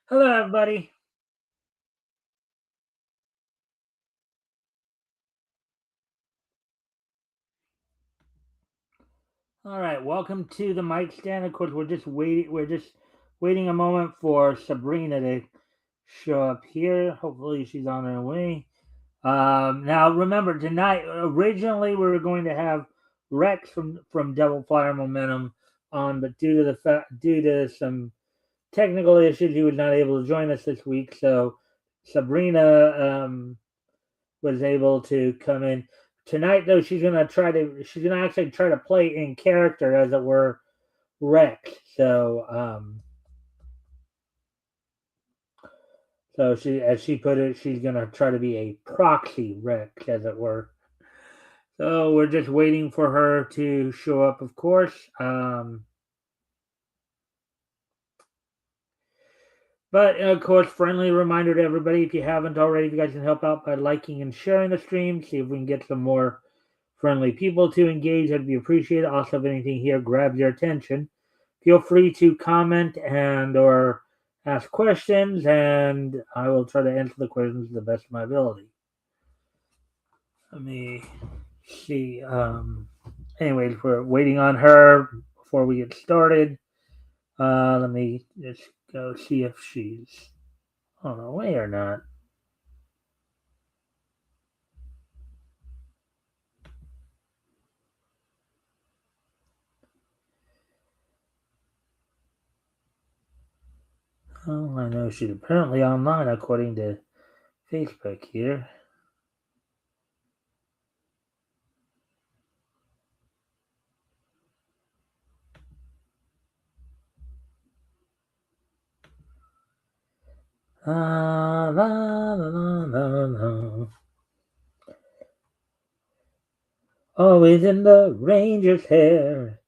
Hello, everybody. All right, welcome to the mic stand. Of course, we're just waiting. We're just waiting a moment for Sabrina to show up here. Hopefully, she's on her way. Now, remember tonight. Originally, we were going to have Rex from Devil Flyer Momentum on, but due to some technical issues, he was not able to join us this week. So Sabrina was able to come in tonight. Though she's gonna actually try to play in character, as it were, Rex. So she, as she put it, she's gonna try to be a proxy Rex, as it were. So we're just waiting for her to show up, of course. But of course, friendly reminder to everybody: if you haven't already, if you guys can help out by liking and sharing the stream, see if we can get some more friendly people to engage. That'd be appreciated. Also, if anything here grabs your attention, feel free to comment and or ask questions, and I will try to answer the questions to the best of my ability. Let me see. Anyways, we're waiting on her before we get started. Let me just go see if she's on her way or not. Oh, I know she's apparently online according to Facebook here. La, la, la, la, la. Always in the ranger's hair.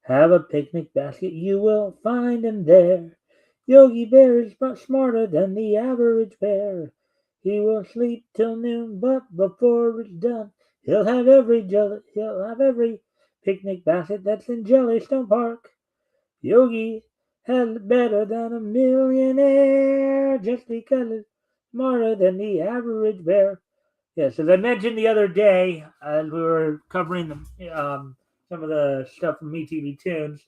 Have a picnic basket, you will find him there. Yogi Bear is much smarter than the average bear. He will sleep till noon, but before it's done, he'll have every picnic basket that's in Jellystone Park. Yogi has better than a millionaire just because he's smarter than the average bear. Yes, as I mentioned the other day, as we were covering some of the stuff from MeTV Tunes,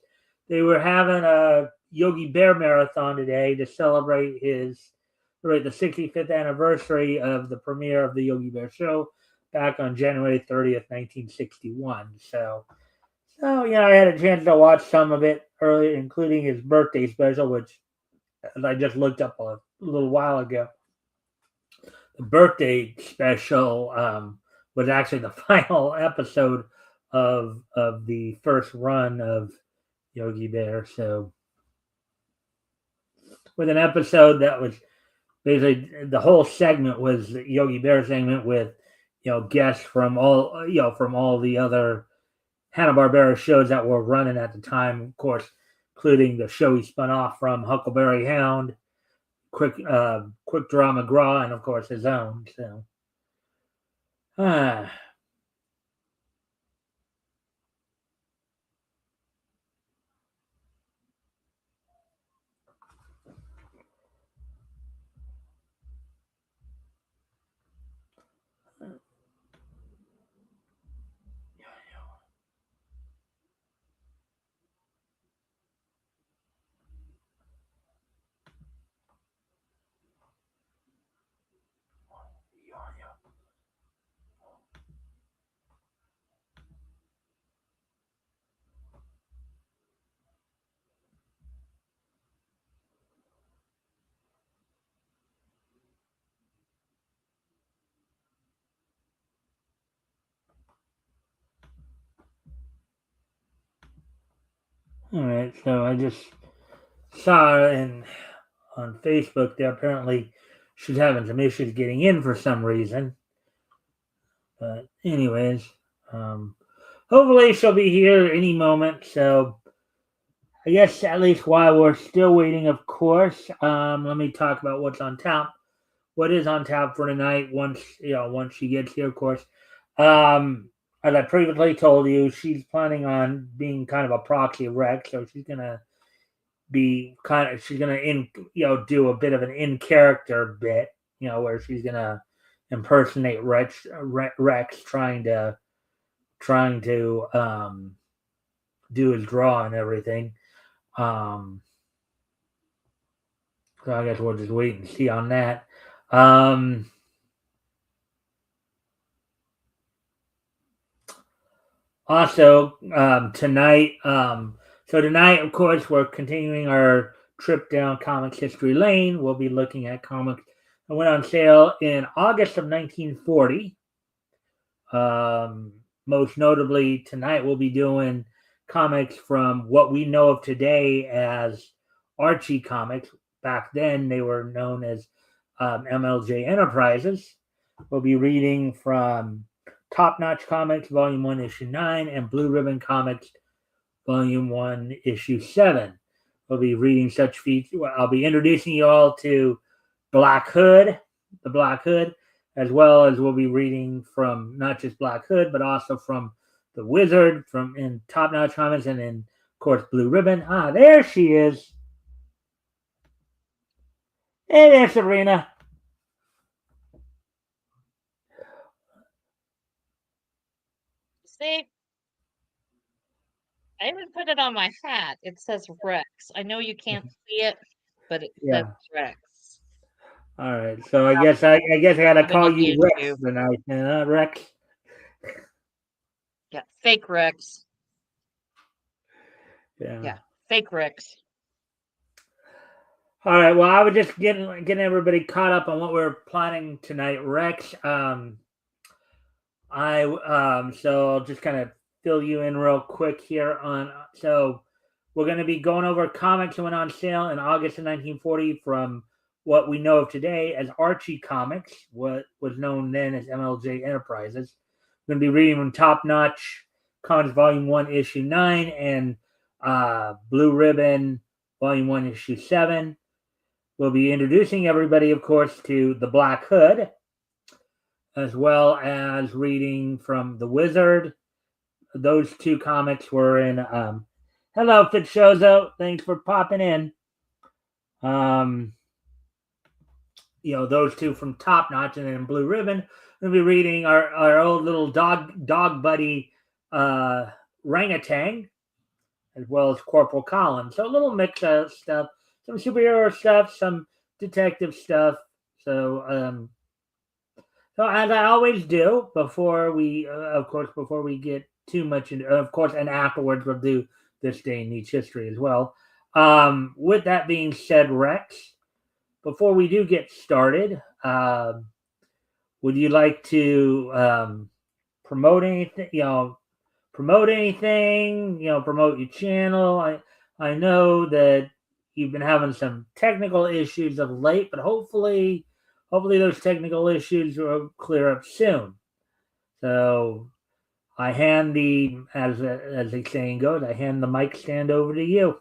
they were having a Yogi Bear marathon today to celebrate the 65th anniversary of the premiere of the Yogi Bear show back on January 30th, 1961. So I had a chance to watch some of it earlier, including his birthday special, which as I just looked up a little while ago. The birthday special was actually the final episode of the first run of Yogi Bear. So with an episode that was basically the whole segment was the Yogi Bear segment with guests from all the other Hanna-Barbera shows that were running at the time, of course, including the show he spun off from Huckleberry Hound, Quick Draw McGraw, and of course his own. So ah, all right. So I just saw on Facebook that apparently she's having some issues getting in for some reason. But anyways, um, hopefully she'll be here any moment. So I guess at least while we're still waiting, of course, let me talk about what's on tap. What is on tap for tonight? Once she gets here, of course. As I previously told you, she's planning on being kind of a proxy Rex, so she's gonna be she's gonna do a bit of an in character bit, where she's gonna impersonate Rex trying to do his draw and everything. So I guess we'll just wait and see on that. Also, tonight, tonight, of course, we're continuing our trip down Comics History Lane. We'll be looking at comics that went on sale in August of 1940. Most notably, tonight we'll be doing comics from what we know of today as Archie Comics. Back then, they were known as MLJ Enterprises. We'll be reading from Top Notch Comics, Volume 1, Issue 9, and Blue Ribbon Comics, Volume 1, Issue 7. We'll be reading such features. I'll be introducing you all to Black Hood, the Black Hood, as well as we'll be reading from not just Black Hood, but also from the Wizard, from in Top Notch Comics, and in, of course, Blue Ribbon. Ah, there she is. Hey there, Sabrina. See, I even put it on my hat. It says Rex. I know you can't see it, but it says Rex. All right, so I guess I gotta call you Rex tonight, Rex. Yeah, fake Rex. Yeah, fake Rex. All right. Well, I was just getting everybody caught up on what we're planning tonight, Rex. So I'll just kind of fill you in real quick here on. So we're going to be going over comics that went on sale in August of 1940 from what we know of today as Archie Comics, what was known then as MLJ Enterprises. We're going to be reading from Top Notch Comics Volume 1, Issue 9, and Blue Ribbon Volume 1, Issue 7. We'll be introducing everybody, of course, to the Black Hood, as well as reading from The Wizard. Those two comics were in. Hello, Fitchozo. Thanks for popping in. Those two from Top Notch, and then Blue Ribbon. We'll be reading our old little dog buddy, Orangutan, as well as Corporal Collins. So a little mix of stuff. Some superhero stuff, some detective stuff. So as I always do, before we get too much into, of course, and afterwards we'll do this day in Nietzsche history as well. With that being said, Rex, before we do get started, would you like to promote anything? Promote anything? Promote your channel. I know that you've been having some technical issues of late, but hopefully those technical issues will clear up soon. So I hand as the saying goes, I hand the mic stand over to you.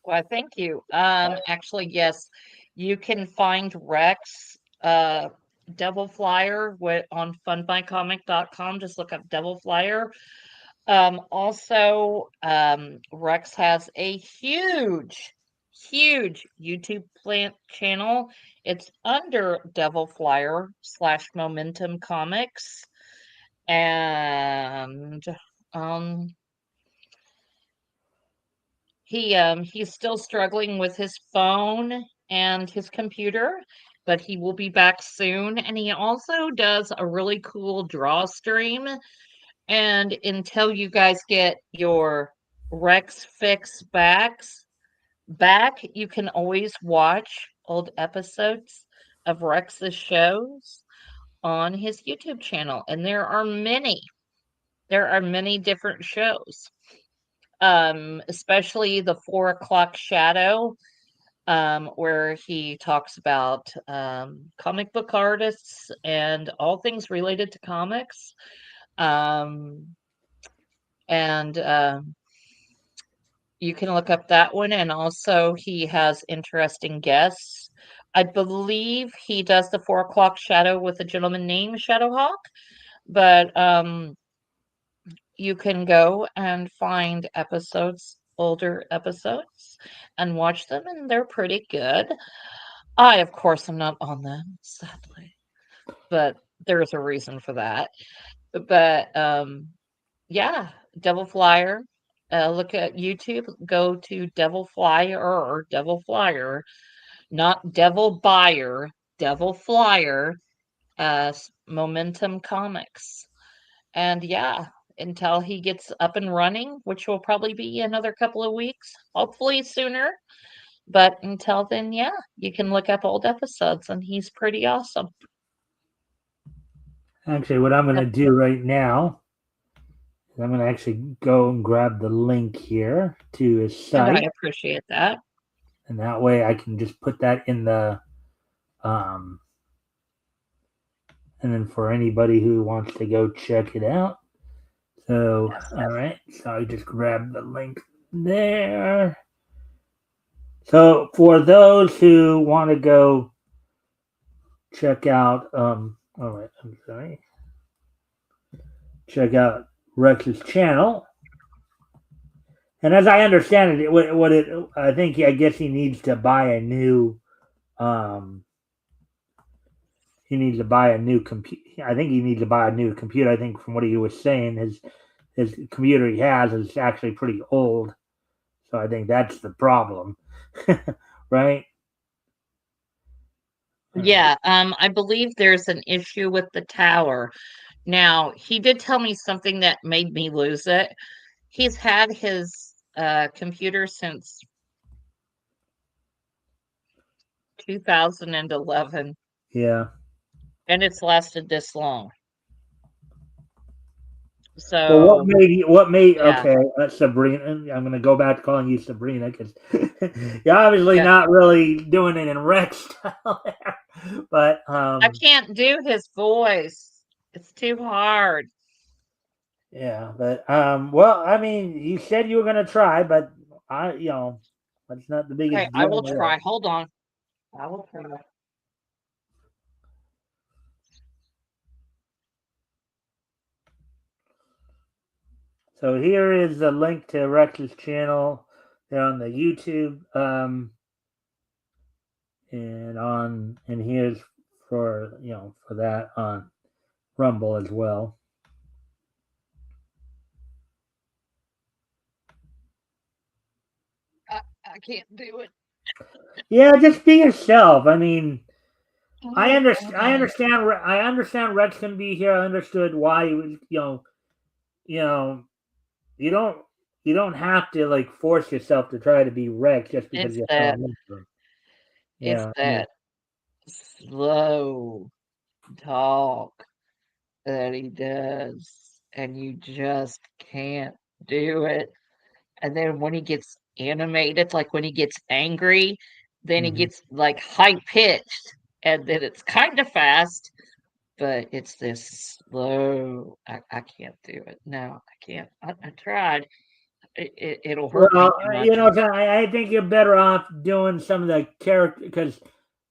Well, thank you. Actually, yes, you can find Rex Devil Flyer on fundmycomic.com. Just look up Devil Flyer. Also, Rex has a huge YouTube channel. It's under Devil Flyer / Momentum Comics. And he's still struggling with his phone and his computer, but he will be back soon. And he also does a really cool draw stream. And until you guys get your Rex Fix back, you can always watch old episodes of Rex's shows on his YouTube channel. And there are many different shows. Especially the 4 o'clock shadow, where he talks about comic book artists and all things related to comics. And you can look up that one. And also, he has interesting guests. I believe he does the 4 o'clock shadow with a gentleman named Shadowhawk, but you can go and find episodes older episodes and watch them, and they're pretty good. I, of course, am not on them, sadly, but there's a reason for that. But yeah, Devil Flyer. Look at YouTube. Go to Devil Flyer or Devil Flyer, not Devil Buyer. Devil Flyer. Momentum Comics. And yeah, until he gets up and running, which will probably be another couple of weeks, hopefully sooner. But until then, yeah, you can look up old episodes, and he's pretty awesome. Actually, what I'm going to do right now is I'm going to actually go and grab the link here to his And I site, appreciate that. and that way I can just put that in the and then for anybody who wants to go check it out. So, all right, so I just grabbed the link there. So for those who want to go check out, all right, I'm sorry, check out Rex's channel. And as I understand it, I guess he needs to buy a new, he needs to buy a new computer. I think he needs to buy a new computer. I think from what he was saying, his computer he has is actually pretty old. So I think that's the problem, right? Yeah, I believe there's an issue with the tower. Now, he did tell me something that made me lose it. He's had his computer since 2011, Yeah. and it's lasted this long. Well, So, yeah. okay, Sabrina. I'm going to go back to calling you Sabrina because you're obviously Yeah. not really doing it in Rex style there. But I can't do his voice. It's too hard. yeah, but well, I mean, you said you were going to try, but that's not the biggest Okay, I deal will in the world. try. Hold on. I will try. So here is the link to Rex's channel. They're on the YouTube, and here's for that on Rumble as well. I can't do it. Yeah, just be yourself. I mean, I Okay. understand Rex can be here. I understood why he was. You don't have to like force yourself to try to be Rex just because It's you're that. filming him. It's Yeah, that slow talk that he does, and you just can't do it. And then when he gets animated, like when he gets angry, then he mm-hmm. gets like high pitched, and then it's kind of fast, but it's this slow. I can't do it. No, I can't. I tried. It'll hurt me Well, too much. I think you're better off doing some of the character because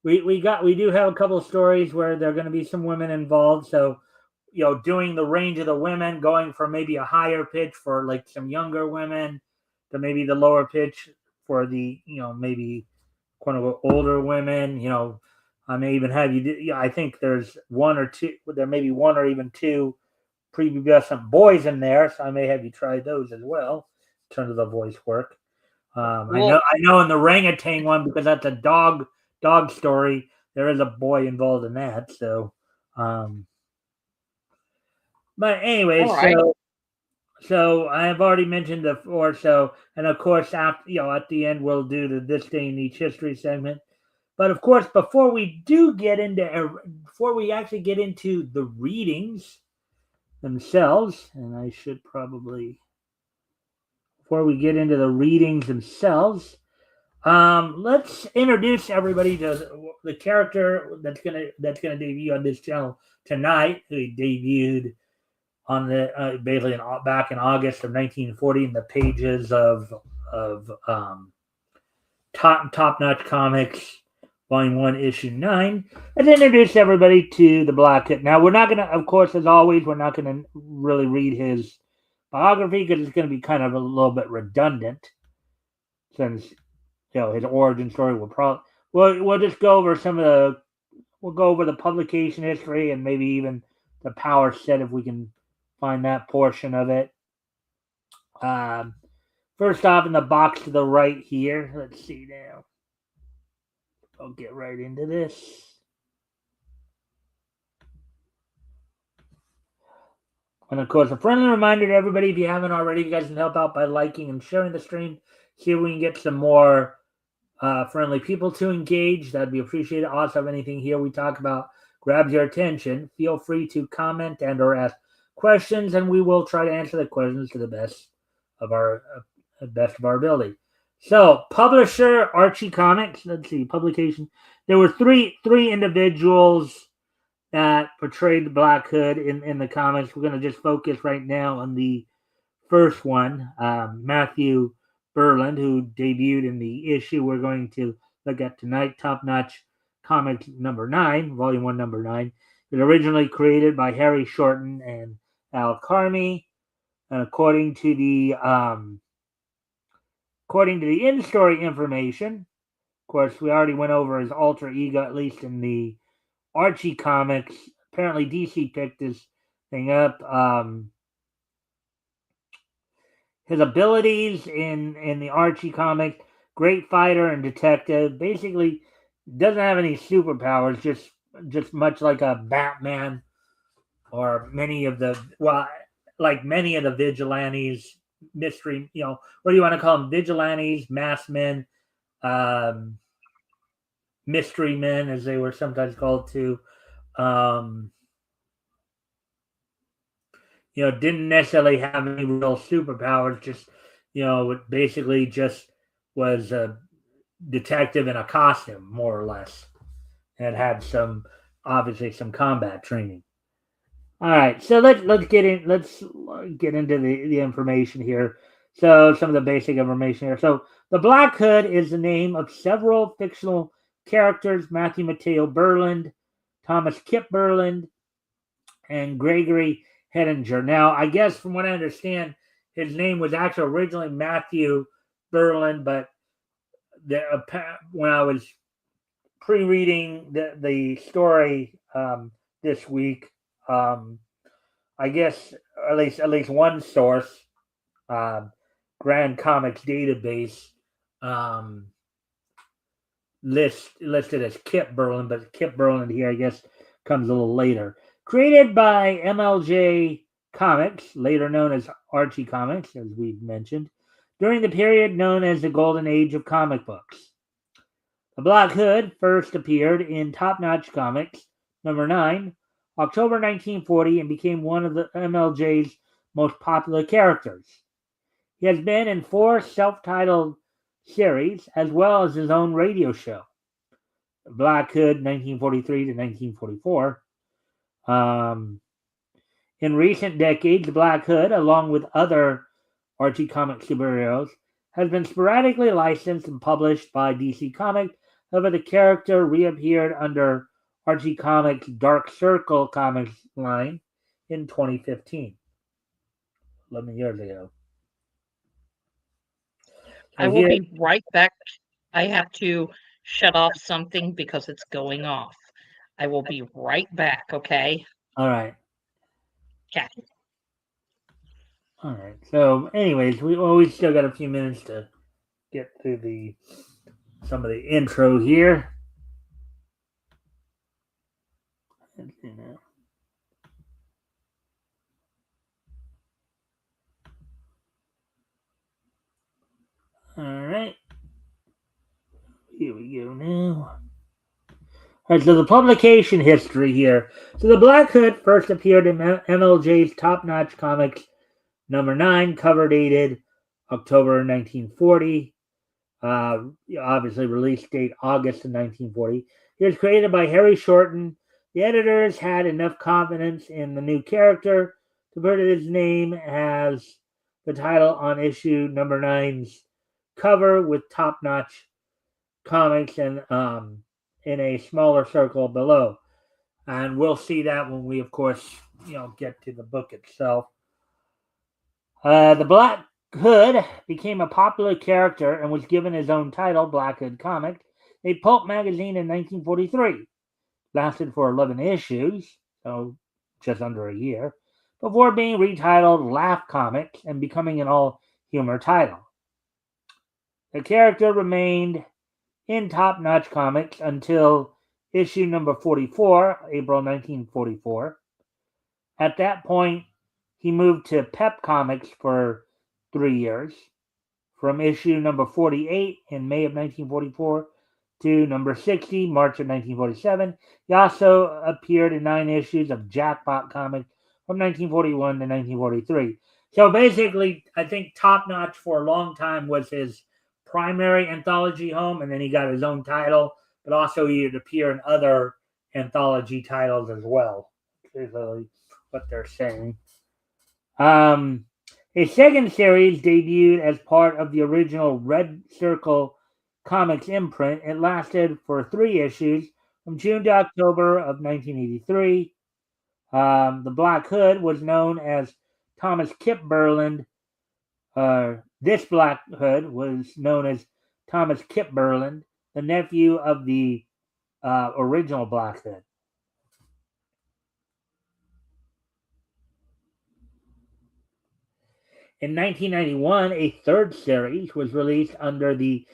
we do have a couple of stories where there are going to be some women involved. So, doing the range of the women, going from maybe a higher pitch for like some younger women to maybe the lower pitch for the maybe quote unquote older women. I may even have you. I think there's one or two. There may be one or even two prepubescent boys in there, so I may have you try those as well in terms of the voice work. Well, I know in the orangutan one because that's a dog story. There is a boy involved in that. So, but anyway, all right. so I have already mentioned before. So, and of course, after at the end we'll do the this day in each history segment. But of course, before we actually get into the readings themselves, and I should probably before we get into the readings themselves, let's introduce everybody to the character that's gonna debut on this channel tonight. Who debuted on the basically back in August of 1940 in the pages of Top Notch Comics, Volume 1, Issue 9, and introduce everybody to the Black Hood. Now, we're not going to, of course, as always, we're not going to really read his biography because it's going to be kind of a little bit redundant. since his origin story will probably we'll just go over we'll go over the publication history and maybe even the power set if we can find that portion of it. Um, First off, in the box to the right here, let's see now. I'll get right into this. And of course, a friendly reminder to everybody, if you haven't already, you guys can help out by liking and sharing the stream. See if we can get some more friendly people to engage. That'd be appreciated. Also, if anything here we talk about grabs your attention, feel free to comment and or ask questions, and we will try to answer the questions to the best of our ability. So, publisher Archie Comics. Let's see, publication. There were three individuals that portrayed the Black Hood in the comics. We're going to just focus right now on the first one, Matthew Berland, who debuted in the issue we're going to look at tonight, Top Notch Comics number 9, Volume 1, number 9. It was originally created by Harry Shorten and Al Carmi, and according to the in-story information, of course, we already went over his alter ego, at least in the Archie Comics. Apparently, DC picked this thing up. His abilities in the Archie comic, great fighter and detective. Basically, doesn't have any superpowers. Just much like a Batman or many of the vigilantes, mystery. What do you want to call them? Vigilantes, masked men, mystery men, as they were sometimes called too. Didn't necessarily have any real superpowers, just, basically just was a detective in a costume, more or less, and had obviously some combat training. All right, so let's get into the information here. So some of the basic information here. So the Black Hood is the name of several fictional characters: Matthew Mateo Berland, Thomas Kip Berland, and Gregory Hedinger. Now, I guess from what I understand, his name was actually originally Matthew Berland, but when I was pre-reading the story this week, I guess at least one source, Grand Comics Database, listed as Kip Berland, but Kip Berland here, I guess, comes a little later. Created by MLJ Comics, later known as Archie Comics, as we've mentioned, during the period known as the Golden Age of comic books. The Black Hood first appeared in Top Notch Comics, number 9, October 1940, and became one of the MLJ's most popular characters. He has been in 4 self-titled series, as well as his own radio show, Black Hood, 1943 to 1944. In recent decades, the Black Hood, along with other Archie Comics superheroes, has been sporadically licensed and published by DC Comics. However, the character reappeared under Archie Comics' Dark Circle comics line in 2015, 11 years ago. I will be right back. I have to shut off something because it's going off. I will be right back, okay? All right. Okay. All right. So, anyways, we still got a few minutes to get through some of the intro here. All right. Here we go now. All right, so the publication history here. So the Black Hood first appeared in MLJ's Top Notch Comics number 9, cover dated October 1940. Obviously, release date August of 1940. It was created by Harry Shorten. The editors had enough confidence in the new character to put his name as the title on issue number 9's cover with Top Notch Comics and in a smaller circle below. And we'll see that when we, of course, get to the book itself. The Hood became a popular character and was given his own title, Black Hood Comics, a pulp magazine in 1943. Lasted for 11 issues, so just under a year, before being retitled Laugh Comics and becoming an all humor title. The character remained in Top Notch Comics until issue number 44, April 1944. At that point, he moved to Pep Comics for 3 years, from issue number 48 in May of 1944 to number 60, March of 1947. He also appeared in 9 issues of Jackpot Comics from 1941 to 1943. So basically, I think Top Notch for a long time was his primary anthology home, and then he got his own title, but also he would appear in other anthology titles as well. Is what they're saying. A second series debuted as part of the original Red Circle Comics imprint. It lasted for 3 issues from June to October of 1983. The Black Hood was known as Thomas Kip Burland. This Black Hood was known as Thomas Kip Burland, the nephew of the original Black Hood. In 1991, a third series was released under the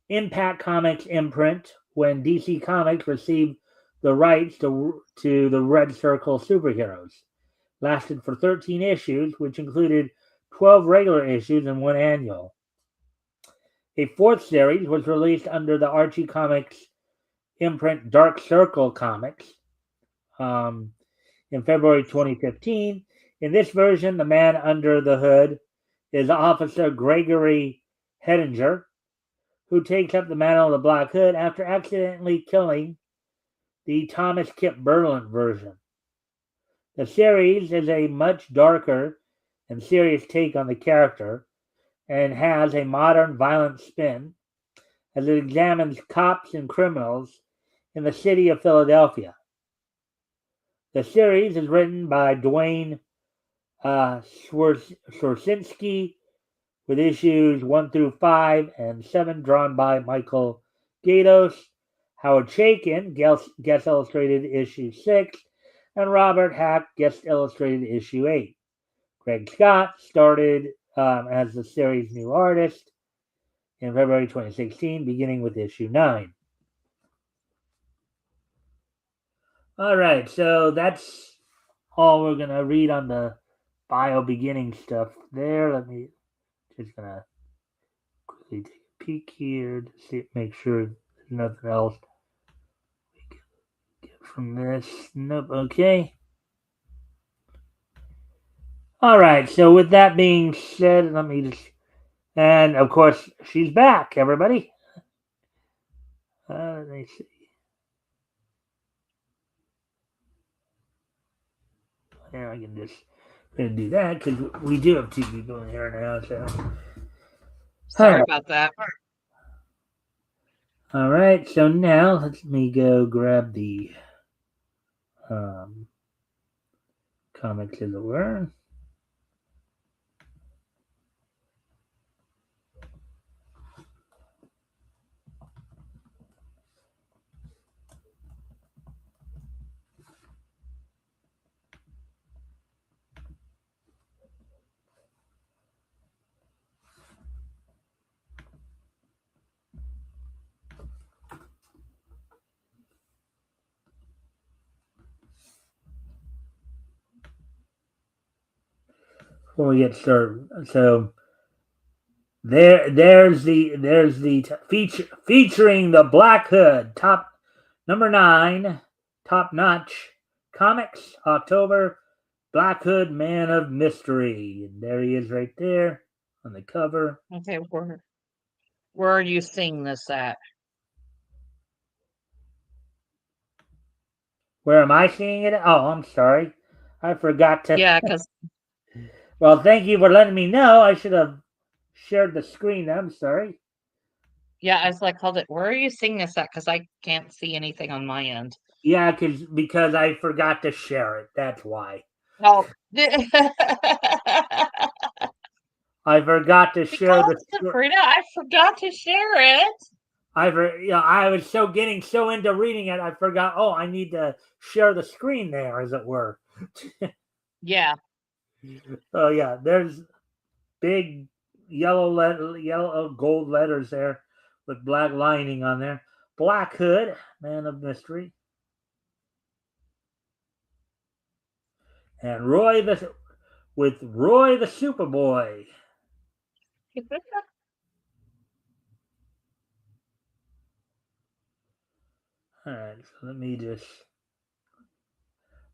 Impact Comics imprint when DC Comics received the rights to the Red Circle superheroes. Lasted for 13 issues, which included 12 regular issues and 1 annual. A fourth series was released under the Archie Comics imprint Dark Circle Comics in February 2015. In this version, the man under the hood is Officer Gregory Hedinger, who takes up the mantle of the Black Hood after accidentally killing the Thomas Kip Burland version. The series is a much darker and serious take on the character and has a modern violent spin as it examines cops and criminals in the city of Philadelphia. The series is written by Dwayne Swarsinski, with issues 1 through 5 and 7 drawn by Michael Gaydos. Howard Chaykin guest illustrated issue 6, and Robert Hack guest illustrated issue 8. Greg Scott started as the series' new artist in February 2016, beginning with issue 9. All right, so that's all we're going to read on the bio beginning stuff there. Let me just going to quickly take a peek here to see, make sure there's nothing else we can get from this. Nope, okay. All right, so with that being said, let me just, and of course, she's back, everybody. Let me see. Yeah, I can just gonna do that because we do have 2 people in here now. So Sorry about that. All right, so now let me go grab the comics as it were. Before we get started, so there's the featuring the Black Hood, top number 9, Top Notch Comics, October. Black Hood, Man of Mystery, and there he is right there on the cover. Okay, where are you seeing this at? Where am I seeing it? Oh, I'm sorry, I forgot to. Yeah, because Well, thank you for letting me know. I should have shared the screen. I'm sorry. yeah, I was like, hold it. Where are you seeing this at? Because I can't see anything on my end. Yeah, because I forgot to share it. That's why. Oh. I forgot to share Because, the. Sabrina, I forgot to share it. I was getting so into reading it, I forgot. Oh, I need to share the screen there, as it were. Yeah. Oh yeah, there's big yellow gold letters there with black lining on there. Black Hood, Man of Mystery, and Roy the Superboy. All right, so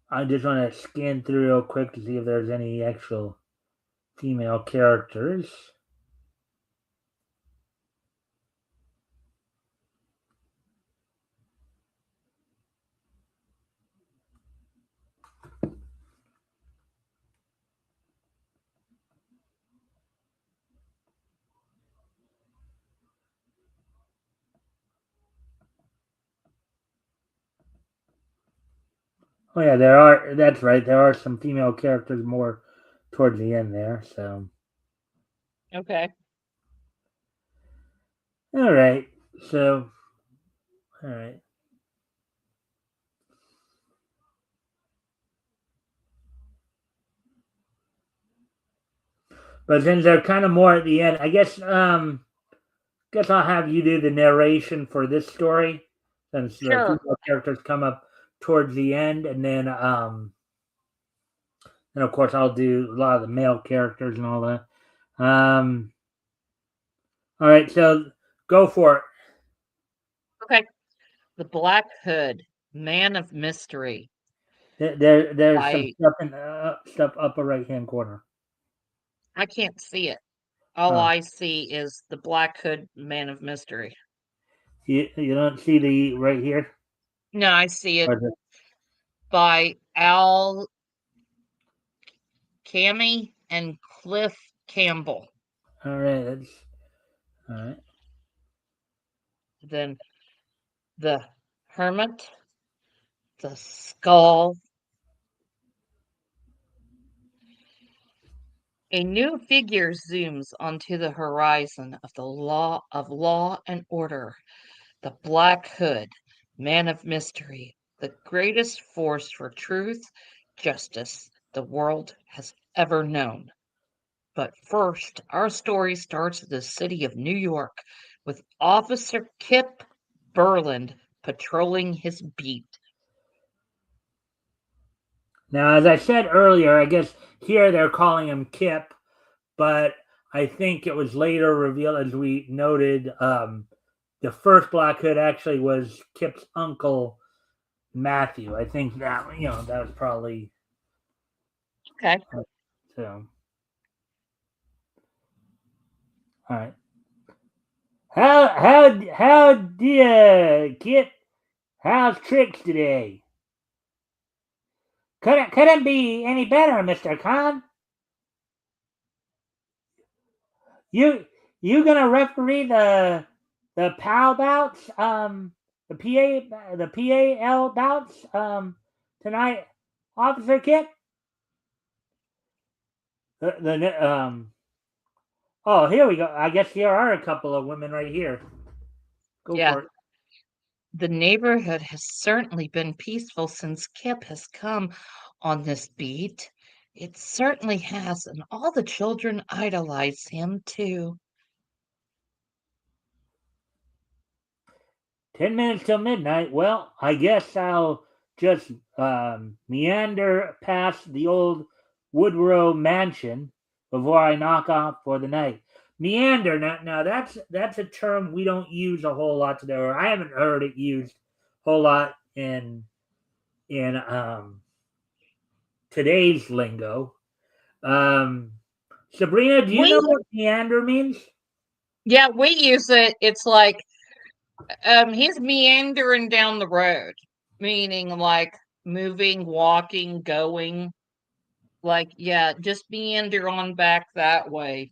I just want to scan through real quick to see if there's any actual female characters. Oh yeah, there are. That's right. There are some female characters more towards the end there. So Okay. all right. So all right. But since they're kind of more at the end, I guess I'll have you do the narration for this story, since the Sure. female characters come up towards the end, and of course I'll do a lot of the male characters and all that. All right, so go for it. Okay. The Black Hood, Man of Mystery. There's some I stuff upper right hand corner. I can't see it. All Oh, I see is the Black Hood, Man of Mystery. you don't see the right here? No, I see it Or the, by Al Cammy and Cliff Campbell. all right, that's all right. Then the Hermit, the Skull. A new figure zooms onto the horizon of the law and order. The Black Hood, Man of Mystery, the greatest force for truth, justice the world has ever known. But first, our story starts in the city of New York with Officer Kip Burland patrolling his beat. Now, as I said earlier, I guess here they're calling him Kip, but I think it was later revealed, as we noted, the first Black Hood actually was Kip's uncle Matthew. I think that that was probably Okay. so. All right. How do you Kip? How's tricks today? Couldn't be any better, Mister Khan. You gonna referee the PAL bouts, the PAL bouts, tonight, Officer Kip? The Oh, here we go. I guess here are a couple of women right here. Go Yeah, for it. the neighborhood has certainly been peaceful since Kip has come on this beat. It certainly has, and all the children idolize him too. 10 minutes till midnight. Well, I guess I'll just meander past the old Woodrow mansion before I knock off for the night. Meander. Now that's a term we don't use a whole lot today, or I haven't heard it used a whole lot in today's lingo. Um, Sabrina, do you know We, what meander means? yeah, we use it. It's like he's meandering down the road, meaning like moving, walking, going. Like, yeah, just meander on back that way.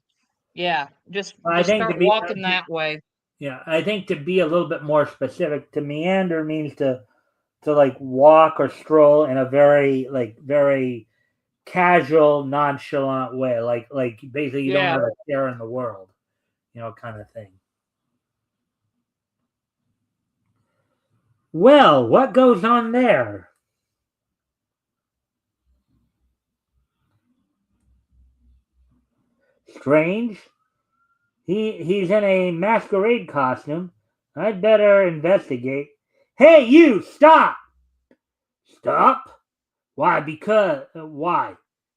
Yeah, I just think to start be walking that way. yeah, I think to be a little bit more specific, to meander means to like walk or stroll in a very casual, nonchalant way, like basically you don't Yeah. have a care in the world, kind of thing. Well, what goes on there? Strange. He's in a masquerade costume. I'd better investigate. Hey, you! Stop! Stop? Why? Why?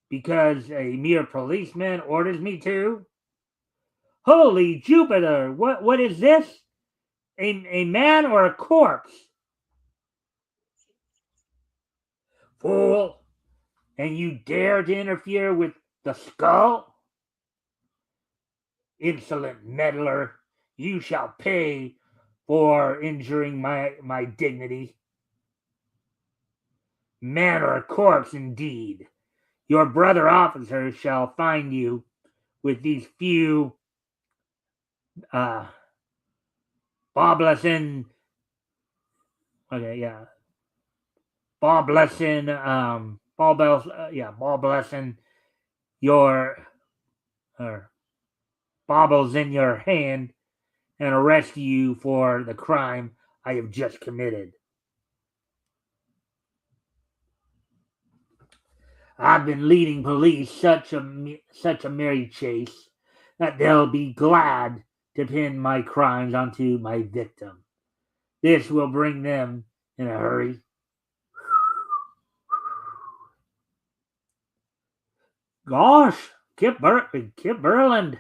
Because a mere policeman orders me to? Holy Jupiter! What is this? A man or a corpse? Fool! And you dare to interfere with the skull? Insolent meddler! You shall pay for injuring my dignity. Man or a corpse, indeed. Your brother officers shall find you with these few Bob lesson. Okay, yeah. Bob lesson. Bob lesson. Your baubles in your hand and arrest you for the crime I have just committed. I've been leading police such a merry chase that they'll be glad to pin my crimes onto my victim. This will bring them in a hurry. Gosh, Kip Burland,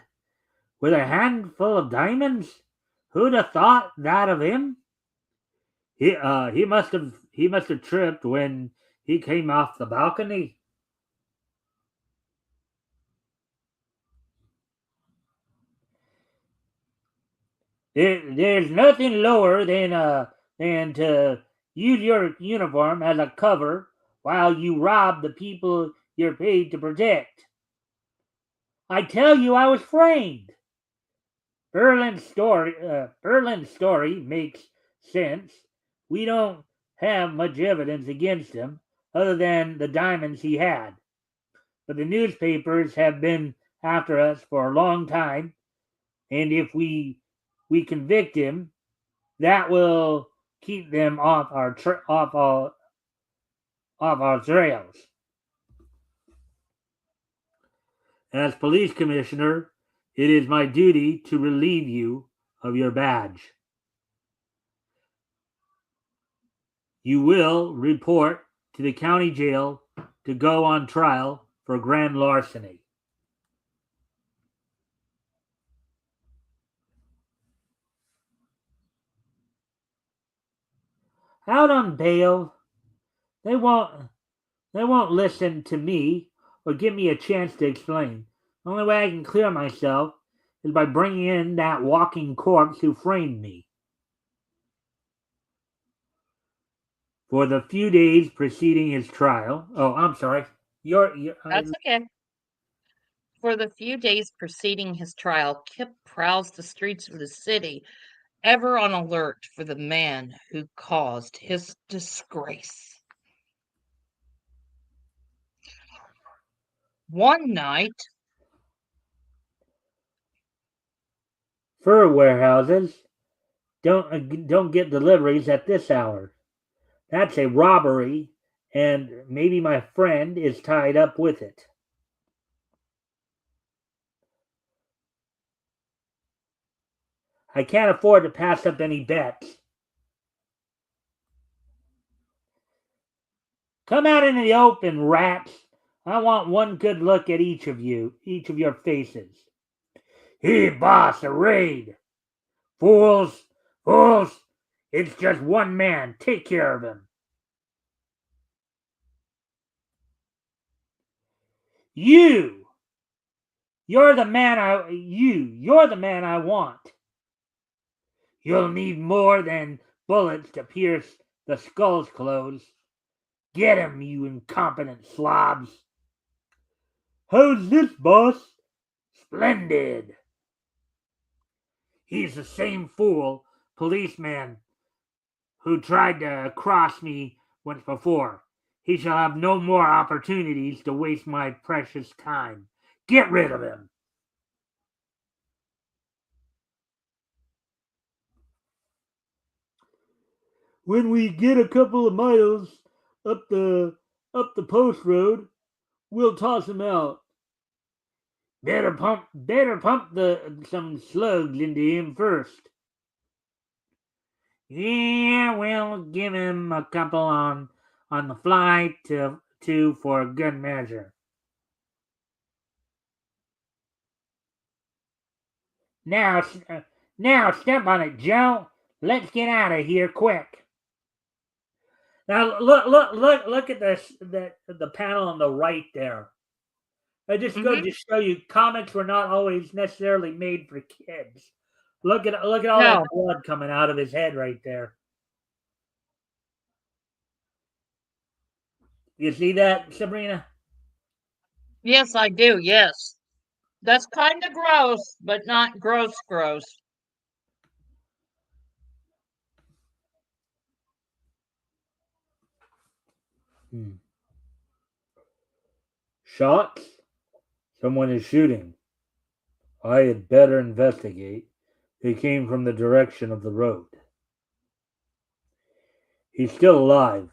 with a handful of diamonds. Who'd have thought that of him? He must have tripped when he came off the balcony. There's nothing lower than to use your uniform as a cover while you rob the people you're paid to protect. I tell you, I was framed. Berlin's story makes sense. We don't have much evidence against him other than the diamonds he had. But the newspapers have been after us for a long time, and if we convict him, that will keep them off our trails. As police commissioner, it is my duty to relieve you of your badge. You will report to the county jail to go on trial for grand larceny. Out on bail, they won't listen to me or give me a chance to explain. The only way I can clear myself is by bringing in that walking corpse who framed me. For the few days preceding his trial. Oh, I'm sorry. That's okay. For the few days preceding his trial, Kip prowls the streets of the city, ever on alert for the man who caused his disgrace. One night, fur warehouses don't get deliveries at this hour. That's a robbery, and maybe my friend is tied up with it. I can't afford to pass up any bets. Come out into the open, rats. I want one good look at each of your faces. Hey, boss, a raid. Fools, fools. It's just one man. Take care of him. You. You're the man I want. You'll need more than bullets to pierce the skull's clothes. Get him, you incompetent slobs. How's this, boss? Splendid. He's the same fool policeman who tried to cross me once before. He shall have no more opportunities to waste my precious time. Get rid of him. When we get a couple of miles up the post road, we'll toss him out. Better pump some slugs into him first. Yeah, we'll give him a couple on the fly to for good measure. Now, now step on it, Joe. Let's get out of here quick. Now look at the panel on the right there. I just go to show you, comics were not always necessarily made for kids. Look at all that No. blood coming out of his head right there. You see that, Sabrina? Yes, I do. Yes. That's kind of gross, but not gross. Shots? Someone is shooting. I had better investigate. They came from the direction of the road. He's still alive,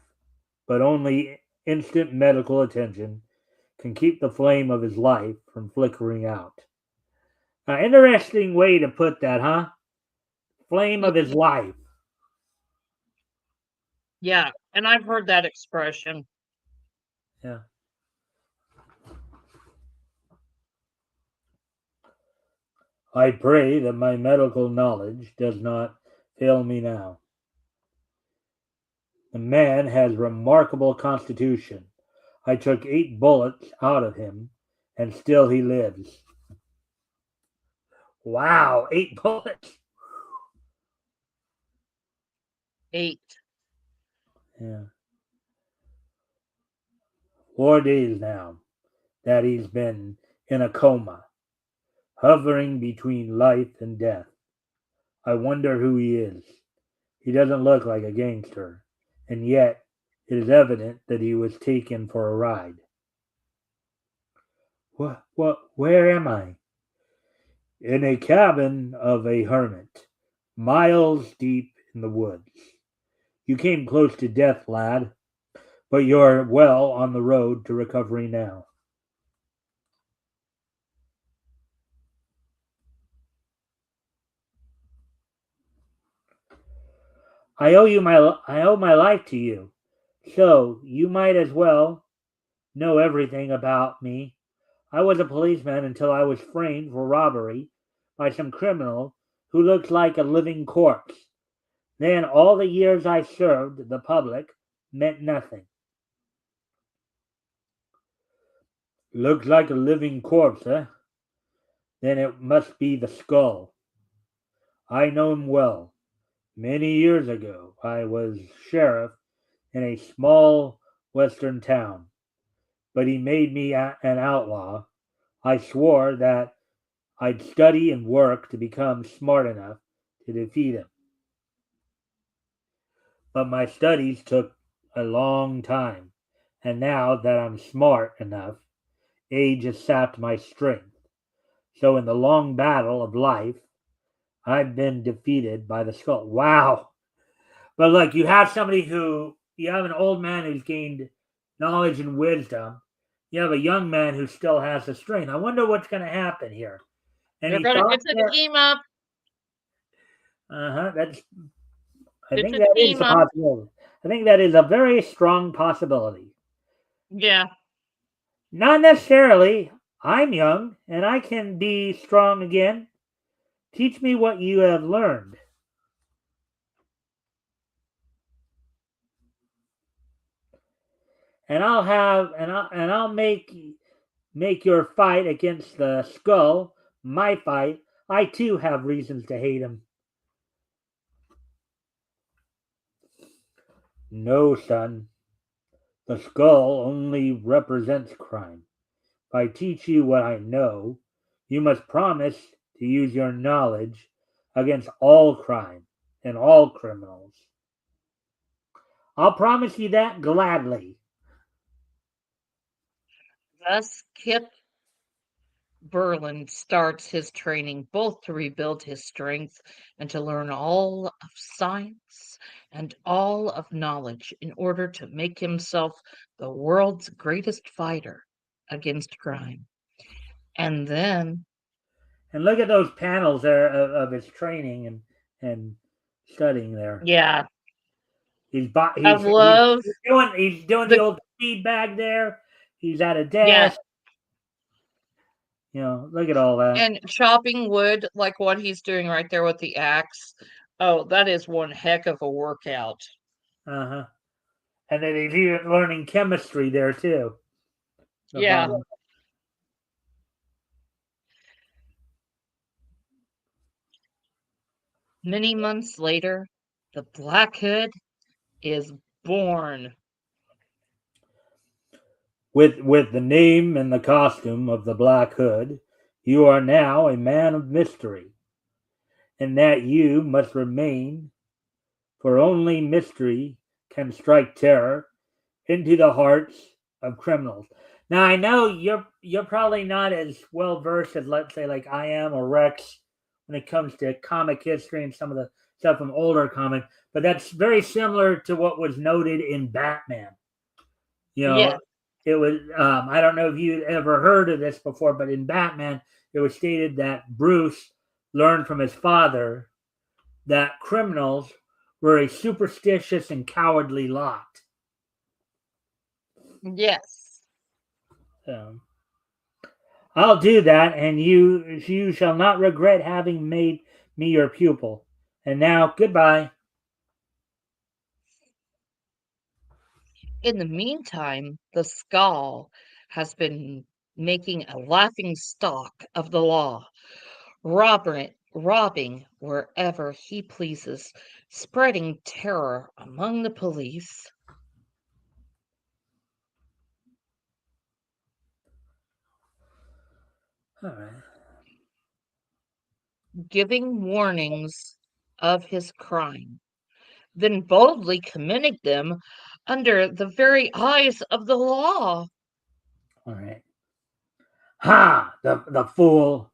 but only instant medical attention can keep the flame of his life from flickering out. Interesting way to put that, huh? Flame of his life. Yeah, and I've heard that expression. Yeah. I pray that my medical knowledge does not fail me now. The man has remarkable constitution. I took 8 bullets out of him, and still he lives. Wow, 8 bullets. 8. Yeah. 4 days now that he's been in a coma, hovering between life and death. I wonder who he is. He doesn't look like a gangster, and yet it is evident that he was taken for a ride. Where am I? In a cabin of a hermit, miles deep in the woods. You came close to death, lad, but you're well on the road to recovery now. I owe my life to you, so you might as well know everything about me. I was a policeman until I was framed for robbery by some criminal who looked like a living corpse. Then all the years I served the public meant nothing. Looks like a living corpse, eh? Then it must be the skull. I know him well. Many years ago, I was sheriff in a small western town, but he made me an outlaw. I swore that I'd study and work to become smart enough to defeat him. But my studies took a long time, and now that I'm smart enough, age has sapped my strength. So in the long battle of life, I've been defeated by the skull. Wow. But look, you have an old man who's gained knowledge and wisdom. You have a young man who still has the strength. I wonder what's going to happen here. Any thoughts It's a there? team up. That's. I It's think a that is team a up. possibility. I think that is a very strong possibility. Yeah. Not necessarily. I'm young and I can be strong again. Teach me what you have learned. And I'll make your fight against the skull my fight. I too have reasons to hate him. No, son. The skull only represents crime. If I teach you what I know, you must promise to use your knowledge against all crime and all criminals. I'll promise you that gladly. Thus, Kip Berlin starts his training both to rebuild his strength and to learn all of science and all of knowledge in order to make himself the world's greatest fighter against crime. And then, And look at those panels there of his training and studying there. yeah, He's I love he's doing the the, old speed bag there. He's at a yeah, desk. Look at all that. and chopping wood like what he's doing right there with the axe. Oh, that is one heck of a workout. Uh huh. And then he's even learning chemistry there too. The Yeah. bottom. Many months later, the Black Hood is born. With the name and the costume of the Black Hood, you are now a man of mystery, and that you must remain, for only mystery can strike terror into the hearts of criminals. Now I know you're probably not as well versed as, let's say, like I am or Rex when it comes to comic history and some of the stuff from older comics, but that's very similar to what was noted in Batman. You Yeah. know, it was I don't know if you ever heard of this before, but in Batman it was stated that Bruce learned from his father that criminals were a superstitious and cowardly lot. Yes. Um, I'll do that, and you shall not regret having made me your pupil. And now, goodbye. In the meantime, the Skull has been making a laughing stock of the law, robbing wherever he pleases, spreading terror among the police. All right. Giving warnings of his crime, then boldly committing them under the very eyes of the law. All right. Ha! The fool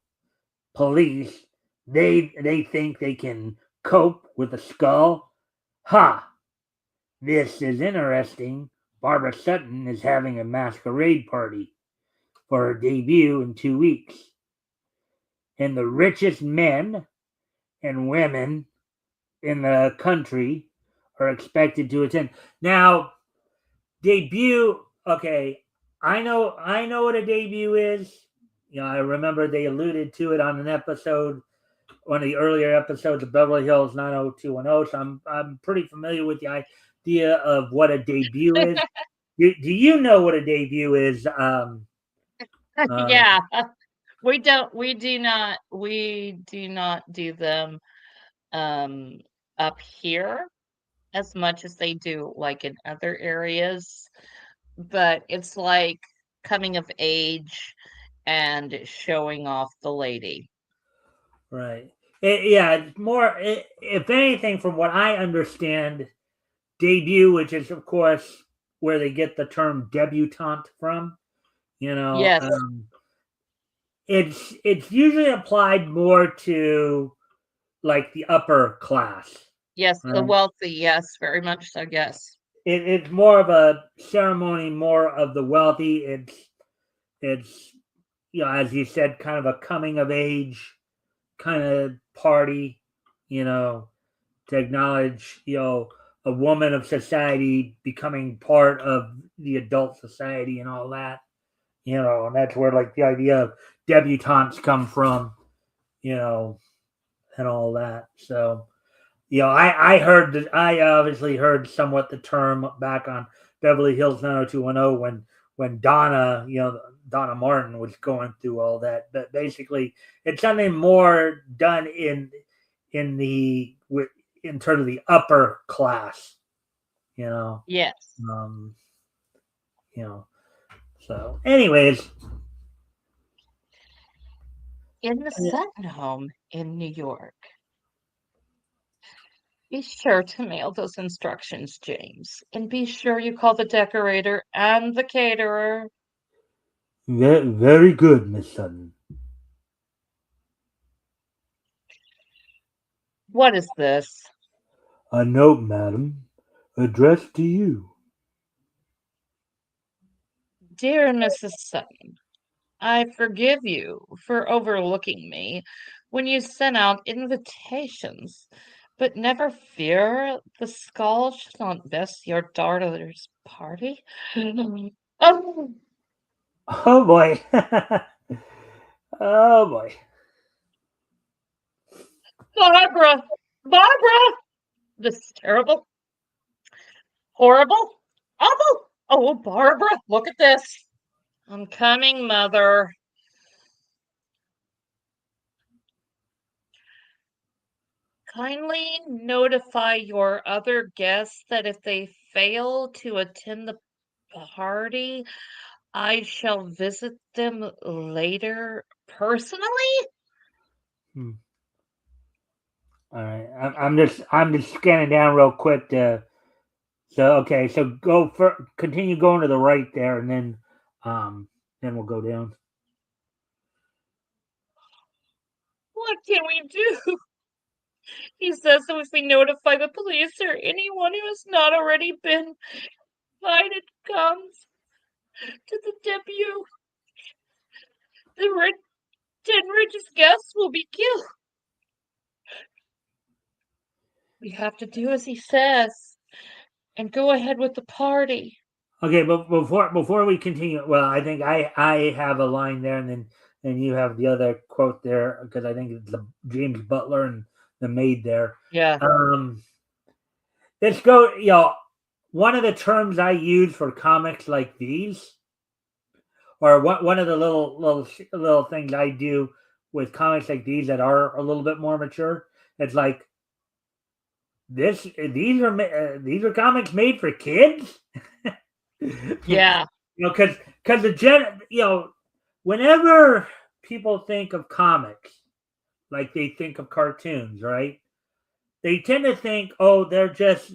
police. They think they can cope with a skull. Ha! This is interesting. Barbara Sutton is having a masquerade party for her debut in 2 weeks. And the richest men and women in the country are expected to attend. Now, debut, okay, I know what a debut is. I remember they alluded to it on an episode, one of the earlier episodes of Beverly Hills 90210. So I'm pretty familiar with the idea of what a debut is. Do you know what a debut is? Uh, Yeah. We do not do them um up here as much as they do like in other areas, but it's like coming of age and showing off the lady. right. Yeah, it's more, if anything, from what I understand, debut, which is, of course, where they get the term debutante from, you know, Yes, it's usually applied more to like the upper class, yes, the right? wealthy, yes, very much so, yes. It's more of a ceremony, more of the wealthy. It's as you said, kind of a coming of age kind of party, you know, to acknowledge a woman of society becoming part of the adult society and all that, and that's where like the idea of debutantes come from, you know, and all that. So I heard that. I obviously heard somewhat the term back on Beverly Hills 90210 when Donna Martin was going through all that. But basically, it's something more done in terms of the upper class. You know, Yes. um, you know. So, anyways, In the Sutton home in New York. Be sure to mail those instructions, James, and be sure you call the decorator and the caterer. Very good, Miss Sutton. What is this? A note, madam, addressed to you. Dear Mrs. Sutton, I forgive you for overlooking me when you sent out invitations, but never fear the skull shall not miss your daughter's party. Oh, Oh boy. Oh boy. Barbara! Barbara! This is terrible, horrible, awful. Oh, Barbara, look at this. I'm coming, Mother. Kindly notify your other guests that if they fail to attend the party, I shall visit them later personally. Hmm. All right. I'm just scanning down real quick to so okay, so continue going to the right there and um then we'll go down. What can we do? He says that if we notify the police or anyone who has not already been invited comes to the debut, the 10 richest guests will be killed. We have to do as he says and go ahead with the party. Okay, but before we continue, well, I think I have a line there, and then you have the other quote there because I think it's the James Butler and the maid there. Yeah. Let's go. One of the terms I use for comics like these, or one of the little things I do with comics like these that are a little bit more mature, it's like these are comics made for kids. Yeah. Because whenever people think of comics, like they think of cartoons, right? They tend to think, oh, they're just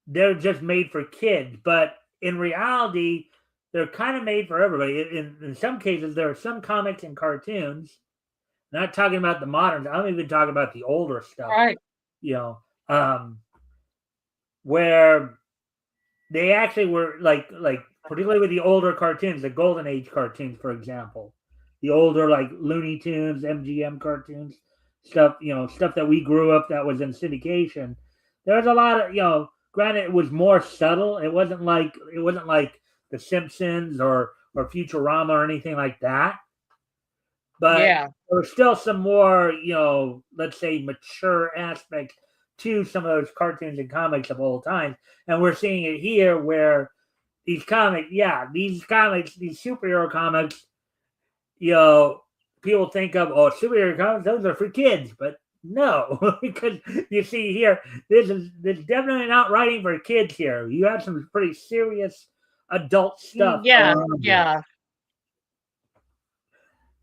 made for kids, but in reality, they're kind of made for everybody. In some cases, there are some comics and cartoons. Not talking about the moderns. I'm even talking about the older stuff. Right. You know, um, where they actually were like particularly with the older cartoons, the Golden Age cartoons, for example, the older like Looney Tunes, MGM cartoons, stuff that we grew up that was in syndication. There was a lot of Granted, it was more subtle. It wasn't like The Simpsons or Futurama or anything like that. But Yeah. there was still some more, let's say, mature aspects to some of those cartoons and comics of old times. And we're seeing it here where these superhero comics, you know, people think of, oh, superhero comics, those are for kids. But no, because you see here, this is definitely not writing for kids here. You have some pretty serious adult stuff Yeah. around here.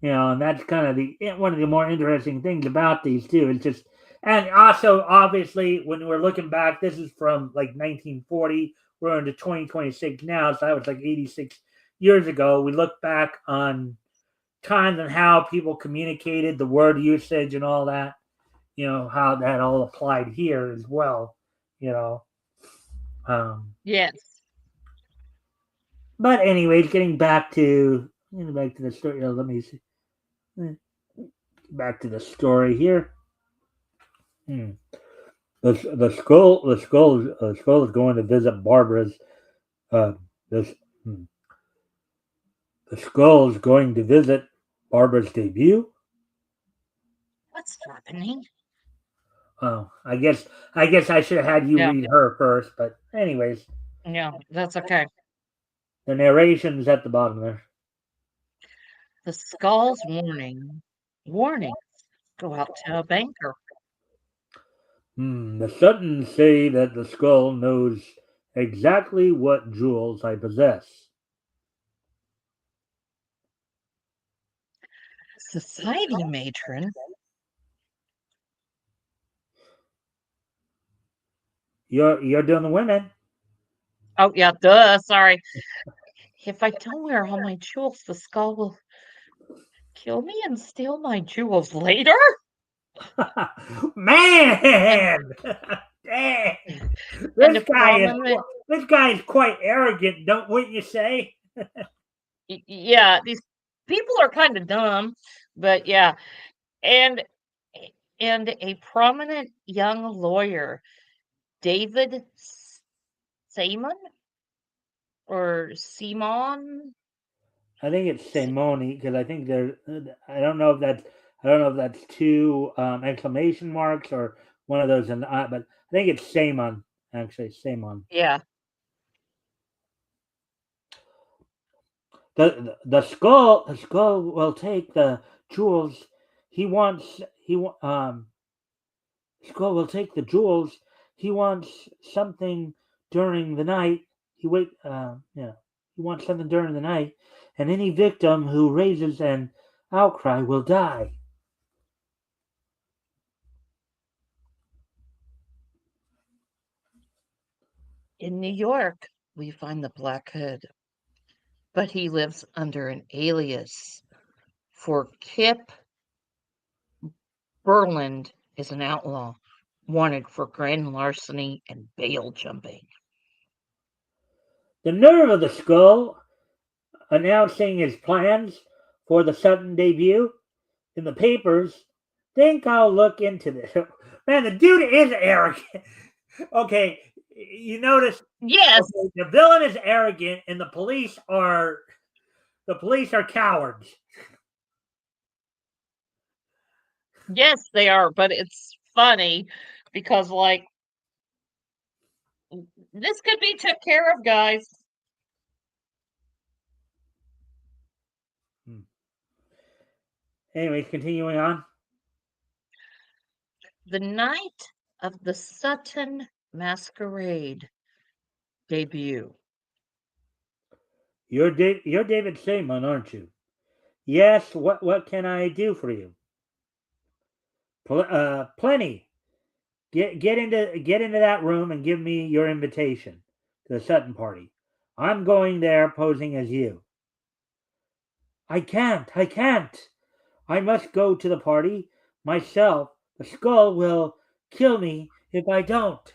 Yeah. And that's kind of the one of the more interesting things about these too. It's just, and also obviously when we're looking back, this is from like 1940. We're into 2026 now, so that was like 86 years ago. We look back on times and how people communicated, the word usage, and all that. How that all applied here as well. You know, um, Yes. but anyways, getting back to the story. Let me see. Back to the story here. Hmm. The skull is going to visit Barbara's. Uh, this the skull is going to visit Barbara's debut. What's happening? Oh, I guess I should have had you Yeah. read her first, but anyways, Yeah. That's okay. the narration's at the bottom there. The skull's warning. Warnings go out to a banker. The Suttons say that the skull knows exactly what jewels I possess. Society matron. You're doing the women. Oh, yeah. Duh. Sorry. If I don't wear all my jewels, the skull will kill me and steal my jewels later? And Man, dang, and a prominent this guy is quite arrogant, wouldn't you say? yeah, these people are kind of dumb, but yeah. And a prominent young lawyer, David Simon or Simon. I think it's Simone because I think there. I don't know if that's two exclamation marks or one of those, but I think it's Simon actually. Simon. Yeah, The skull will take the jewels. He wants he wa- Skull will take the jewels. He wants something during the night. He wants something during the night, and any victim who raises an outcry will die. in New York, we find the Black Hood, but he lives under an alias. For Kip, Berland is an outlaw, wanted for grand larceny and bail jumping. The nerve of the skull announcing his plans for the Sutton debut in the papers. Think I'll look into this. Man, the dude is arrogant. Okay, you notice. Yes, Okay, the villain is arrogant, and the police are cowards. yes, they are, but it's funny because, like, this could be took care of, guys. Anyways, continuing on. The night of the Sutton Masquerade debut. You're David Simon, aren't you? Yes. What can I do for you? Plenty. Get into that room and give me your invitation to the Sutton party. I'm going there posing as you. I can't. I can't. I must go to the party myself. The skull will kill me if I don't.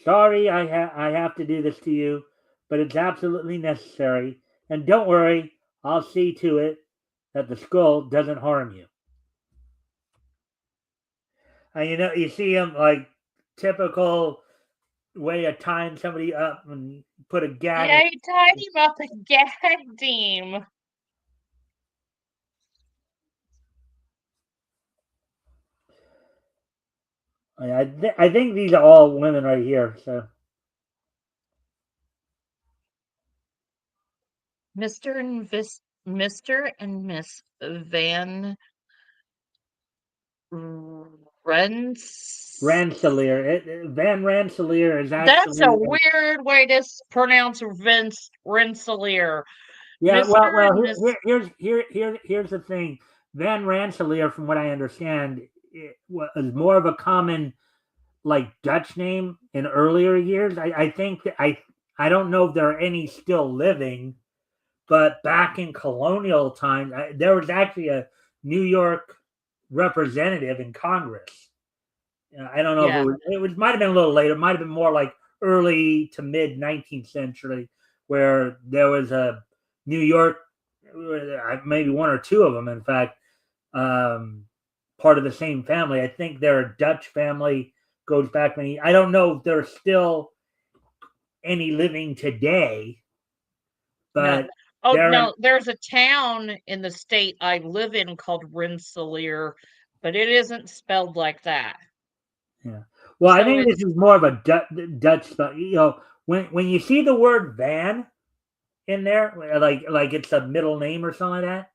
Sorry, I have to do this to you, but it's absolutely necessary. And don't worry, I'll see to it that the skull doesn't harm you. And you see him like typical way of tying somebody up and put a gag. Yeah, he tied him up and gagged him. I think these are all women right here. So Mr. and Miss Renss. Van Rensselaer is That's a actually weird way to pronounce Vince Rensselaer. yeah. Well, Mr. and Miss. here's the thing. Van Rensselaer, from what I understand, it was more of a common like Dutch name in earlier years. I think I don't know if there are any still living, but back in colonial times, there was actually a New York representative in Congress. I don't know if Yeah, it might have been a little later. It might have been more like early to mid 19th century, where there was a New York, maybe one or two of them, in fact, um, part of the same family. I think their Dutch family goes back many. I don't know if there's still any living today, no. but Oh, they're no, there's a town in the state I live in called Rensselaer, but it isn't spelled like that. yeah. Well, I So think this it's, is more of a Dutch stuff. When you see the word van in there, like it's a middle name or something like that,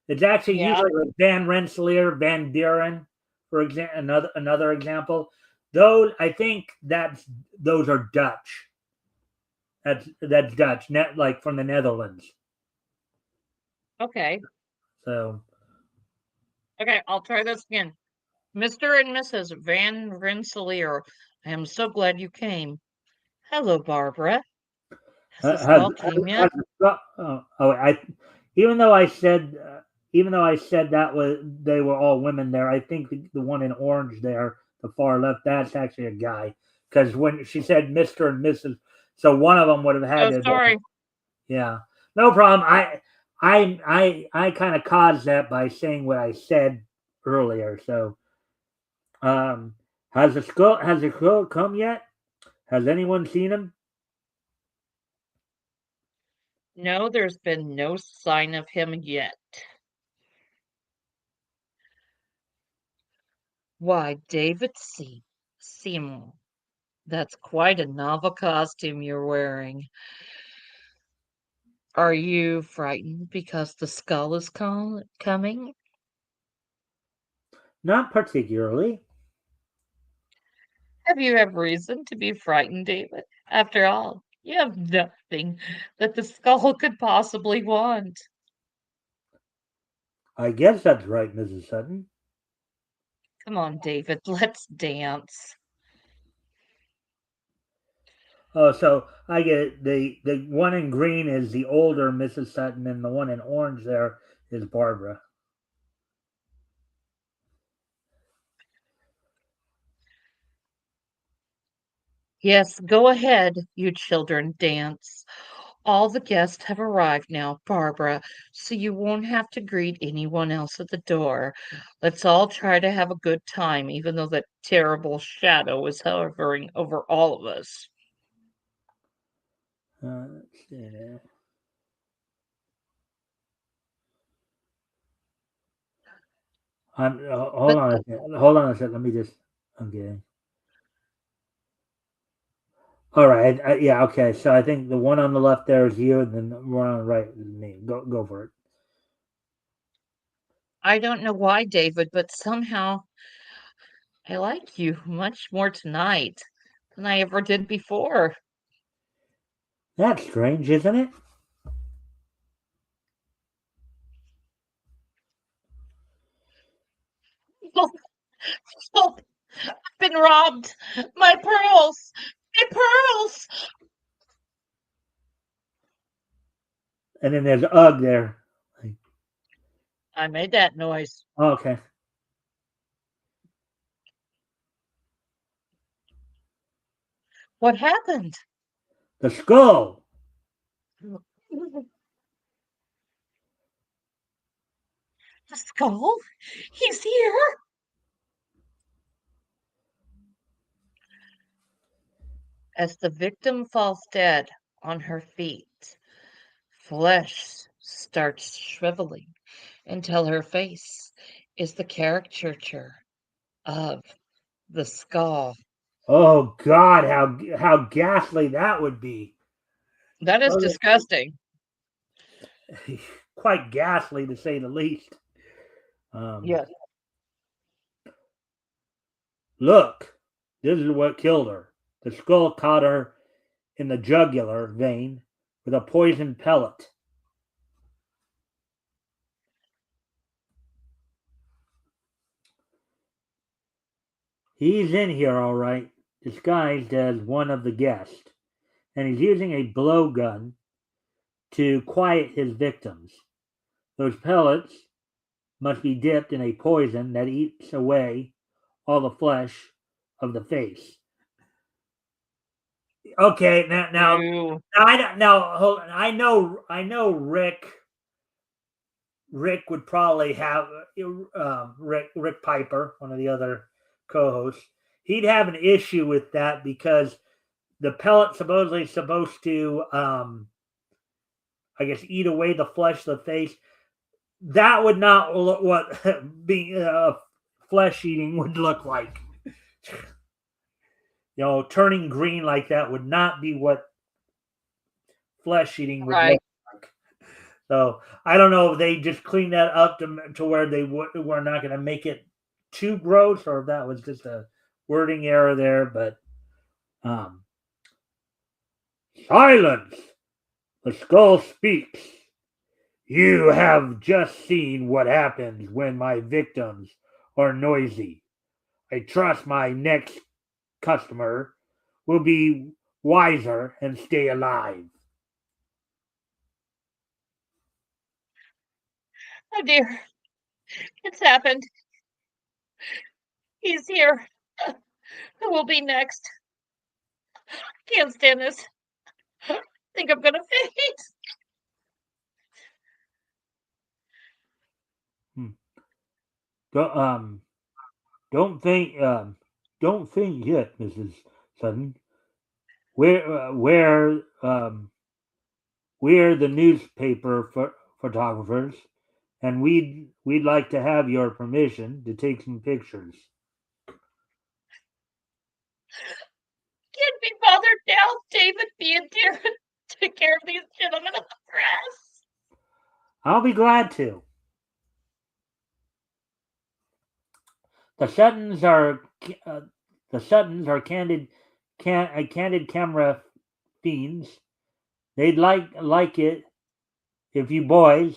it's actually yeah, usually like Van Rensselaer, Van Buren, for example. Another example. Those I think those are Dutch. That's Dutch, like from the Netherlands. okay. So Okay, I'll try this again. Mr. and Mrs. Van Rensselaer I am so glad you came. Hello, Barbara. Has the Has skull came yet? I even though I said that was they were all women there, I think the one in orange there, the far left, that's actually a guy. Because when she said Mister and Mrs., so one of them would have had Oh, to have been. sorry. Yeah, no problem. I kind of caused that by saying what I said earlier. So, um, has the skull come yet? Has anyone seen him? No, there's been no sign of him yet. Why, David Seymour, that's quite a novel costume you're wearing. Are you frightened because the skull is coming? Not particularly. Have you have reason to be frightened, David? After all, you have nothing that the skull could possibly want. I guess that's right, Mrs. Sutton. Come on, David, let's dance. Oh, so I get it. The one in green is the older Mrs. Sutton, and the one in orange there is Barbara. Yes, go ahead, you children, dance. All the guests have arrived now, Barbara, so you won't have to greet anyone else at the door. Let's all try to have a good time, even though that terrible shadow is hovering over all of us. Let's see there. Hold But on a second. Hold on a second. Let me just. Okay. All right. Yeah. Okay. So I think the one on the left there is you, and then the one on the right is me. Go for it. I don't know why, David, but somehow I like you much more tonight than I ever did before. That's strange, isn't it? Oh, I've been robbed. My pearls. My pearls. And then there's Ugg there. I made that noise. Okay. What happened? The skull. The skull? He's here. As the victim falls dead on her feet, flesh starts shriveling until her face is the caricature of the skull. Oh God, how ghastly that would be. That is Okay. disgusting. Quite ghastly to say the least. Um, Yes. Look, this is what killed her. The skull caught her in the jugular vein with a poison pellet. He's in here, all right, disguised as one of the guests, and he's using a blowgun to quiet his victims. Those pellets must be dipped in a poison that eats away all the flesh of the face. Okay, You. I don't now. Hold on. I know. Rick would probably have Rick Piper, one of the other co-hosts. He'd have an issue with that because the pellet supposedly is supposed to, I guess, eat away the flesh of the face. That would not look what being flesh eating would look like. Turning green like that would not be what flesh eating would Right. look like. So I don't know if they just cleaned that up to where they were not going to make it too gross, or if that was just a wording error there. But um, silence! The skull speaks. You have just seen what happens when my victims are noisy. I trust my next customer will be wiser and stay alive. Oh dear, it's happened. He's here. Who will be next? Can't stand this. Think I'm gonna faint. Hmm. Don't, don't think don't think yet, Mrs. Sutton. We're we're the newspaper photographers, and we'd like to have your permission to take some pictures. Can't be bothered now. David, be a dear. Take care of these gentlemen of the press. I'll be glad to. The Suttons are uh, the Suttons are candid camera fiends. They'd like it if you boys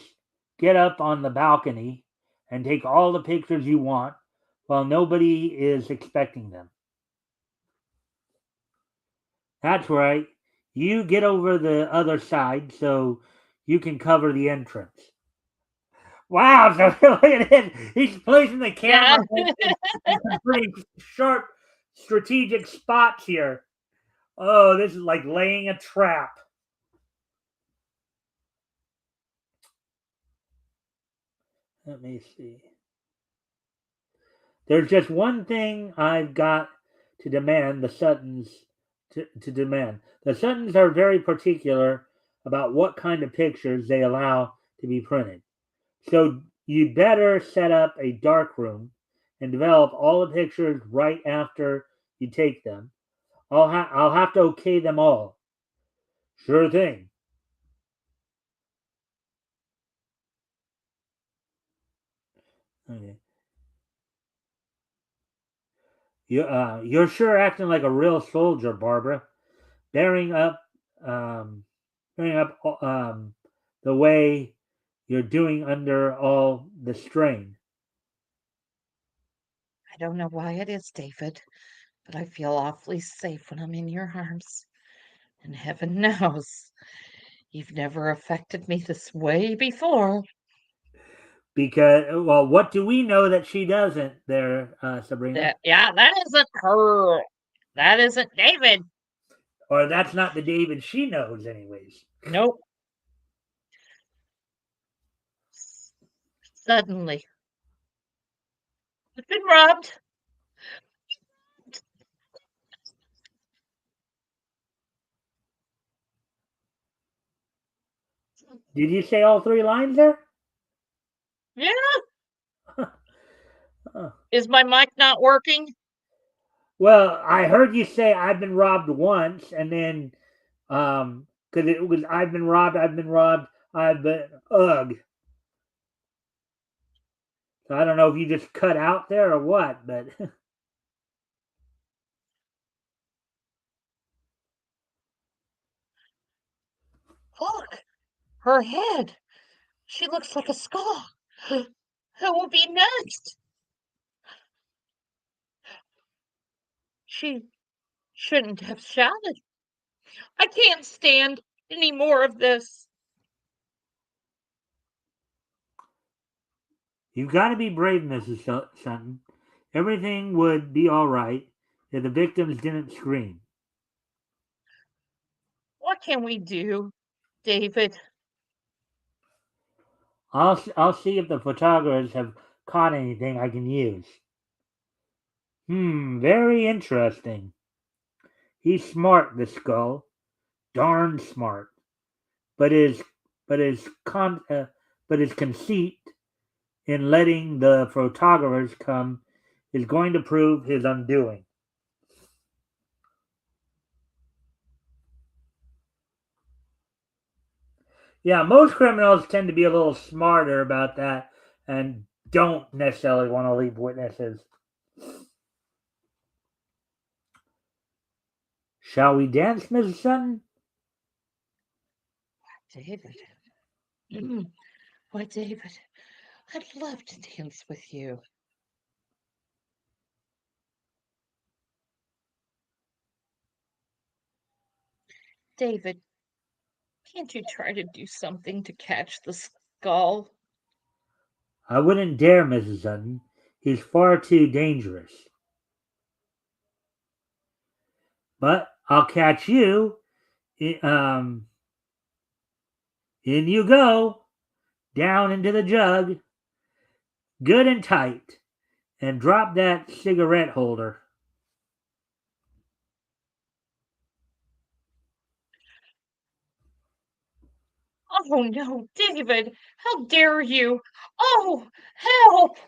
get up on the balcony and take all the pictures you want while nobody is expecting them. That's right. You get over the other side so you can cover the entrance. Wow, so look at it. He's placing the Yeah. camera in some pretty sharp strategic spots here. Oh, this is like laying a trap. Let me see. There's just one thing I've got to demand the Suttons to demand. The Suttons are very particular about what kind of pictures they allow to be printed. So you'd better set up a dark room and develop all the pictures right after you take them. I'll have to okay them all. Sure thing. Okay. You're sure acting like a real soldier, Barbara. Bearing up, um, bearing up the way you're doing under all the strain. I don't know why it is, David, but I feel awfully safe when I'm in your arms. And heaven knows you've never affected me this way before. Because, well, what do we know that she doesn't there, Sabrina? That isn't her. That isn't David. Or that's not the David she knows, anyways. Nope. Suddenly, I've been robbed. Did you say all three lines there? Yeah. Oh. Is my mic not working? Well, I heard you say I've been robbed once, and then because it was I've been robbed, I've been ugh. So I don't know if you just cut out there or what, but Look, her head. She looks like a skull. Who will be next? She shouldn't have shouted. I can't stand any more of this. you've got to be brave, Mrs. Sutton. Everything would be all right if the victims didn't scream. What can we do, David? I'll see if the photographers have caught anything I can use. Very interesting. He's smart, the skull. Darn smart. But his but his con but his conceit in letting the photographers come is going to prove his undoing. Yeah, most criminals tend to be a little smarter about that and don't necessarily want to leave witnesses. Shall we dance, Mrs. Sutton? David. Why, David, I'd love to dance with you. David, can't you try to do something to catch the skull? I wouldn't dare, Mrs. Sutton. He's far too dangerous. But I'll catch you. In you go. Down into the jug. Good and tight. And drop that cigarette holder. Oh no, David, how dare you? Oh, help!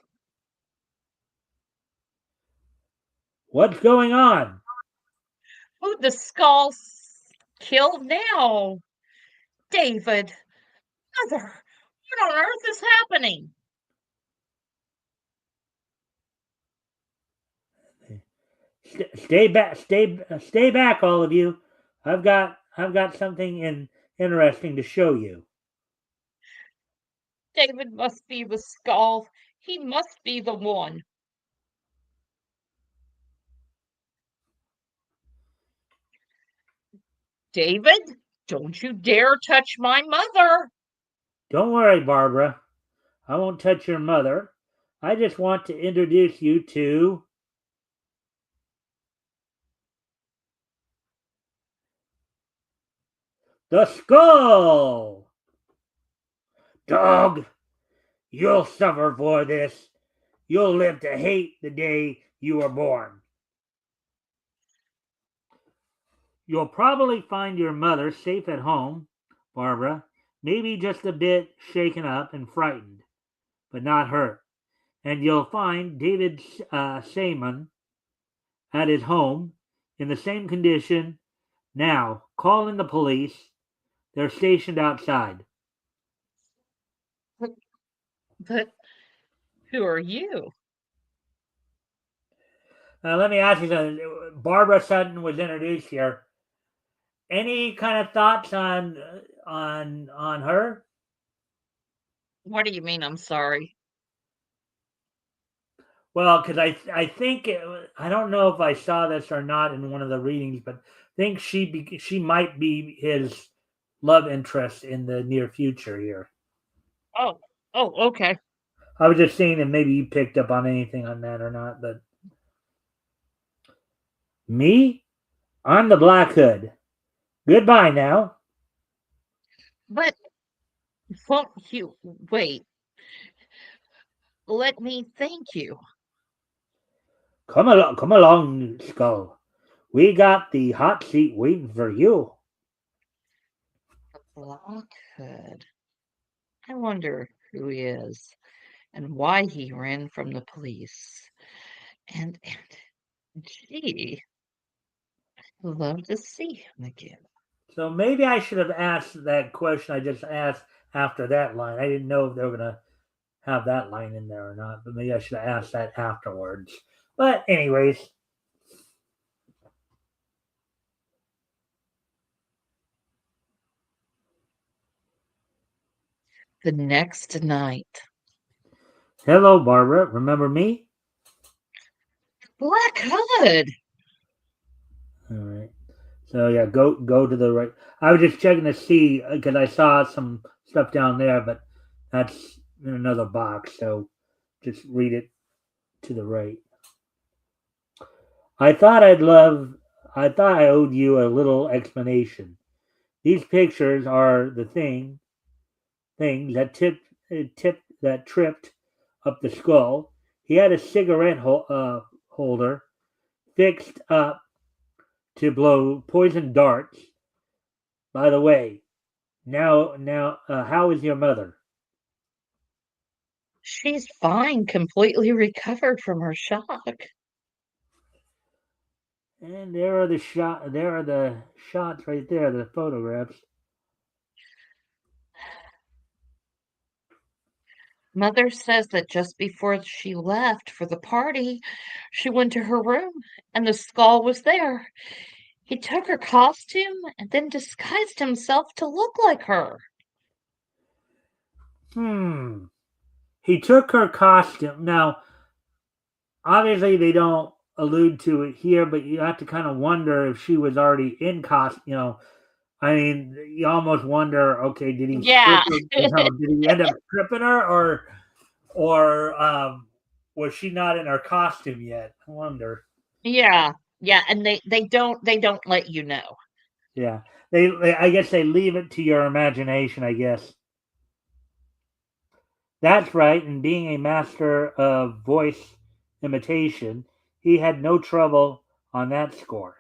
What's going on? Who the skull killed now? David, Mother, what on earth is happening? Stay back. Stay back, all of you. I've got something interesting to show you. David must be the skull. He must be the one. David, don't you dare touch my mother. Don't worry, Barbara. I won't touch your mother. I just want to introduce you to the skull. Dog, you'll suffer for this. You'll live to hate the day you were born. You'll probably find your mother safe at home, Barbara, maybe just a bit shaken up and frightened, but not hurt. And you'll find David Simon at his home in the same condition. Now, call in the police. They're stationed outside. But who are you? Let me ask you something. Barbara Sutton was introduced here. Any kind of thoughts on her? What do you mean? I'm sorry. Well, because I think I don't know if I saw this or not in one of the readings, but I think she might be his love interest in the near future here. Oh, oh, okay. I was just seeing if maybe you picked up on anything on that or not, but me, I'm the Black Hood. Goodbye now. But won't you wait? Let me thank you. Come along, Skull. We got the hot seat waiting for you. Blockhead. I wonder who he is and why he ran from the police. And gee, I'd love to see him again. So maybe I should have asked that question I just asked after that line. I didn't know if they were gonna have that line in there or not, but maybe I should have asked that afterwards. But anyways, The next night, hello, Barbara. Remember me? Black Hood. All right. So yeah, go to the right. I was just checking to see because I saw some stuff down there, but that's in another box. So just read it to the right. I thought I'd love. I thought I owed you a little explanation. These pictures are the things that tripped up the skull. He had a cigarette holder fixed up to blow poison darts. By the way, how is your mother? She's fine, completely recovered from her shock. And there are the shot. There are the shots right there. The photographs. Mother says that just before she left for the party, she went to her room and the skull was there. He took her costume and then disguised himself to look like her. Hmm. He took her costume. Now, obviously, they don't allude to it here, but you have to kind of wonder if she was already in costume. I mean, you almost wonder, okay, did he strip Yeah. her? Did he end up stripping her, or was she not in her costume yet? I wonder. Yeah. Yeah, and they don't let you know. Yeah, I guess they leave it to your imagination. I guess that's right. And being a master of voice imitation, he had no trouble on that score.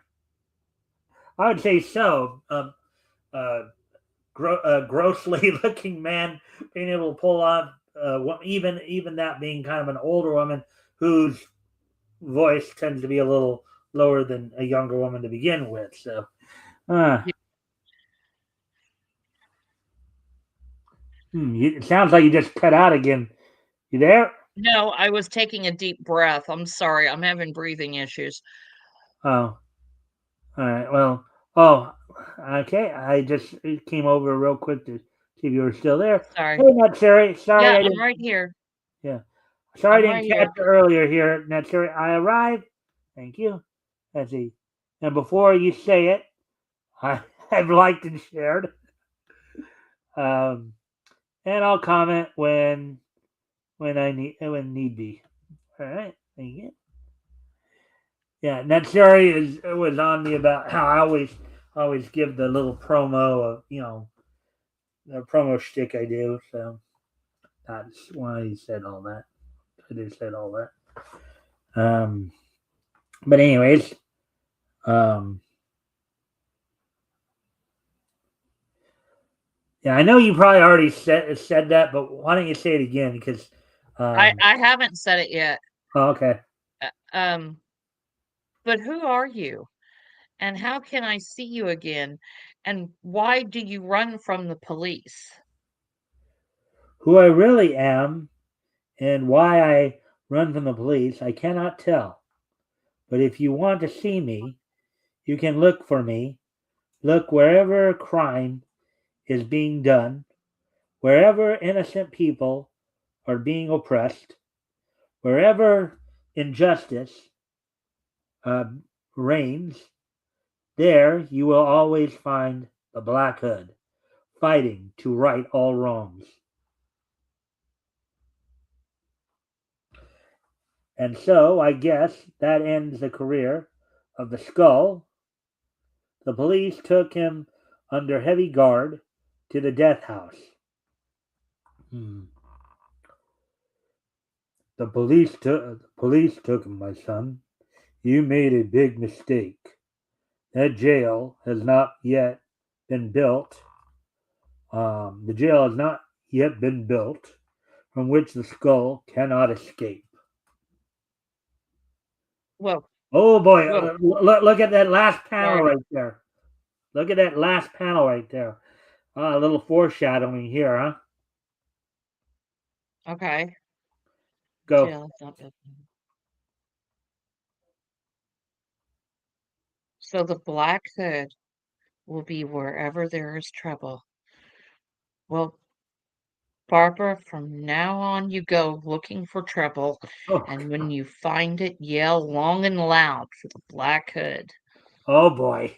I would say so. Uh, grossly looking man being able to pull off, even that being kind of an older woman whose voice tends to be a little lower than a younger woman to begin with. So, uh, it sounds like you just cut out again. You there? No, I was taking a deep breath. I'm sorry. I'm having breathing issues. Oh, all right. Well, oh, okay. I just came over real quick to see if you were still there. Sorry. Hey, not Sherry. Sorry, Yeah, I I'm didn't. right here. Yeah, sorry I I'm didn't right catch here. you earlier here, not Sherry. I arrived. Thank you. Let's see. And before you say it, I've liked and shared. Um, and I'll comment when need be. All right. Thank you. Yeah, Natsuri was on me about how I always give the little promo of the promo shtick I do. So that's why he said all that. I just said all that. Um, but anyways, um, yeah, I know you probably already said that, but why don't you say it again? Because I haven't said it yet. oh, okay. Uh, Um, but who are you? And how can I see you again? And why do you run from the police? Who I really am and why I run from the police, I cannot tell. But if you want to see me, you can look for me. Look wherever crime is being done, wherever innocent people are being oppressed, wherever injustice uh, reigns, there you will always find the Black Hood fighting to right all wrongs. And so I guess that ends the career of the Skull. The police took him under heavy guard to the death house. Hmm. The police took him, my son. You made a big mistake. That jail has not yet been built. The jail has not yet been built from which the skull cannot escape. Whoa, Oh boy, whoa, look at that last panel sorry. right there. Look at that last panel right there. A little foreshadowing here, huh? Okay. Go. Jail is not built. So the Black Hood will be wherever there is trouble. Well, Barbara, from now on you go looking for trouble, Oh, and when you find it, yell long and loud for the Black Hood. oh boy.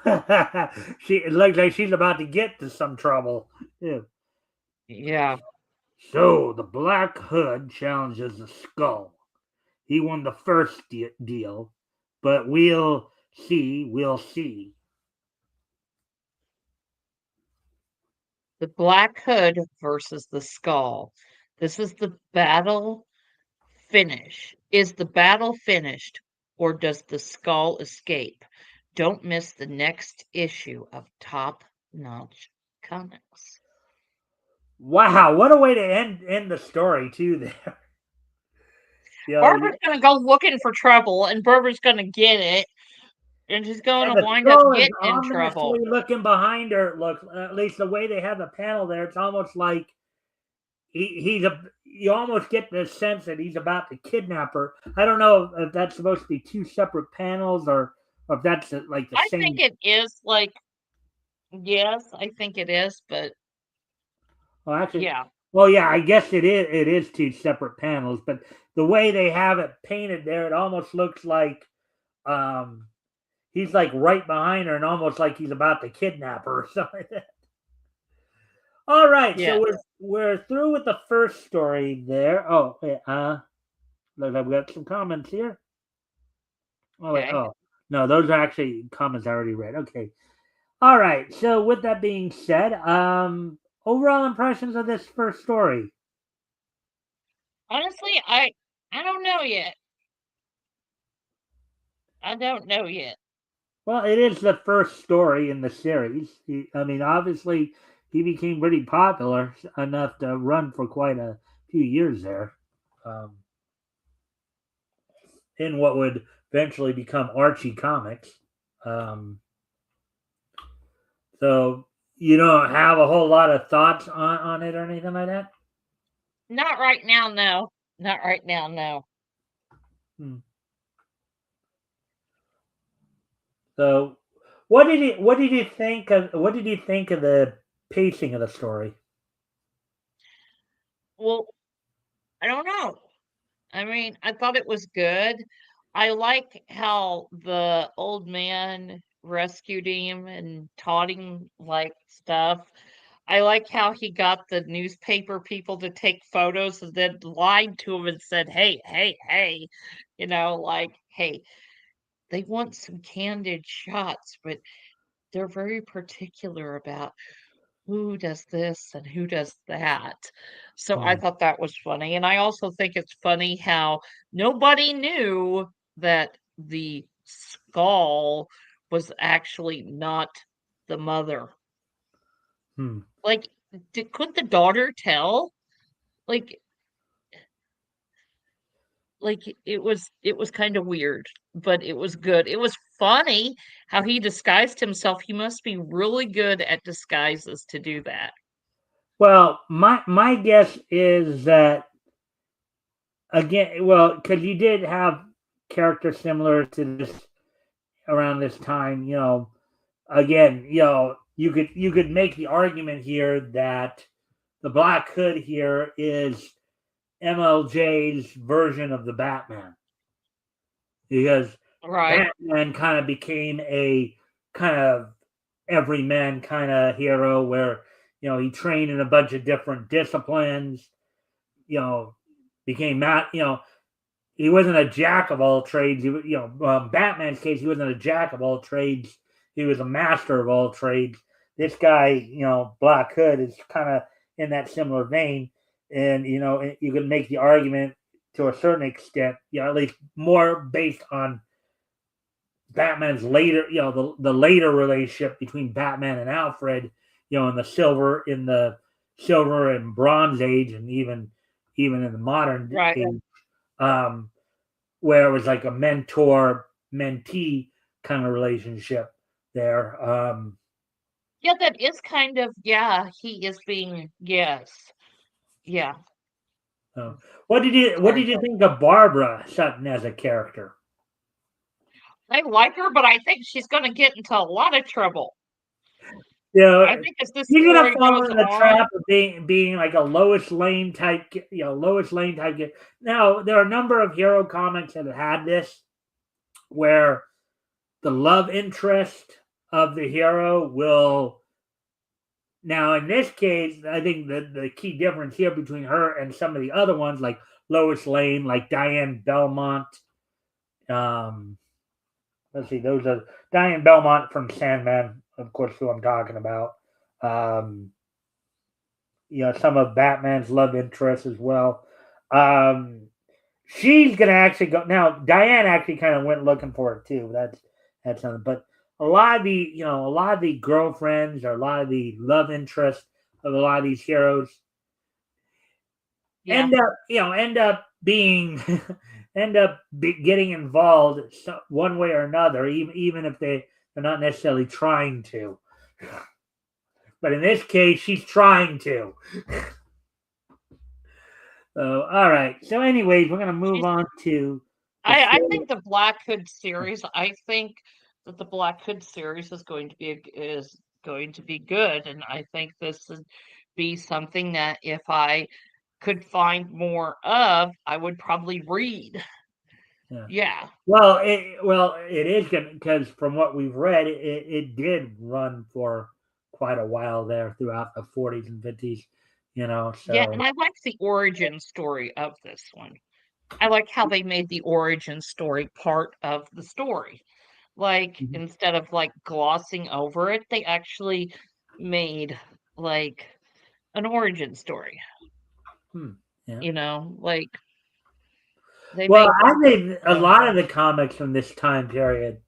It looks like she's about to get to some trouble. Yeah. Yeah. So the Black Hood challenges the Skull. He won the first deal, but we'll see. We'll see. The Black Hood versus the Skull. This is the battle finish. Is the battle finished, or does the Skull escape? Don't miss the next issue of Top Notch Comics. Wow, what a way to end the story too. There, Barbara's gonna go looking for trouble, and Barbara's gonna get it, and she's and gonna the wind up skull is getting in trouble. ominously looking behind her. Look, at least the way they have the panel there, it's almost like you almost get the sense that he's about to kidnap her. I don't know if that's supposed to be two separate panels or if that's like the I think same. it is like, yes, I think it is, but Well, actually, yeah. well, yeah, I guess it is. It is two separate panels, but the way they have it painted there, it almost looks like um, he's like right behind her and almost like he's about to kidnap her or something like that. All right, so Yes. we're through with the first story there. Oh, wait, look, I've got some comments here. Oh wait, Okay. oh no, those are actually comments I already read. Okay. All right. So with that being said, overall impressions of this first story. Honestly, I don't know yet. I don't know yet. Well, it is the first story in the series. I mean, obviously, he became pretty popular enough to run for quite a few years there, um, in what would eventually become Archie Comics. Um, so you don't have a whole lot of thoughts on it or anything like that. Not right now, no. Not right now, no. Hmm. So, what did you think of the pacing of the story? Well, I don't know. I mean, I thought it was good. I like how the old man rescued him and taught him like stuff. I like how he got the newspaper people to take photos and then lied to him and said, "Hey, hey, hey," like, "Hey, they want some candid shots, but they're very particular about who does this and who does that." So I Hmm. thought that was funny. And I also think it's funny how nobody knew that the skull was actually not the mother. Hmm. Like, could the daughter tell? Like, it was kind of weird, but it was good. It was funny how he disguised himself. He must be really good at disguises to do that. Well, my guess is that again, well, because you did have characters similar to this around this time. Again, you could make the argument here that the Black Hood here is MLJ's version of the Batman because Right. Batman kind of became a kind of everyman kind of hero where he trained in a bunch of different disciplines. You know, became Matt. He wasn't a jack of all trades. Batman's case, he wasn't a jack of all trades. He was a master of all trades. This guy, Black Hood, is kind of in that similar vein, and you can make the argument to a certain extent, at least more based on Batman's later, the later relationship between Batman and Alfred, in the silver and bronze age, and even in the modern Right. age, um, where it was like a mentor mentee kind of relationship there. Yeah, that is kind of, yeah, he is being, yes. Yeah. So what did you Sorry. think of Barbara Sutton as a character? I like her, but I think she's going to get into a lot of trouble. You I know, think as this He's gonna story fall goes in the on, trap of being like a Lois Lane type, Lois Lane type. Now there are a number of hero comics that have had this, where the love interest of the hero will. Now in this case, I think the key difference here between her and some of the other ones, like Lois Lane, like Diane Belmont. Um, let's see, those are Diane Belmont from Sandman, of course, who I'm talking about. Um, some of Batman's love interests as well. Um, she's gonna actually go now. Diane actually kind of went looking for it too. That's something. But a lot of the girlfriends or a lot of the love interests of a lot of these heroes yeah. end up being getting involved one way or another, even if they're not necessarily trying to. But in this case, she's trying to. So, all right. So, anyways, we're gonna move She's on to the I story. think the Black Hood series, I think that the Black Hood series is going to be good, and I think this would be something that if I could find more of, I would probably read. Yeah. Well, it is good because from what we've read, it did run for quite a while there throughout the 40s and 50s. Yeah, and So I like the origin story of this one. I like how they made the origin story part of the story. Like, Mhm. instead of like glossing over it, they actually made like an origin story. Yeah. Like they Well, made I think a uh, lot of the comics from this time period,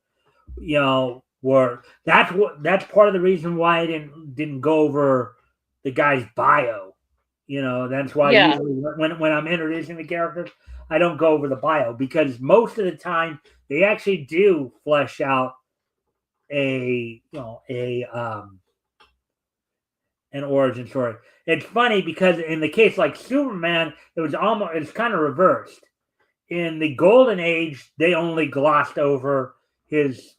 were that's part of the reason why I didn't go over the guy's bio. That's why yeah, usually when I'm introducing the characters, I don't go over the bio because most of the time they actually do flesh out a you know a an origin story. It's funny because in the case like Superman, it's kind of reversed. In the Golden Age, they only glossed over his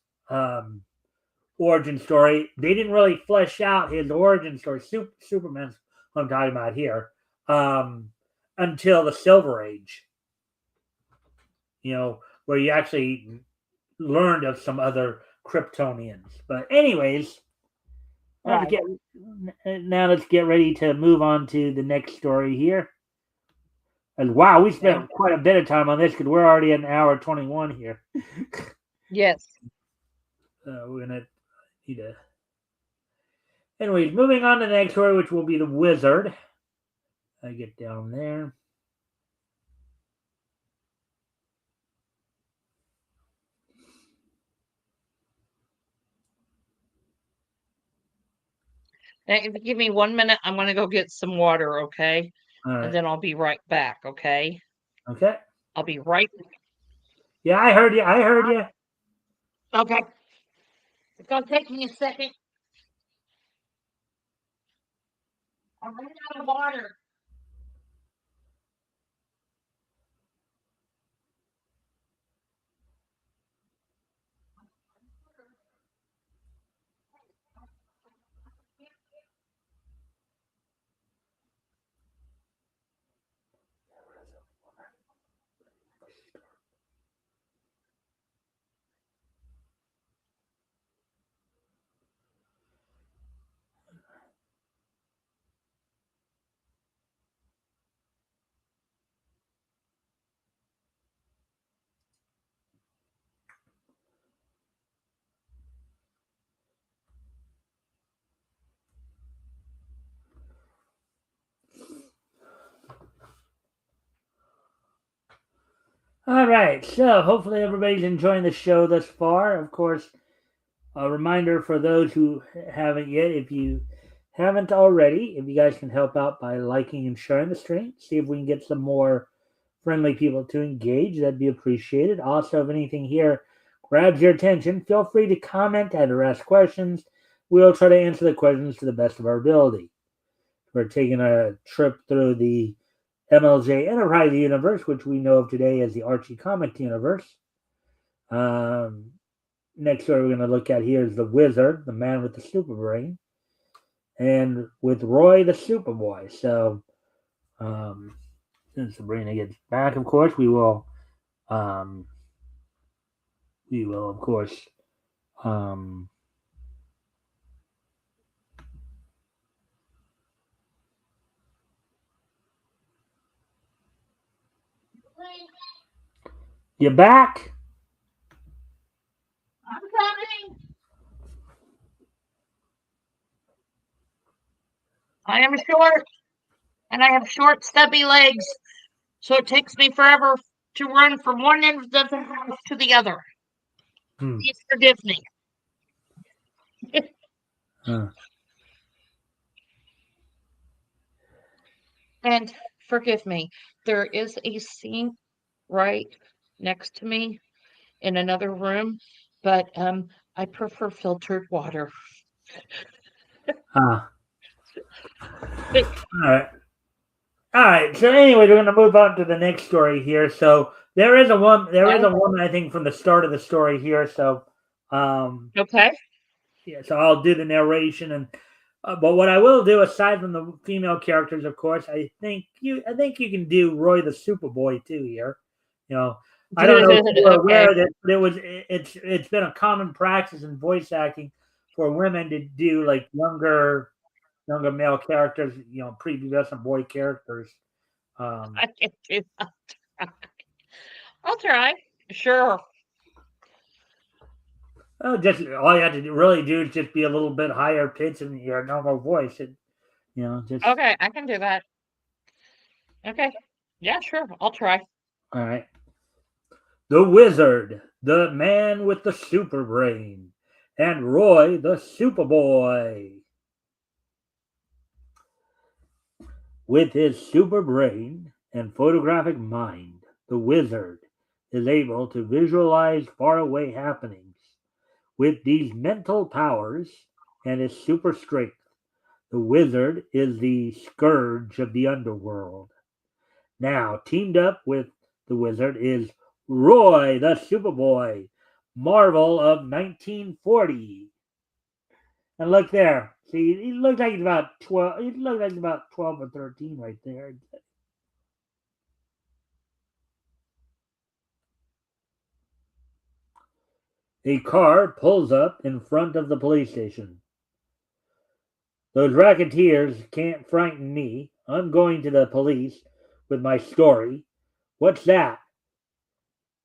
origin story. They didn't really flesh out his origin story. Superman's what I'm talking about here, until the Silver Age. Where you actually learned of some other Kryptonians. But anyways, let's right. get now let's get ready to move on to the next story here. And wow, we Okay. spent quite a bit of time on this because we're already at an hour 21 here. Yes. We're gonna need to. Anyways, moving on to the next story, which will be the Wizard. I get down there. Now, if you give me 1 minute, I'm gonna go get some water, okay? All And right. then I'll be right back, okay? Okay. I'll be right. Yeah, I heard you. I heard you. Okay. It's gonna take me a second. I'm running out of water. All right. So hopefully everybody's enjoying the show thus far. Of course, a reminder for those who haven't yet, if you haven't already, if you guys can help out by liking and sharing the stream, see if we can get some more friendly people to engage. That'd be appreciated. Also, if anything here grabs your attention, feel free to comment and or ask questions. We'll try to answer the questions to the best of our ability. We're taking a trip through the MLJ Enterprise universe, which we know of today as the Archie Comics universe. Um, Next story we're going to look at here is the Wizard, the man with the super brain, and with Roy the Superboy. So, since Sabrina gets back, of course, um, of course, um, you back? I'm coming. I am short, and I have short, stubby legs, so it takes me forever to run from one end of the house to the other. Hmm. Please forgive me. Uh, And forgive me. There is a sink right next to me in another room, but I prefer filtered water. all right. All right. So anyway, we're going to move on to the next story here. So there is a woman. There is Okay. a woman. I think from the start of the story here. So, Okay. yeah. So I'll do the narration and. But what I will do, aside from the female characters, of course, I think you can do Roy the Superboy too here. You know, I don't know if you were aware Okay. of it, but it's been a common practice in voice acting for women to do like younger male characters, prepubescent boy characters. Um, I can do that. I'll try. Sure. just all you have to really do is just be a little bit higher pitch in your normal voice, and just Okay, I can do that. Okay. Yeah, sure. I'll try. all right. The Wizard, the man with the super brain, and Roy the Superboy. With his super brain and photographic mind, the Wizard is able to visualize faraway happenings. With these mental powers and his super strength, the Wizard is the scourge of the underworld. Now, teamed up with the Wizard is Roy the Superboy, Marvel of 1940. And look there. See, he looks like he's about 12. He looks like he's about 12 or 13 right there. A car pulls up in front of the police station. Those racketeers can't frighten me. I'm going to the police with my story. What's that?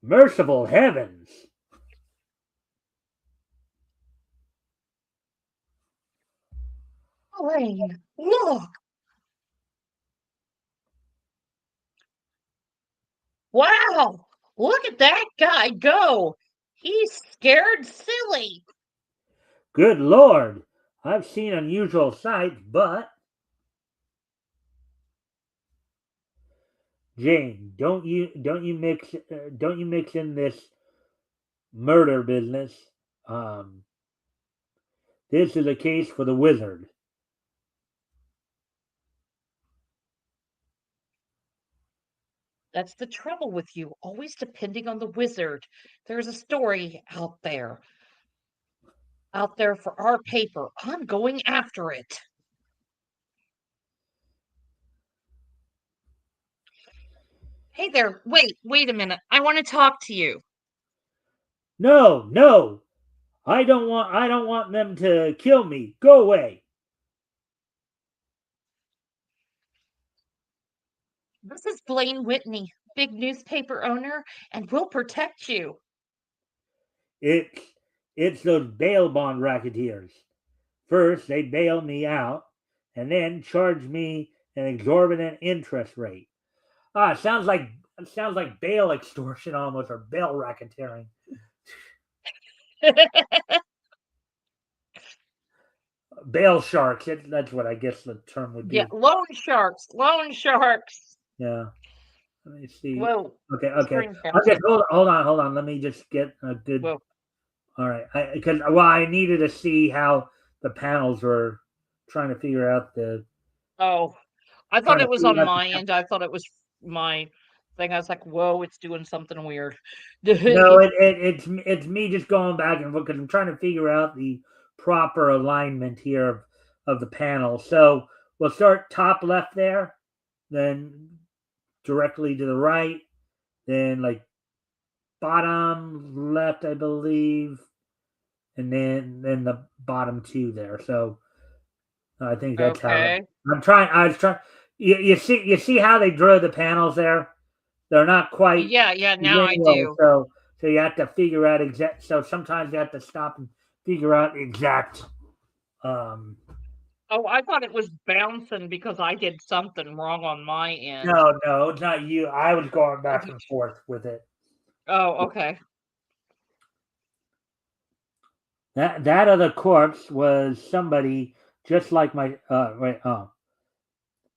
Merciful heavens! Elaine, look. Wow. Look at that guy go. He's scared silly. Good Lord! I've seen unusual sights, but Jane, don't you mix in this murder business. Um, this is a case for the Wizard. That's the trouble with you, always depending on the wizard. There's a story out there for our paper. I'm going after it. Hey there, wait a minute. I want to talk to you. No, no, I don't want them to kill me. Go away. This is Blaine Whitney, big newspaper owner, and we'll protect you. It's it's those bail bond racketeers. First they bail me out, and then charge me an exorbitant interest rate. Ah, it sounds like bail extortion almost, or bail racketeering. Bail sharks. That's what I guess the term would Yeah, be. loan sharks, loan sharks. Yeah. Let me see. Whoa, Okay, the okay. screen's Okay, bouncing. hold on. Let me just get a good. Whoa. All right, because I needed to see how the panels were trying to figure out Oh, I trying thought to it was figure on out my end. I thought it was my thing. I was like, whoa, it's doing something weird. no, it's me just going back and forth because I'm trying to figure out the proper alignment here of the panel. So we'll start top left there, then directly to the right, then like bottom left, I believe, and then the bottom two there. So I think that's how Okay. I'm trying. I was trying. You see how they drew the panels there? They're not quite Yeah, now I linear, do. so you have to figure out exact. So sometimes you have to stop and figure out exact. Um, Oh, I thought it was bouncing because I did something wrong on my end. no, it's not you. I was going back and forth with it. Oh, okay. That other corpse was somebody just like my. Wait, oh,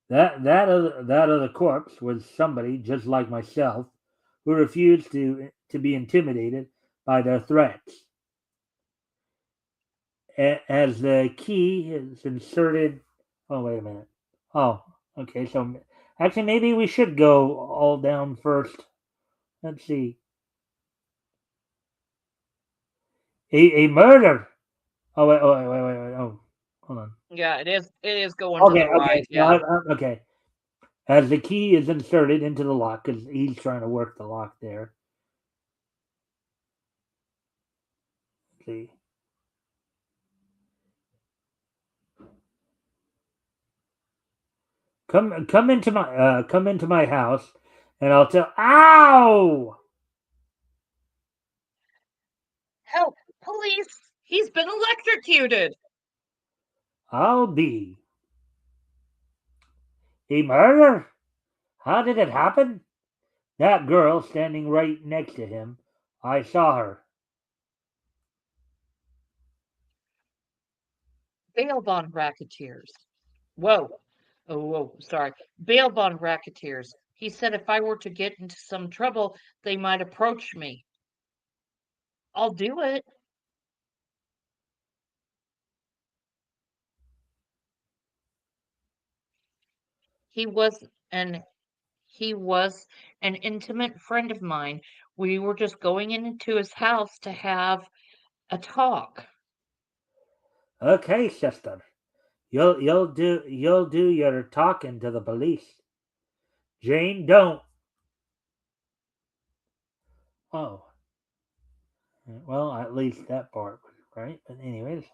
that other corpse was somebody just like myself, who refused to be intimidated by their threats. As the key is inserted. Oh, wait a minute. Oh, okay. So actually, maybe we should go all down first. Let's see. A murder. Wait. Oh, hold on. Yeah, it is going to Okay, the right. okay. No, Yeah. okay. As the key is inserted into the lock, because he's trying to work the lock there. See. Come into my house, and I'll tell. Ow! Help! Police! He's been electrocuted! I'll be a murder. How did it happen? That girl standing right next to him. I saw her. Bail bond racketeers. Whoa. Oh, whoa, sorry. Bail bond racketeers. He said if I were to get into some trouble, they might approach me. I'll do it. He was an he was an intimate friend of mine. We were just going into his house to have a talk. Okay, sister. You'll do your talking to the police. Jane, don't. Oh, well, at least that part was right. But anyways,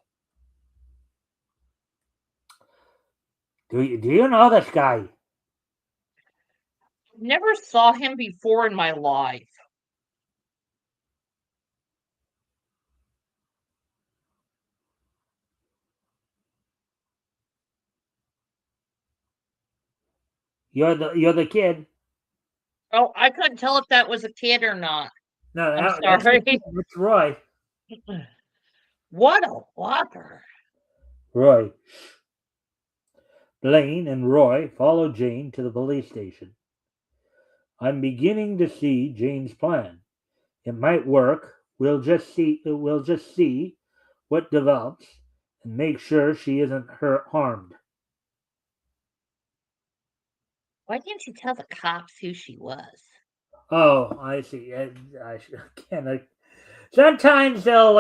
do you know this guy? Never saw him before in my life. You're the kid. Oh, I couldn't tell if that was a kid or not. No, I'm that's the sorry. kid. It's Roy. What a whopper. Roy. Blaine and Roy follow Jane to the police station. I'm beginning to see Jane's plan. It might work. We'll just see what develops and make sure she isn't harmed. Why didn't you tell the cops who she was? Oh, I see. Can't. Sometimes they'll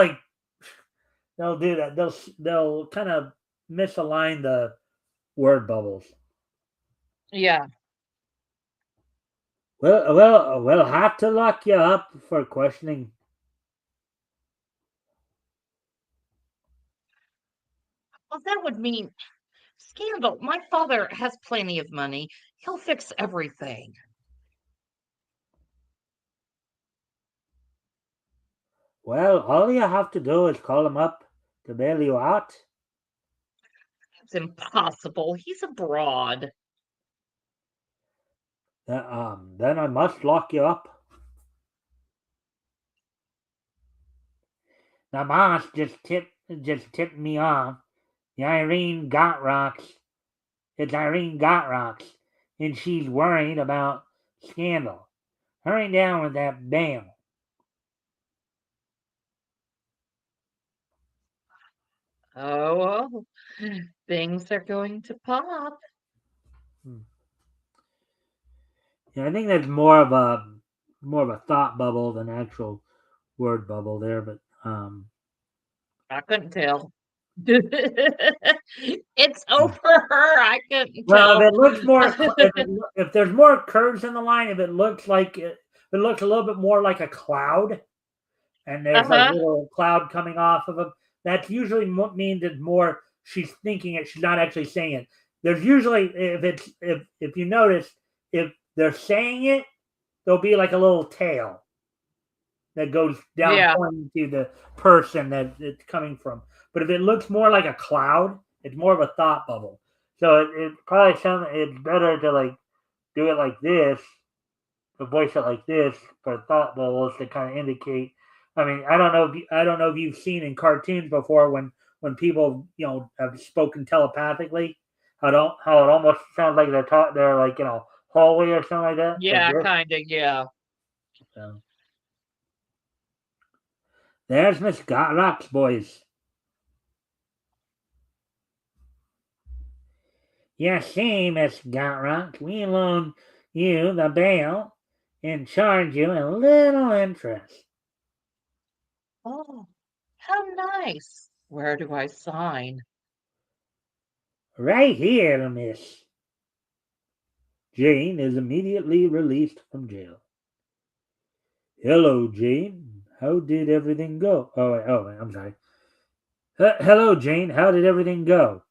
do that. They'll kind of misalign the word bubbles. Yeah. We'll have to lock you up for questioning. Well, that would mean scandal. My father has plenty of money. He'll fix everything. Well, all you have to do is call him up to bail you out. It's impossible. He's abroad. Then I must lock you up. The boss just tipped me off. The Irene got rocks. It's Irene got rocks, and she's worried about scandal. Hurry down with that bail. Oh, things are going to pop. Hmm. Yeah, I think that's more of a thought bubble than actual word bubble there, but I couldn't tell. It's over her. I couldn't well, if tell. it looks more, if there's more curves in the line, if it looks like it looks a little bit more like a cloud, and there's like a Uh-huh. little cloud coming off of them. That usually means it's more she's thinking it. She's not actually saying it. There's usually if you notice if they're saying it, there'll be like a little tail that goes down Yeah. pointing to the person that it's coming from. But if it looks more like a cloud, it's more of a thought bubble. So it probably sounds it's better to like do it like this, to voice it like this for thought bubbles to kind of indicate. I mean, I don't know if you've seen in cartoons before when people have spoken telepathically, how it almost sounds like they're like hallway or something like that, like Yeah, this. kind of. Yeah. So, there's Miss Got Rocks, boys. Yes, see, Miss Got Rocks, we loan you the bail and charge you a little interest. Oh, how nice. Where do I sign? Right here, Miss. Jane is immediately released from jail. Hello, Jane. How did everything go? Wait, I'm sorry. Hello, Jane. How did everything go?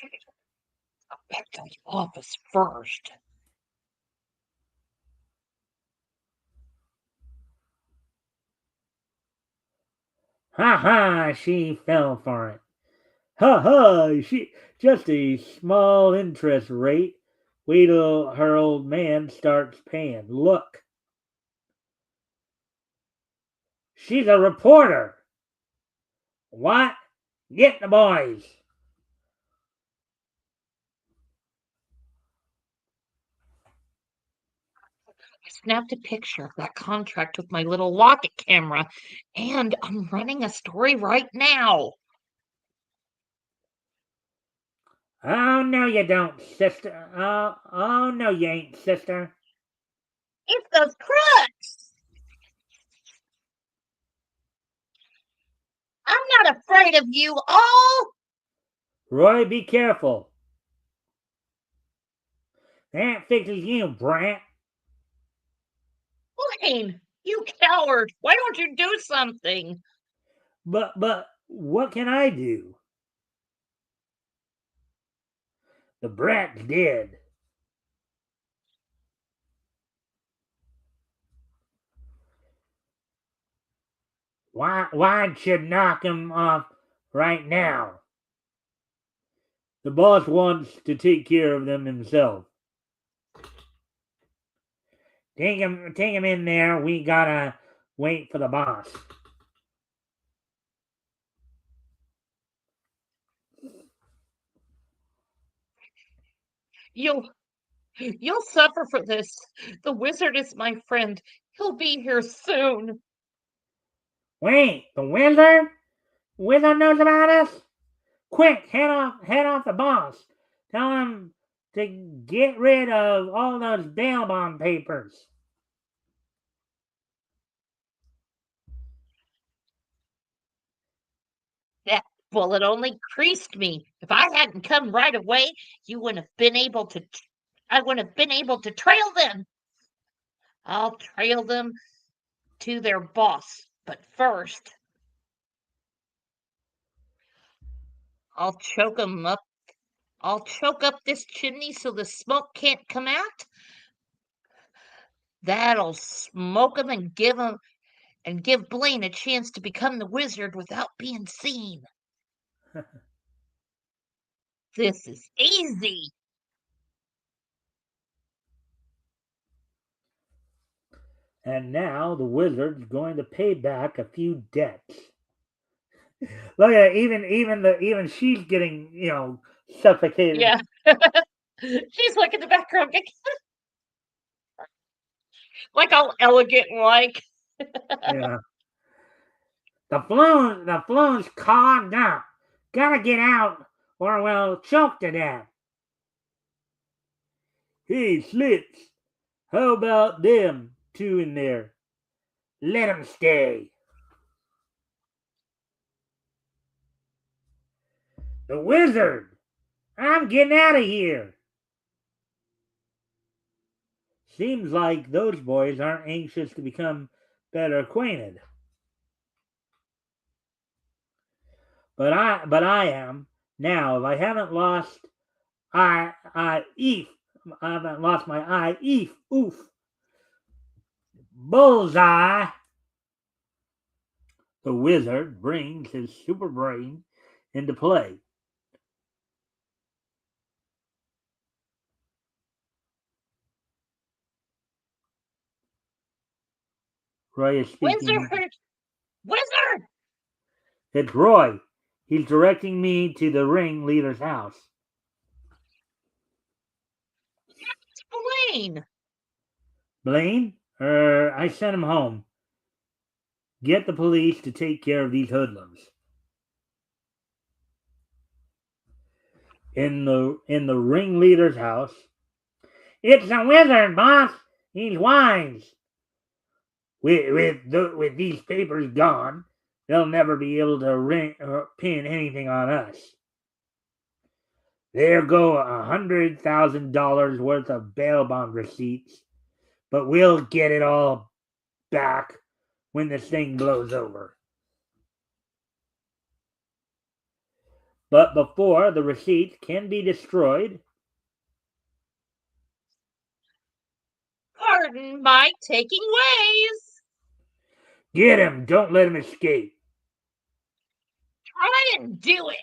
Go back to the office first. Ha ha! She fell for it. Ha ha! She just a small interest rate. Wait till her old man starts paying. Look, she's a reporter. What? Get the boys. I snapped a picture of that contract with my little pocket camera, and I'm running a story right now. Oh no, you don't, sister. Oh no, you ain't, sister. It's those crooks! I'm not afraid of you all! Roy, be careful. That fixes you, brat. Blaine, you coward! Why don't you do something? But, what can I do? The brat's dead. Why should knock him off right now? The boss wants to take care of them himself. Take him in there. We gotta wait for the boss. You'll suffer for this. The wizard is my friend. He'll be here soon. Wait, the wizard? The wizard knows about us? Quick, head off the boss. Tell him to get rid of all those bail bond papers. That bullet only creased me. If I hadn't come right away, you wouldn't have been able to. I wouldn't have been able to trail them. I'll trail them to their boss, but first, I'll choke them up. I'll choke up this chimney so the smoke can't come out. That'll smoke them and give Blaine a chance to become the wizard without being seen. This is easy. And now the wizard's going to pay back a few debts. Look at it, even she's getting suffocated. Yeah. She's like in the background, like all elegant like. Yeah. The flume's clogged up. Gotta get out or we'll choke to death. Hey, Slits, how about them two in there? Let 'em stay. The wizard! I'm getting out of here. Seems like those boys aren't anxious to become better acquainted. But I am now. If I haven't lost I haven't lost my eye. Oof. Bullseye. The wizard brings his super brain into play. Roy is speaking. Wizard! It's Roy. He's directing me to the ring leader's house. It's Blaine. Blaine? I sent him home. Get the police to take care of these hoodlums. In the ringleader's house. It's a wizard, boss. He's wise. With these papers gone, they'll never be able to pin anything on us. There go $100,000 worth of bail bond receipts, but we'll get it all back when this thing blows over. But before the receipts can be destroyed, Pardon my taking ways. get him! Don't let him escape. Try and do it.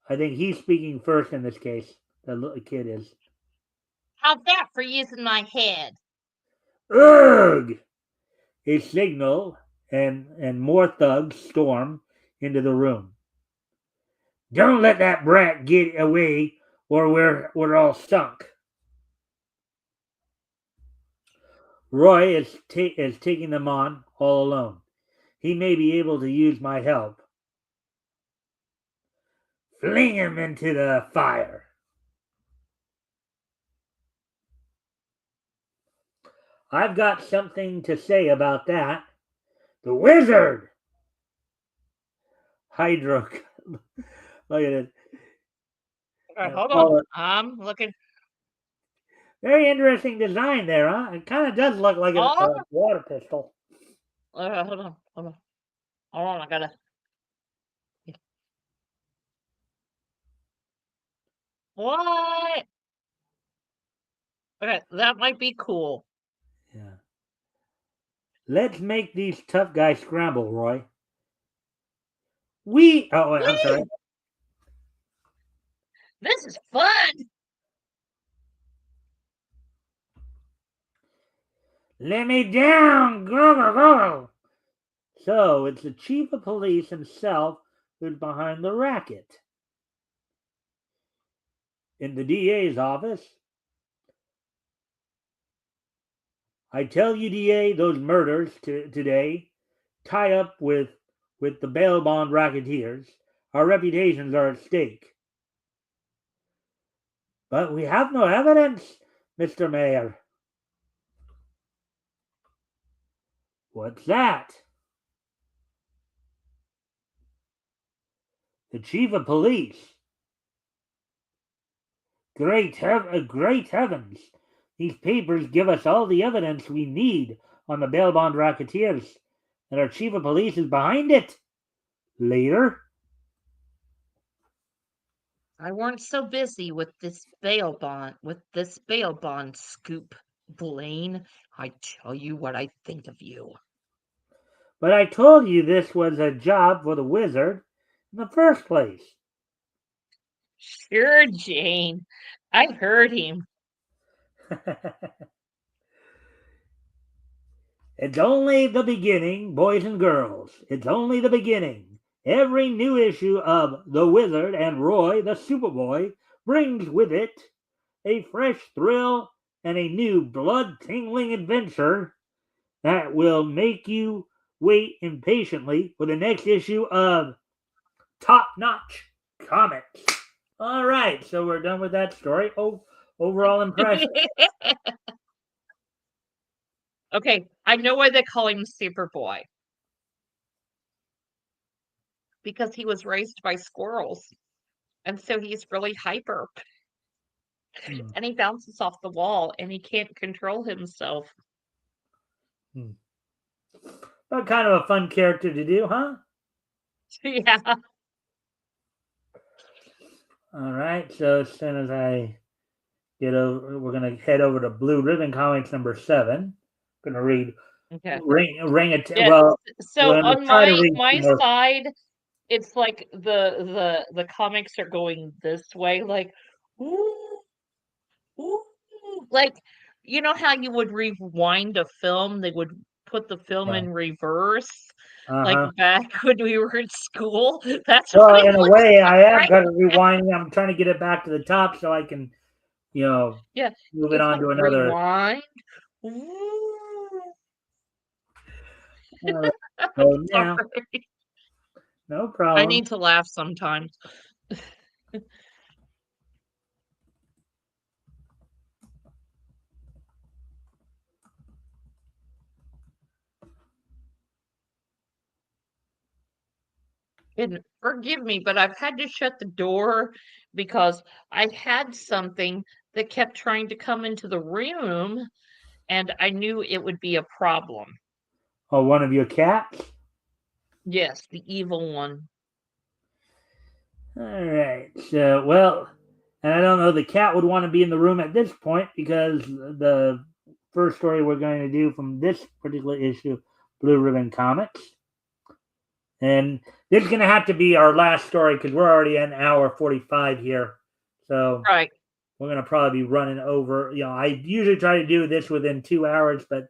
I think he's speaking first in this case. The little kid is. How's that for using my head? Ugh! A signal, and more thugs storm into the room. Don't let that brat get away, or we're all sunk. Roy is taking them on all alone. He may be able to use my help. Fling him into the fire. I've got something to say about that. The wizard! Hydro. Look at it. Hold on. I'm looking. Very interesting design there, huh? It kind of does look like a Oh, water pistol. hold on. Hold on. I gotta. What? Okay, that might be cool. Yeah. Let's make these tough guys scramble, Roy. Oh, wait, I'm sorry. This is fun. Let me down! Go, go, go! So it's the chief of police himself who's behind the racket. In the DA's office, I tell you, DA, those murders today tie up with the bail bond racketeers. Our reputations are at stake. But we have no evidence, Mr. Mayor. What's that? The chief of police. Great heavens! These papers give us all the evidence we need on the bail bond racketeers, and our chief of police is behind it. Later, I weren't so busy with this bail bond scoop, Blaine. I tell you what I think of you. but I told you this was a job for the wizard in the first place. Sure, Jane. I heard him. It's only the beginning, boys and girls. It's only the beginning. Every new issue of The Wizard and Roy the Superboy brings with it a fresh thrill and a new blood-tingling adventure that will make you wait impatiently for the next issue of Top Notch Comics. All right, so we're done with that story. Oh, overall impression. Okay, I know why they call him Superboy. Because he was raised by squirrels. And so he's really hyper. Hmm. And he bounces off the wall and he can't control himself. What kind of a fun character to do, huh? Yeah. All right, so as soon as I get over, we're going to head over to Blue Ribbon Comics number 7. I'm going to read Okay. Ring it. Yeah. Well, So we're going to on try to read my more. side, it's like the comics are going this way, like ooh, ooh, like you know how you would rewind a film, they would put the film Yeah. in reverse, like Uh-huh. back when we were in school. That's what Well, it in a looks way, I like, have right? got to rewind. I'm trying to get it back to the top so I can, Yeah, move it it's on like to another. rewind. Ooh. All right. I'm So now, sorry. no I problem. need to laugh sometimes. And forgive me, but I've had to shut the door because I had something that kept trying to come into the room, and I knew it would be a problem. Oh, one of your cats? Yes, the evil one. All right. So, well, and I don't know, the cat would want to be in the room at this point because the first story we're going to do from this particular issue, Blue Ribbon Comics. And this is going to have to be our last story because we're already at an hour 45 here. So Right. we're going to probably be running over. I usually try to do this within 2 hours, but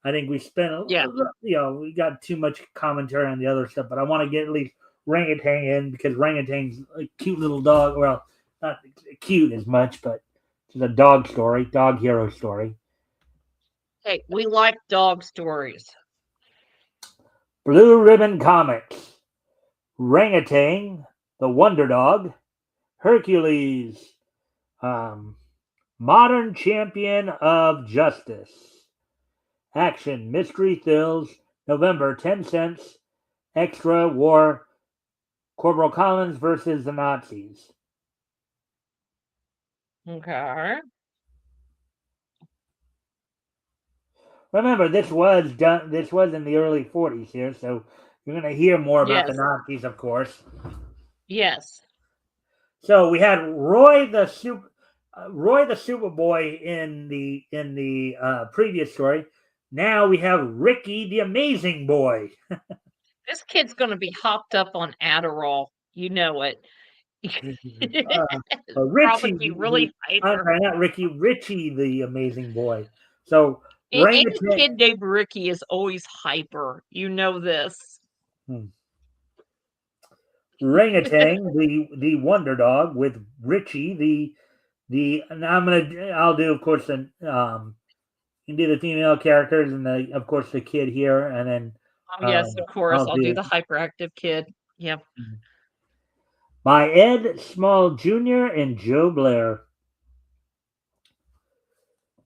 I think we spent, Yeah. we got too much commentary on the other stuff. But I want to get at least Orangutan in because Orangutan's a cute little dog. Well, not cute as much, but it's a dog story, dog hero story. Hey, we like dog stories. Blue Ribbon Comics. Orangutan, the Wonder Dog. Hercules, modern champion of justice. Action, mystery thrills, November, 10 cents. Extra war, Corporal Collins versus the Nazis. Okay. Remember, this was done. This was in the early 40s here, so you're going to hear more about the Yes. Nazis, of course. Yes. So we had Roy the Superboy in the previous story. Now we have Ricky the Amazing Boy. This kid's going to be hopped up on Adderall. You know it. Probably Richie, be really I'm hyper. sorry, not Ricky, Richie the Amazing Boy. So Any Orangutan, kid named Ricky is always hyper. You know this. Orangutan, the Wonder Dog, with Richie the. And I'll do, of course, the you can do the female characters and of course the kid here, and then Oh, yes, of course. I'll I'll do do the hyperactive kid. Yeah. by Ed Small Jr. and Joe Blair.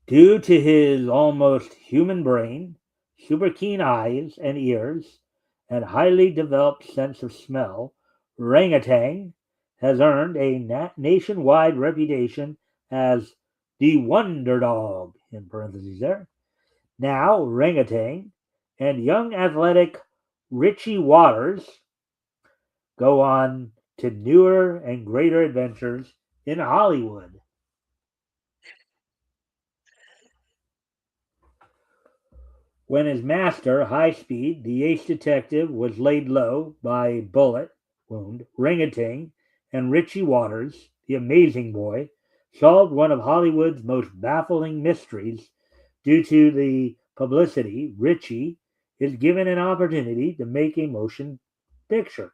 Due to his almost human brain, super keen eyes and ears, and highly developed sense of smell, Orangutan has earned a nationwide reputation as the Wonder Dog, in parentheses there. Now, Orangutan and young athletic Richie Waters go on to newer and greater adventures in Hollywood. When his master, High Speed, the ace detective, was laid low by a bullet wound, Orangutan and Richie Waters, the Amazing Boy, solved one of Hollywood's most baffling mysteries. Due to the publicity, Richie is given an opportunity to make a motion picture.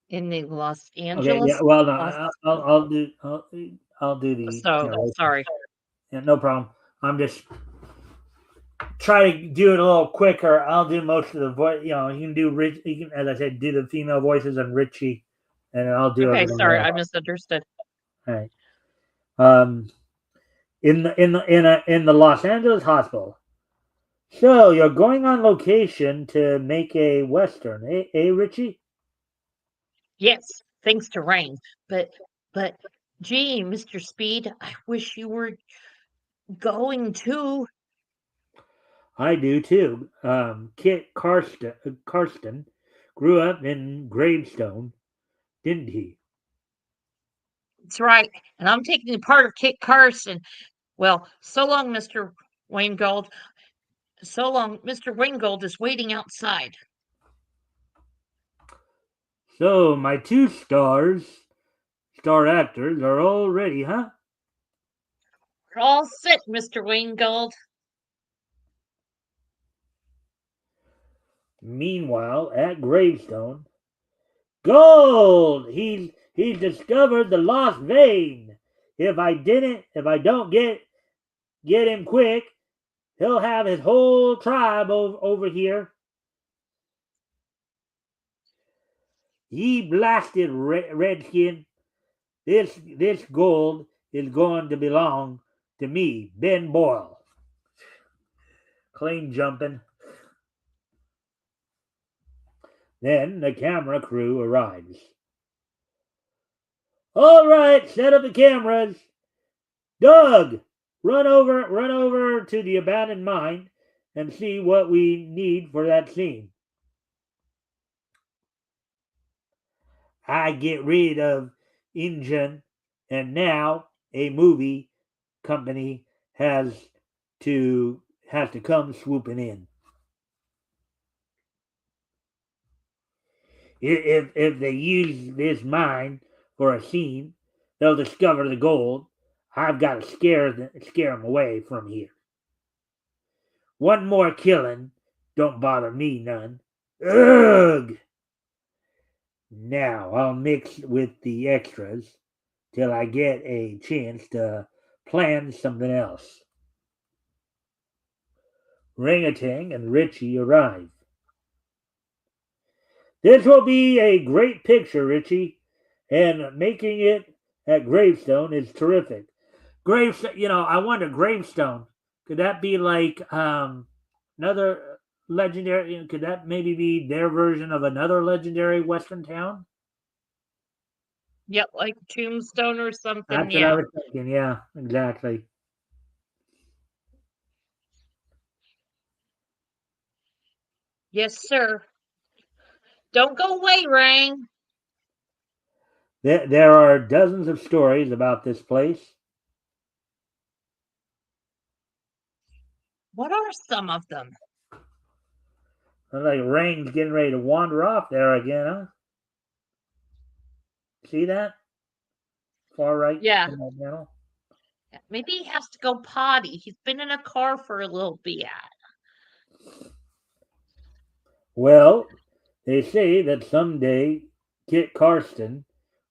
In the Los Okay, yeah. Angeles. Well, no, Los, I'll do the so sorry. yeah, no problem. I'm just try to do it a little quicker. I'll do most of the voice. You can do Rich. You can, as I said, do the female voices and Richie, and I'll do Okay, everything sorry, else. I misunderstood. All right. In the Los Angeles hospital. So you're going on location to make a western, Richie? Yes, thanks to rain. But gee, Mr. Speed, I wish you were going too. I do too. Kit Karsten grew up in Gravestone, didn't he? That's right. And I'm taking the part of Kit Carson. Well, so long, Mr. Waingold. So long, Mr. Waingold is waiting outside. So my two star actors, are all ready, huh? We're all set, Mr. Waingold. Meanwhile, at Gravestone, gold! He's discovered the lost vein. If I don't get him quick, he'll have his whole tribe over here. Ye blasted redskin! This gold is going to belong to me, Ben Boyle. claim jumping. Then the camera crew arrives. All right, set up the cameras. Doug, run over to the abandoned mine and see what we need for that scene. I get rid of Injun, and now a movie company to come swooping in. If they use this mine for a scene, they'll discover the gold. I've got to scare them away from here. One more killing don't bother me none. Ugh! Now I'll mix with the extras till I get a chance to plan something else. Ringatang and Richie arrive. This will be a great picture, Richie, and making it at Gravestone is terrific. Gravestone, I wonder, Gravestone, could that be like another legendary? Could that maybe be their version of another legendary Western town? Yep, like Tombstone or something. That's what I was thinking. Yeah, exactly. Yes, sir. Don't go away, Rang. There are dozens of stories about this place. What are some of them? Like Rang's getting ready to wander off there again, huh? See that? Far right. Yeah. In that panel. Maybe he has to go potty. He's been in a car for a little bit. Well, they say that someday Kit Carson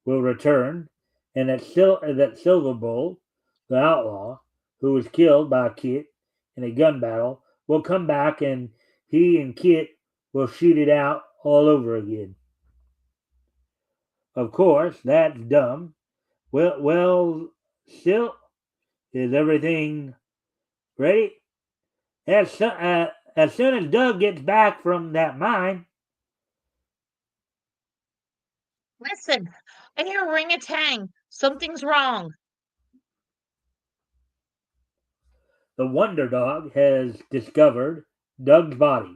will return, and that Silver Bull, the outlaw, who was killed by Kit in a gun battle, will come back, and he and Kit will shoot it out all over again. Of course, that's dumb. Well, still, is everything ready? As soon as Doug gets back from that mine. Listen, I hear ring-a-tang. Something's wrong. The Wonder Dog has discovered Doug's body.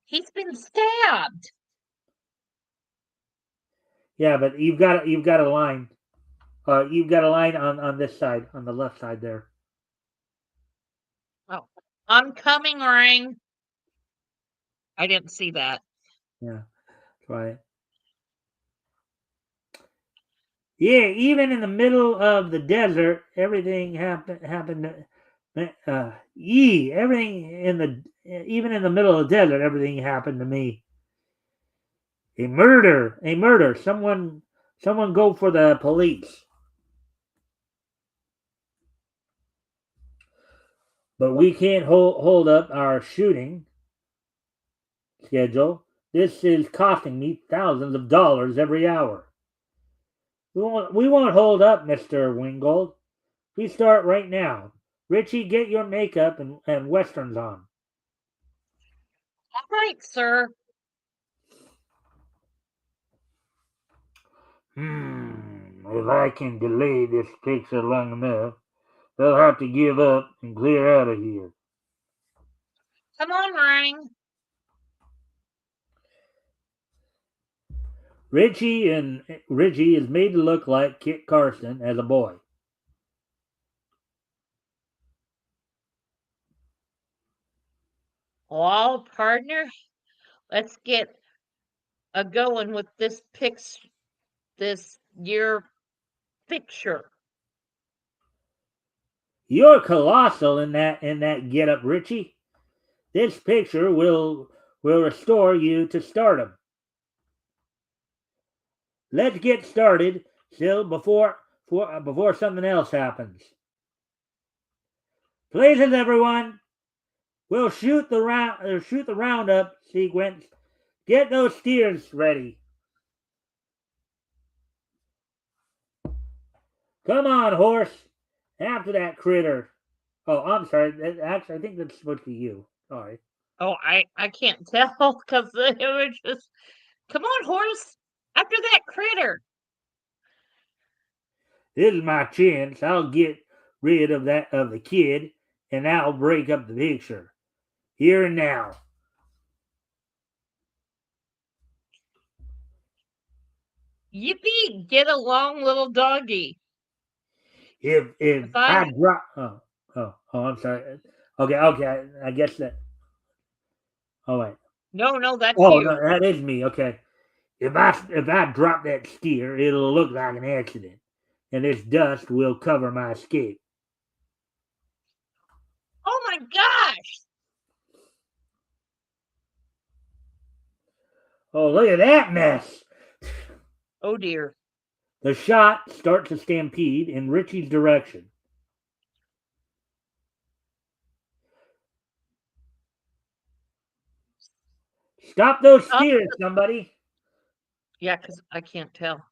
He's been stabbed. Yeah, but you've got a line. You've got a line on this side, on the left side there. Oh, I'm coming, Ring. I didn't see that. Yeah, that's right. Yeah, even in the middle of the desert, everything happened. Everything even in the middle of the desert, everything happened to me. A murder. Someone go for the police. But we can't hold up our shooting schedule. This is costing me thousands of dollars every hour. We won't hold up, Mr. Wingold. We start right now. Richie, get your makeup and westerns on. All right, sir. If I can delay this picture long enough, they'll have to give up and clear out of here. Come on, Ring. Richie is made to look like Kit Carson as a boy. Well, partner, let's get a going with this your picture. You're colossal in that get up, Richie. This picture will restore you to stardom. Let's get started, Sil, before something else happens. Places, everyone. We'll shoot the roundup sequence. Get those steers ready. Come on, horse, After that critter. Oh, I'm sorry. Actually, I think that's supposed to be you. Sorry. Oh, I can't tell because it was just, come on, horse, after that critter. This is my chance. I'll get rid of the kid, and I'll break up the picture. Here and now. Yippee! Get along, little doggy. If If I I drop I'm sorry. Okay, I guess that oh wait. no, that's Oh no, you. that is me, okay. If I drop that steer, it'll look like an accident. And this dust will cover my escape. Oh my gosh! Oh, look at that mess. Oh dear. The shot starts a stampede in Richie's direction. Stop those Stop. steers, somebody. Yeah, because I can't tell.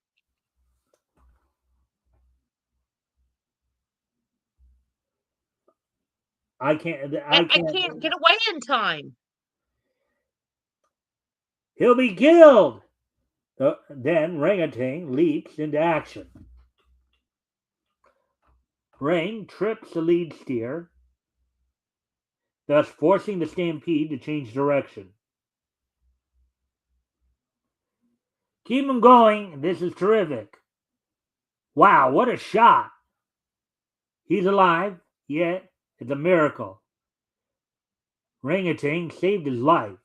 I can't. I can't get away in time. He'll be killed. Then Rangatang leaps into action. Rain trips the lead steer, thus forcing the stampede to change direction. Keep him going. This is terrific. Wow, what a shot. He's alive, yet it's a miracle. Rangatang saved his life.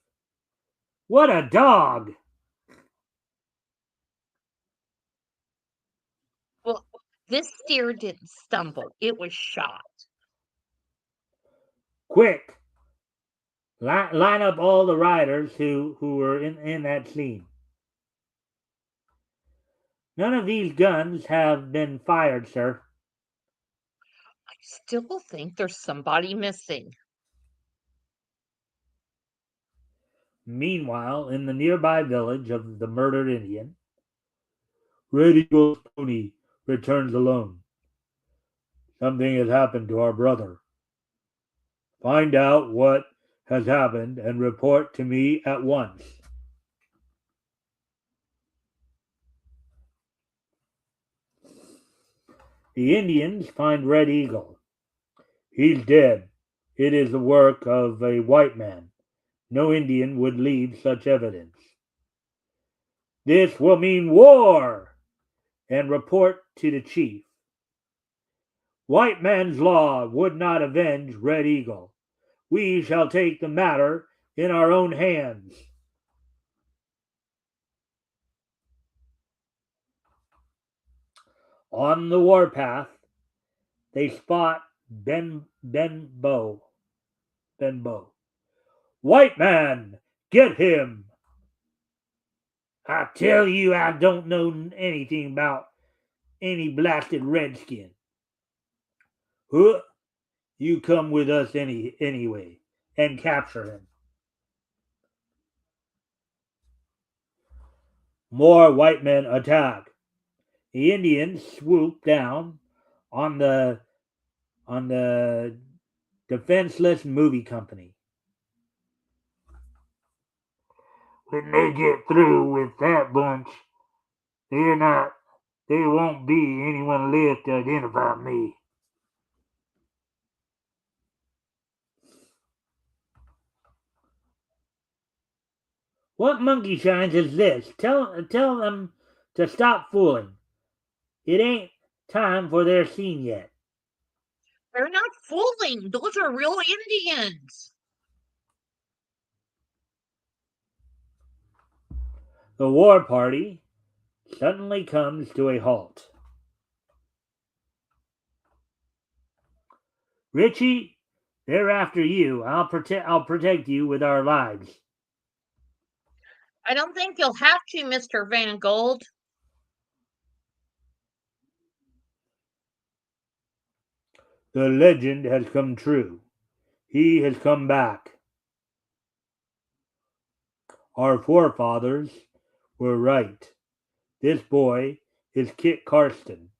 What a dog! Well, this steer didn't stumble. It was shot. Quick! Line up all the riders who were in that scene. None of these guns have been fired, sir. I still think there's somebody missing. Meanwhile, in the nearby village of the murdered Indian, Red Eagle's pony returns alone. Something has happened to our brother. Find out what has happened and report to me at once. The Indians find Red Eagle. He's dead. It is the work of a white man. No Indian would leave such evidence. This will mean war! And report to the chief. White man's law would not avenge Red Eagle. We shall take the matter in our own hands. On the warpath, they spot Benbow. White man, get him! I tell you, I don't know anything about any blasted redskin. Huh? You come with us anyway and capture him. More white men attack. The Indians swoop down on the defenseless movie company. When they get through with that bunch, there won't be anyone left to identify me. What monkey shines is this? Tell them to stop fooling. It ain't time for their scene yet. They're not fooling. Those are real Indians. The war party suddenly comes to a halt. Richie, they're after you. I'll protect you with our lives. I don't think you'll have to, Mr. Van Gold. The legend has come true. He has come back. Our forefathers were right. This boy is Kit Carson,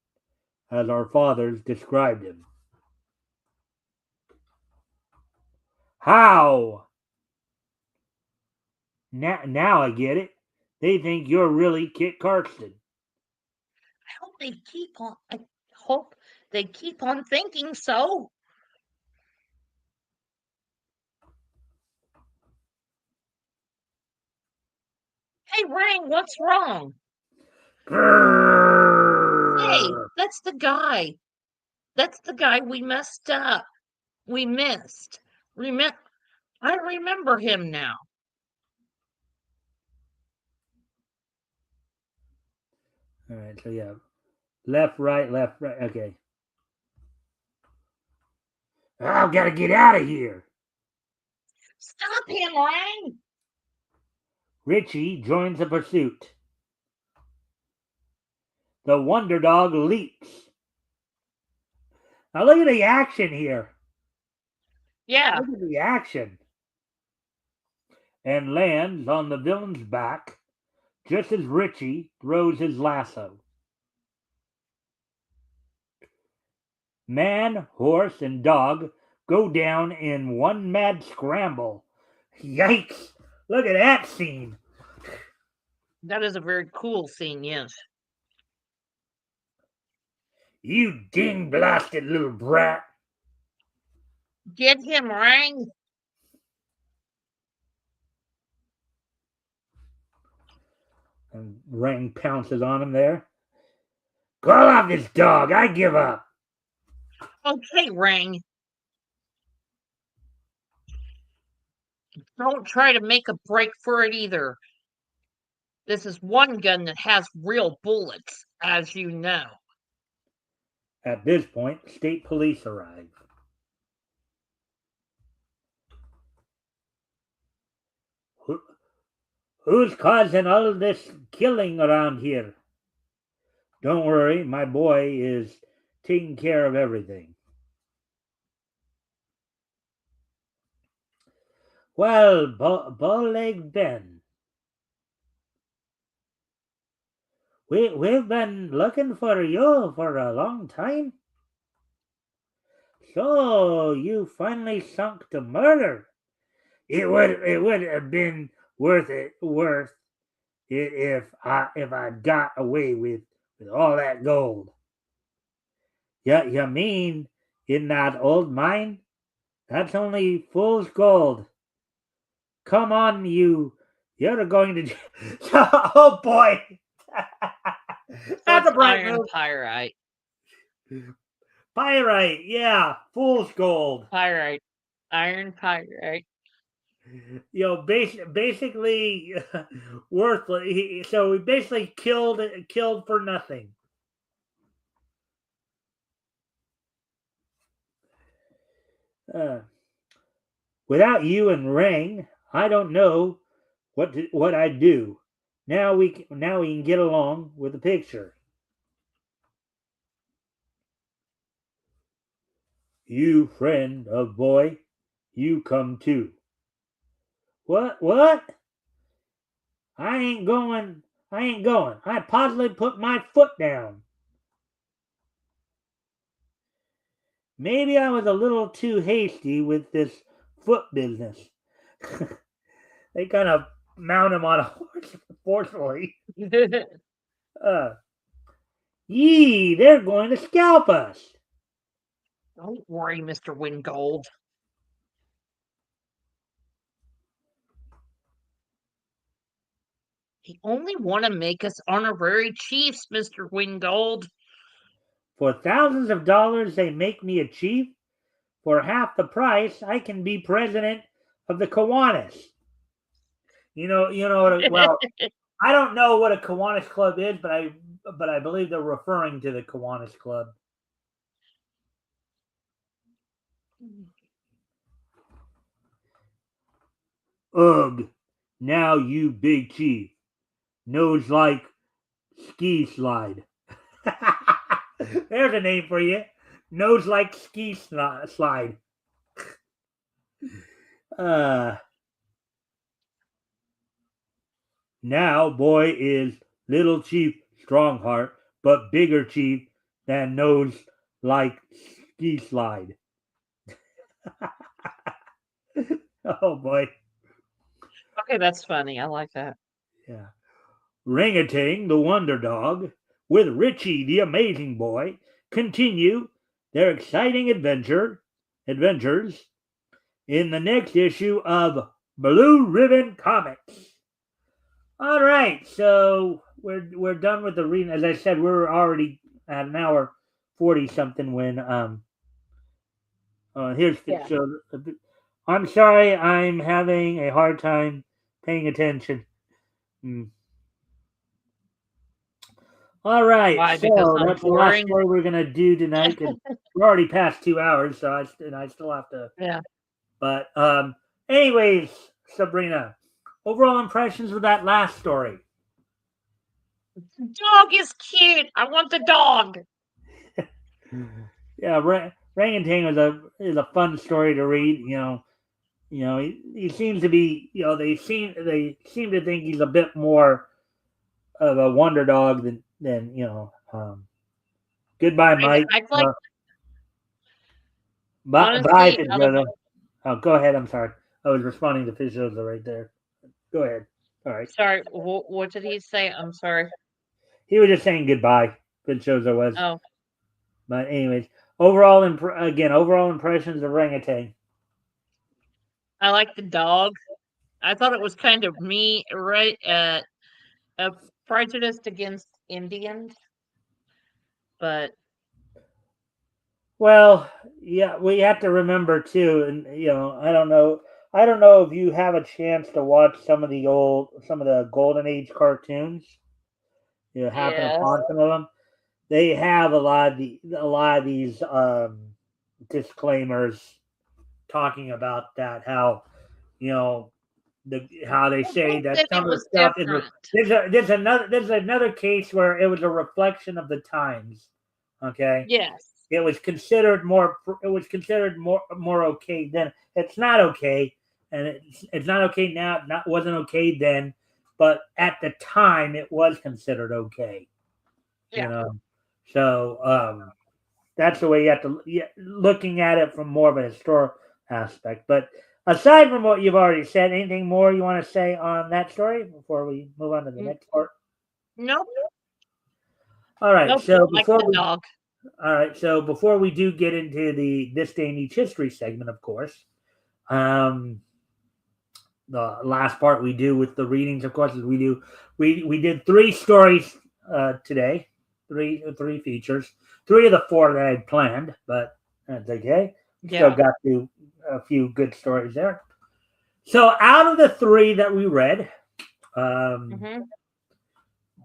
as our fathers described him. How? Now I get it. They think you're really Kit Carson. I hope they keep on thinking so. Hey, Rang, what's wrong? Hey, that's the guy. That's the guy we messed up. We missed. I remember him now. All right, so yeah, left, right, left, right. Okay. I've got to get out of here. Stop him, Rang! Richie joins the pursuit. The Wonder Dog leaps. Now look at the action here. Yeah, Look at the action. And lands on the villain's back just as Richie throws his lasso. Man, horse, and dog go down in one mad scramble. Yikes! Look at that scene. that is a very cool scene, yes. You ding blasted little brat. Get him, Rang! And Rang pounces on him there. Call off this dog. I give up. Okay, Rang. Don't try to make a break for it either. This is one gun that has real bullets, as you know. At this point, state police arrive. Who's causing all of this killing around here? Don't worry, my boy is taking care of everything. Well, Bowleg Ben, we've been looking for you for a long time. So you finally sunk to murder. It would have been worth it if I got away with all that gold. Yeah, you mean in that old mine? That's only fool's gold. Come on, you're going to. Oh boy, that's a bright iron move. pyrite. Pyrite, yeah, fool's gold. Pyrite. Iron pyrite. You know, basically worthless. So we basically killed for nothing. Without you and Ring, I don't know what I'd do. Now we can get along with the picture. You friend of boy, you come too. What? I ain't going. I positively put my foot down. Maybe I was a little too hasty with this foot business. They kind of mount him on a horse, forcefully. Yee, they're going to scalp us. Don't worry, Mr. Wingold. They only want to make us honorary chiefs, Mr. Wingold. For thousands of dollars, they make me a chief. For half the price, I can be president of the Kiwanis. Well, I don't know what a Kiwanis Club is, but I believe they're referring to the Kiwanis Club. Ugh, now you big chief. Nose like ski slide. There's a name for you. Nose like ski slide. Now boy is little chief Strongheart, but bigger chief than nose like ski slide. Oh boy. Okay, that's funny. I like that. Yeah. Ring-a-ting, the Wonder Dog, with Richie, the Amazing Boy, continue their exciting adventures in the next issue of Blue Ribbon Comics. All right, so we're done with the reading. As I said, we're already at an hour 40 something when here's Yeah. so I'm sorry, I'm having a hard time paying attention. Hmm. All right, Why? Because so I'm that's the last boring. story we're gonna do tonight. Cause we're already past 2 hours, so I still have to. Yeah. But anyways, Sabrina, overall impressions of that last story. Dog is cute. I want the dog. Yeah, Rangatang is a fun story to read. He seems to be. They seem to think he's a bit more of a wonder dog than Goodbye, Mike. I like Bye, honestly out of Fitzgerald. Oh, go ahead. I'm sorry. I was responding to Fitzgerald right there. Go ahead. All right. sorry. What did he say? I'm sorry. He was just saying goodbye. Fitzgerald was. Oh, But anyways, overall impressions of Orangutan. I like the dog. I thought it was kind of me, right? A prejudiced against Indians, but Well, yeah, we have to remember too, and I don't know if you have a chance to watch some of the Golden Age cartoons. You happen yes, upon some of them. They have a lot of these disclaimers talking about that you know how they well, say back that then some it of the was stuff is different. there's another case where it was a reflection of the times. Okay, Yes, it was considered more okay then. It's not okay, and it's not okay now. Not wasn't okay then, but at the time it was considered okay. You yeah. know, so that's the way you have to looking at it from more of a historic aspect. But aside from what you've already said, anything more you want to say on that story before we move on to the N- next part? Nope, All right. nope. So Like the dog. before we do get into the this day in each history segment, of course, um, the last part we do with the readings, of course, is we did three stories today, three features, three of the four that I had planned, but that's okay. Still Yeah. got to a few good stories there. So out of the three that we read, um, Hmm.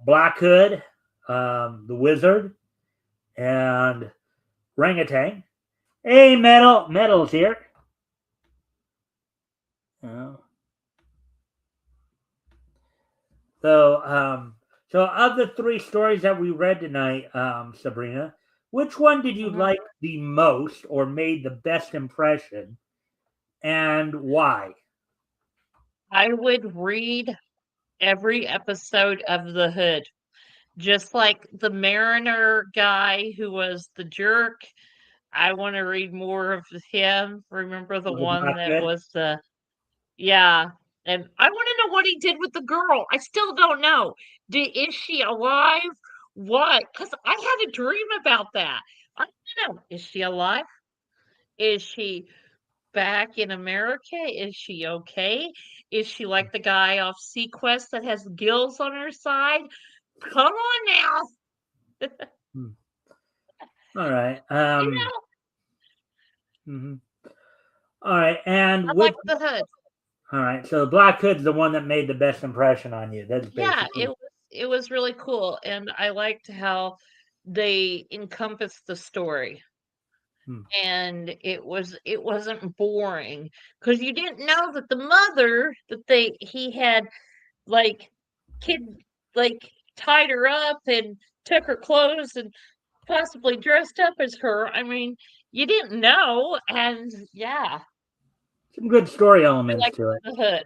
Black Hood, the Wizard, and Orangutan. Hey, Metal's here. Uh, So, so of the three stories that we read tonight, Sabrina, which one did you Hmm. like the most or made the best impression, and why? I would read every episode of The Hood, just like the Mariner guy who was the jerk. I want to read more of him. Remember the Was it one not that good? was the yeah, and I want to know what he did with the girl. I still don't know. Is she alive? What? Because I had a dream about that. I don't know. Is she alive? Is she back in America? Is she okay? Is she like the guy off Sequest that has gills on her side? Come on now. Hmm. All right. You know, Mhm. All right. I And like which? the hood. All right. So Black Hood's the one that made the best impression on you. That's Yeah, basically. it was really cool, and I liked how they encompassed the story. Hmm. And it wasn't boring because you didn't know that the mother that he had like kid like tied her up and took her clothes and possibly dressed up as her. I mean, you didn't know, and yeah, Some good story I elements like to it. the hood.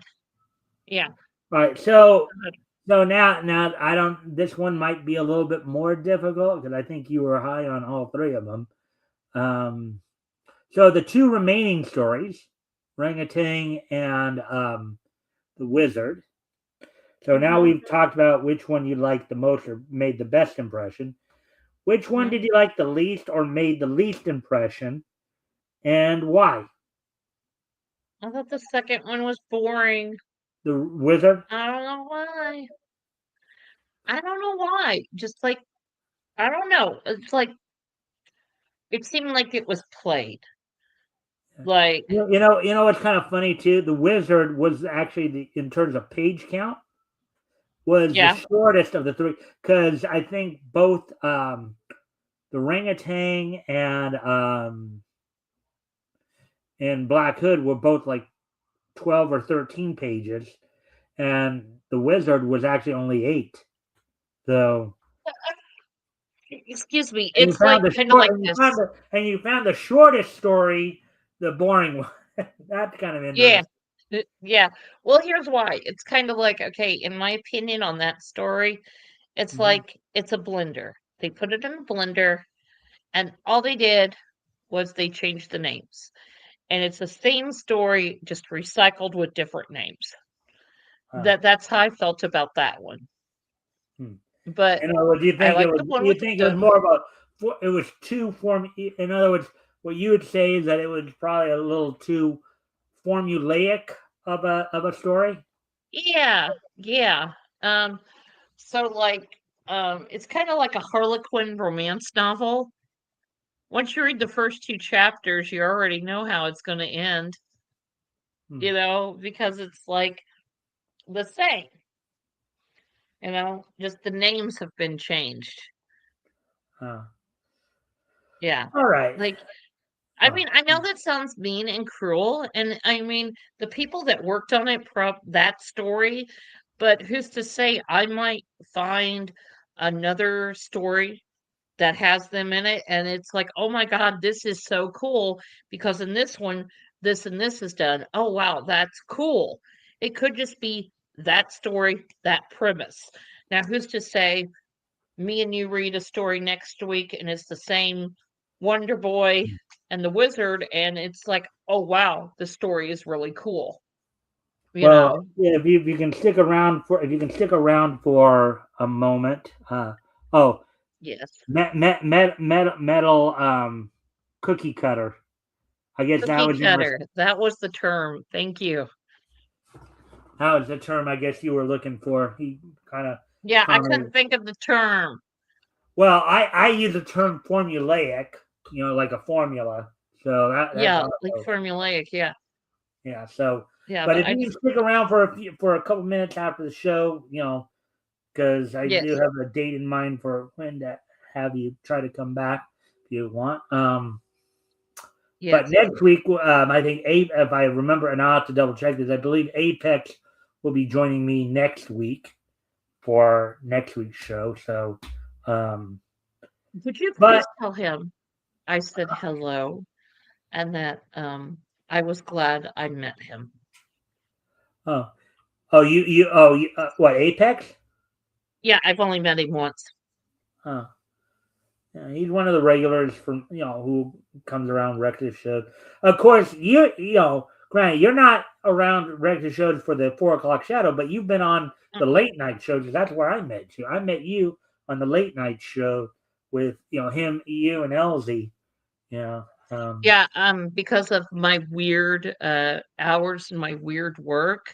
Yeah, All right. I like So the hood. so now I don't. This one might be a little bit more difficult because I think you were high on all three of them. Um, So the two remaining stories. orangutan, and the wizard. So now Mm-hmm. we've talked about which one you liked the most or made the best impression. Which one Mm-hmm. did you like the least or made the least impression, and why? I thought the second one was boring. The wizard. I don't know why. I don't know why. Just like I don't know. It's like it seemed like it was played. Like You know what's kind of funny too. The wizard was actually in terms of page count was the yeah, shortest of the three because I think both the orangutan and Black Hood were both like 12 or 13 pages, and the wizard was actually only 8. So excuse me. and you It's found like the kind of short like this. and you found the shortest story, the boring one. That's kind of Yeah. interesting. Yeah. Well, here's why. It's kind of like, okay, in my opinion on that story, it's Hmm. like it's a blender. They put it in a blender and all they did was they changed the names. And it's the same story, just recycled with different names. Huh. That's how I felt about that one. Hmm. But In other words, I like the one you with think it was the more of it was too form. In other words, what you would say is that it was probably a little too formulaic of a story. yeah, yeah. Um so like it's kind of like a Harlequin romance novel. Once you read the first 2 chapters, you already know how it's going to end, Hmm. because it's like the same, just the names have been changed. Uh, Yeah. all right. Like, I Oh. mean, I know that sounds mean and cruel, and I mean, the people that worked on that story, but who's to say I might find another story that has them in it and it's like, "Oh my god, this is so cool because in this one this and this is done. Oh wow, that's cool." It could just be that story, that premise. Now, who's to say me and you read a story next week and it's the same Wonder Boy and the Wizard and it's like, "Oh wow, the story is really cool." You Well, know? yeah, if you can stick around for a moment. Oh, Yes. metal cookie cutter. I guess that Cookie was in cutter. That was the term. Thank you. that was the term I guess you were looking for. He kind of Yeah, I couldn't commented. think of the term. Well, I use the term formulaic, like a formula. So that's Yeah, like also formulaic, yeah. yeah. So, Yeah, but but if I you can just stick around for a couple minutes after the show, because I do yes, have a date in mind for when to have you try to come back if you want. But yes. next week, I think if I remember, and I'll have to double check this. I believe Apex will be joining me next week for next week's show. So, um, Would you but please tell him I said hello and that I was glad I met him. oh, what Apex? Yeah, I've only met him once. Huh. Yeah, he's one of the regulars from who comes around regular shows. Of course, granted, you're not around regular shows for the 4 o'clock shadow, but you've been on Mm, the late night shows. That's where I met you. I met you on the late night show with him, you, and LZ. Yeah. yeah, because of my weird hours and my weird work,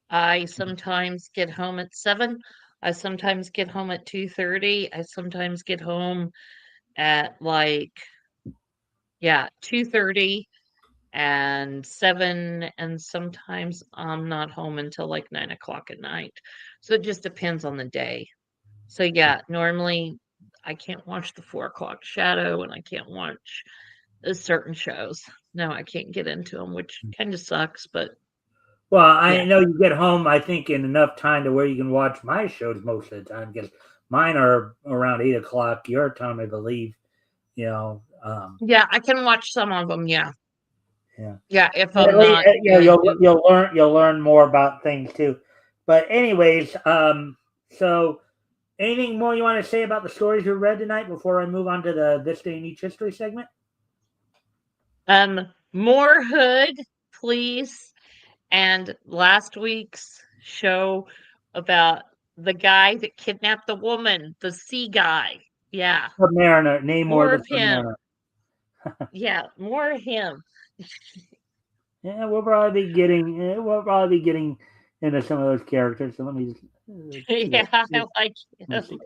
I sometimes get home at 7. I sometimes get home at 2:30. I sometimes get home at like yeah, 2:30 and 7, and sometimes I'm not home until like 9 o'clock at night. So it just depends on the day. So yeah, normally I can't watch the 4 o'clock shadow and I can't watch certain shows. No, I can't get into them, which kind of sucks, but Well, I yeah. know you get home, I think, in enough time to where you can watch my shows most of the time because mine are around 8 o'clock your time, I believe. You know, Yeah, I can watch some of them. Yeah. yeah. Yeah, if At I'm least, not going to. you'll learn more about things too. But anyways, so anything more you want to say about the stories you read tonight before I move on to the this day in each history segment? More Hood. please. And last week's show about the guy that kidnapped the woman, the sea guy. Yeah, Submariner, Namor more the of him. Submariner. Yeah, more of him. Yeah, we'll probably be getting into some of those characters. So let me just Yeah, I like him. let's see.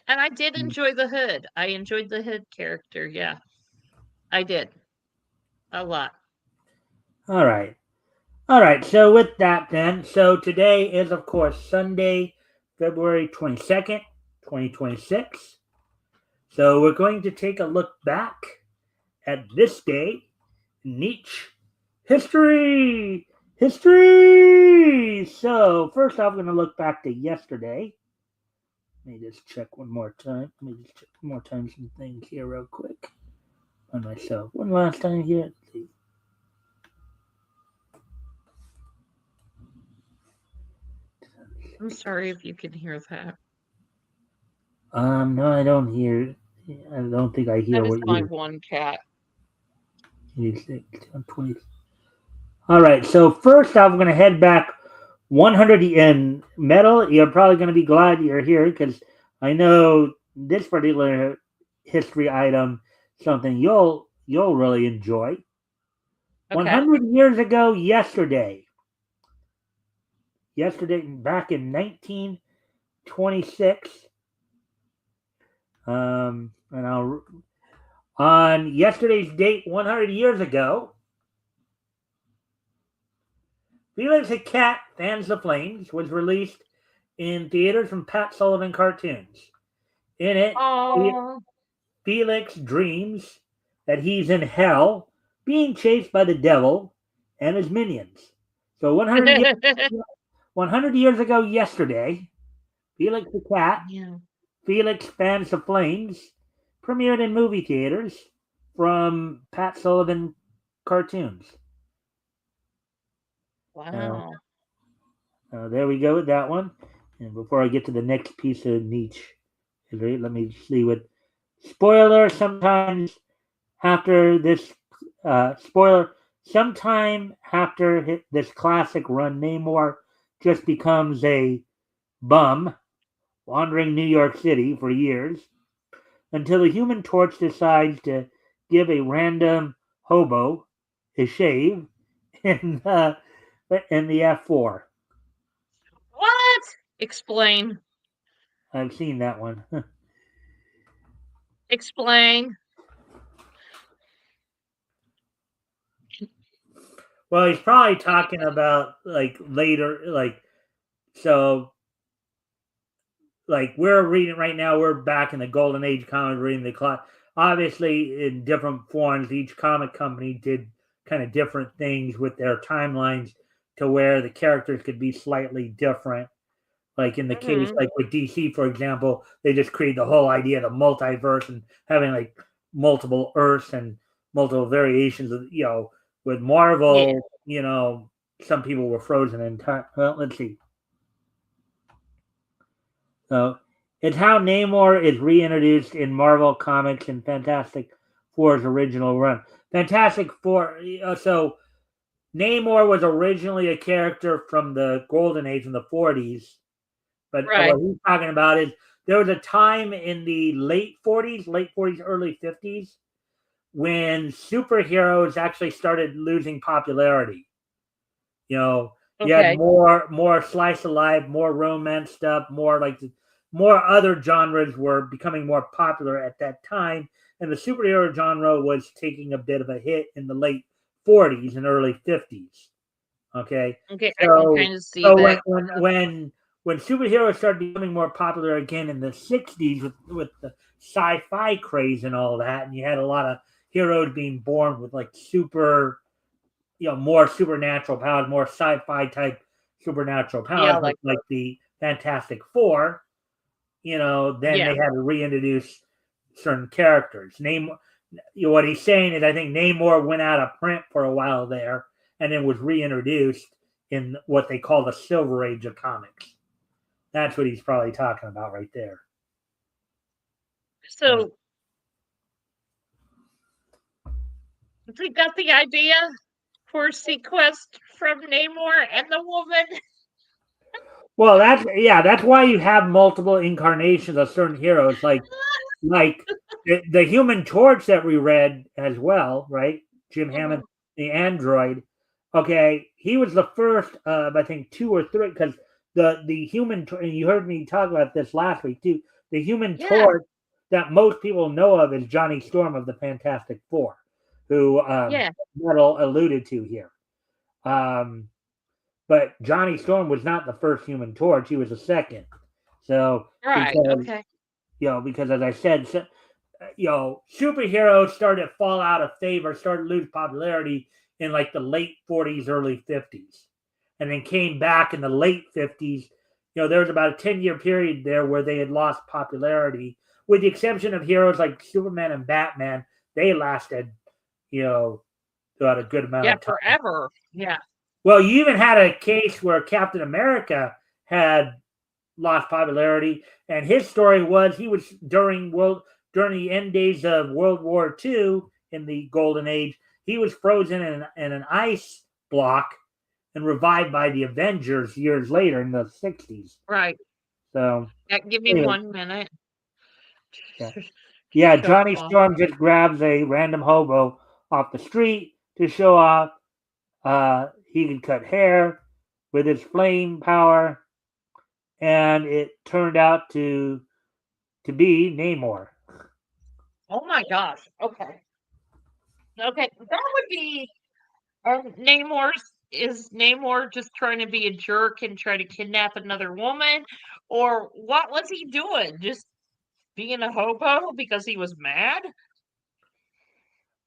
And I did enjoy the Hood. I enjoyed the Hood character. Yeah, I did a lot. All right. All right. So with that, then, so today is of course Sunday, February 22nd, 2026. So we're going to take a look back at this day in niche history. History. So first off, we're going to look back to yesterday. Let me just check one more time. Let me just check one more time some things here real quick on myself. One last time here. Let's see. I'm sorry if you can hear that. No, I don't hear. I don't think I hear That is what my you're. one cat. 20. All right. So first off, we're going to head back 100 in metal. You're probably going to be glad you're here because I know this particular history item something you'll really enjoy. Okay. 100 years ago yesterday. Yesterday, back in 1926. And on yesterday's date, 100 years ago, Felix the Cat Fans the Flames was released in theaters from Pat Sullivan Cartoons. In it, Oh. Felix dreams that he's in hell being chased by the devil and his minions. So 100 years ago yesterday, Felix the Cat, Yeah. Felix Fans the Flames premiered in movie theaters from Pat Sullivan Cartoons. Uh, Wow. there we go with that one. And before I get to the next piece of niche, let me see what spoiler. Sometimes after this spoiler, sometime after this classic run, Namor just becomes a bum wandering New York City for years until the Human Torch decides to give a random hobo a shave in the F4. What? Explain. I've seen that one. Explain. Well, he's probably talking about like later, so we're reading right now. We're back in the golden age comic reading the clock. Obviously, in different forms, each comic company did kind of different things with their timelines to where the characters could be slightly different. Like in the case, Mhm. like with DC, for example, they just create the whole idea of the multiverse and having like multiple Earths and multiple variations of, with Yeah. Marvel, some people were frozen in time. Well, let's see. So it's how Namor is reintroduced in Marvel Comics and Fantastic Four's original run. Fantastic Four. So Namor was originally a character from the Golden Age in the 40s, but Right. what he's talking about is there was a time in the late 40s, early 50s, when superheroes actually started losing popularity. You had Okay. more slice of life, more romance stuff, more other genres were becoming more popular at that time, and the superhero genre was taking a bit of a hit in the late 40s and early 50s. Okay, Okay. I can so kind of see so when that. when when when superheroes started becoming more popular again in the 60s with the sci-fi craze and all that, and you had a lot of heroes being born with like more supernatural powers, more sci-fi type supernatural Yeah. powers, Like. like the Fantastic Four. Then Yeah. they had to reintroduce certain characters. What he's saying is, I think Namor went out of print for a while there, and then was reintroduced in what they call the Silver Age of comics. That's what he's probably talking about right there. So you got the idea. for sequest from Namor and the woman. Well, that's why you have multiple incarnations of certain heroes, like the Human Torch that we read as well, right? Jim Hammond, Mhm. the android. Okay, he was the first, I think, two or three, because the Human and you heard me talk about this last week too. The Human Yeah, Torch that most people know of is Johnny Storm of the Fantastic Four, who yeah, Metal alluded to here. Um, but Johnny Storm was not the first Human Torch; he was the second. So right, because okay. because as I said, superheroes started to fall out of favor, started to lose popularity in like the late 40s, early 50s, and then came back in the late 50s. There was about a 10-year period there where they had lost popularity, with the exception of heroes like Superman and Batman. They lasted, you know, about a good amount Yeah, of time. forever. Yeah, Well, you even had a case where Captain America had lost popularity, and his story was he was during the end days of World War II in the Golden Age. He was frozen in an ice block and revived by the Avengers years later in the 60s. right. So Yeah, give me anyway, 1 minute yeah, to yeah. show Johnny off. Storm just grabs a random hobo off the street to show off. He can cut hair with his flame power, and it turned out to be Namor. Oh my gosh. Okay. Okay. That would be Namor's is Namor just trying to be a jerk and try to kidnap another woman? Or what was he doing? Just being a hobo because he was mad?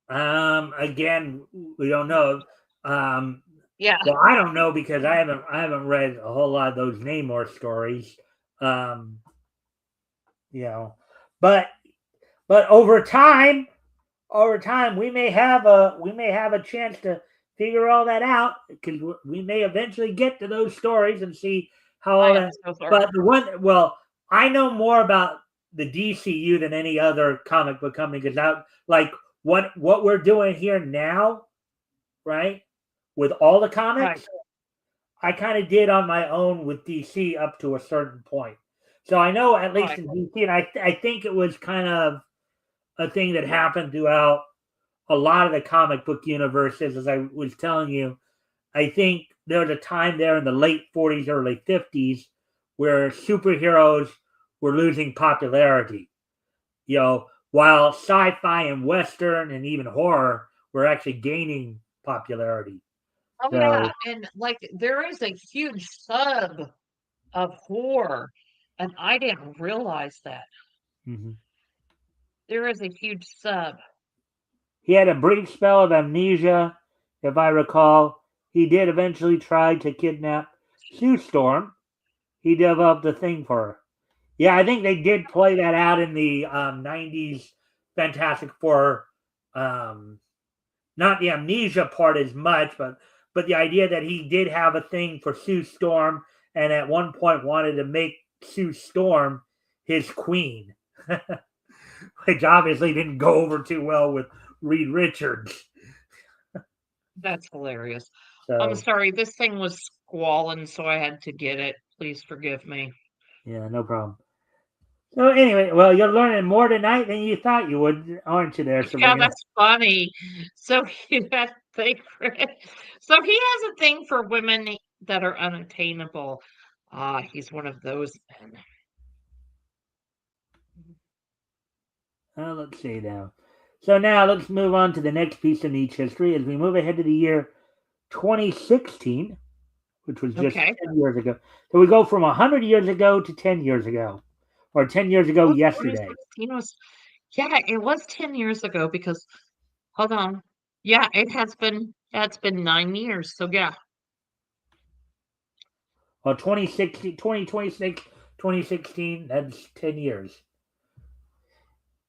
Again, we don't know. Um, Yeah. well, I don't know because I haven't read a whole lot of those Namor stories. Um, you know, but but over time, we may have a chance to figure all that out because we may eventually get to those stories and see how I all am that. so sorry. But I know more about the DCU than any other comic book company because like what we're doing here now, right? With all the Right. comics, I kind of did on my own with DC up to a certain point. So I know at least Right. in DC, and I think it was kind of a thing that happened throughout a lot of the comic book universes. As I was telling you, I think there was a time there in the late 40s, early 50s where superheroes were losing popularity. While sci-fi and western and even horror were actually gaining popularity. Oh yeah. So, And like there is a huge sub of horror. And I didn't realize that. mhm. There is a huge sub. He had a brief spell of amnesia, if I recall. He did eventually try to kidnap Sue Storm. He developed a thing for her. Yeah, I think they did play that out in the 90s Fantastic Four. Um, Not the amnesia part as much, but the idea that he did have a thing for Sue Storm and at one point wanted to make Sue Storm his queen, which obviously didn't go over too well with Reed Richards. That's hilarious. I'm So, sorry, this thing was squalling, so I had to get it. Please forgive me. yeah, no problem. So, anyway, well, you're learning more tonight than you thought you would, aren't you, there, Yeah, Sabrina? that's funny. So he had a thing for it. So he has a thing for women that are unattainable. Ah, he's one of those men. Let's see now. So, now let's move on to the next piece of niche history as we move ahead to the year 2016, which was just Okay. 10 years ago. So we go from 100 years ago to 10 years ago, or 10 years ago Oh, yesterday. 2016 was, yeah, it was 10 years ago because, hold on. Yeah, that's been 9 years. So yeah. Well, 2016, 2026, 2016, that's 10 years.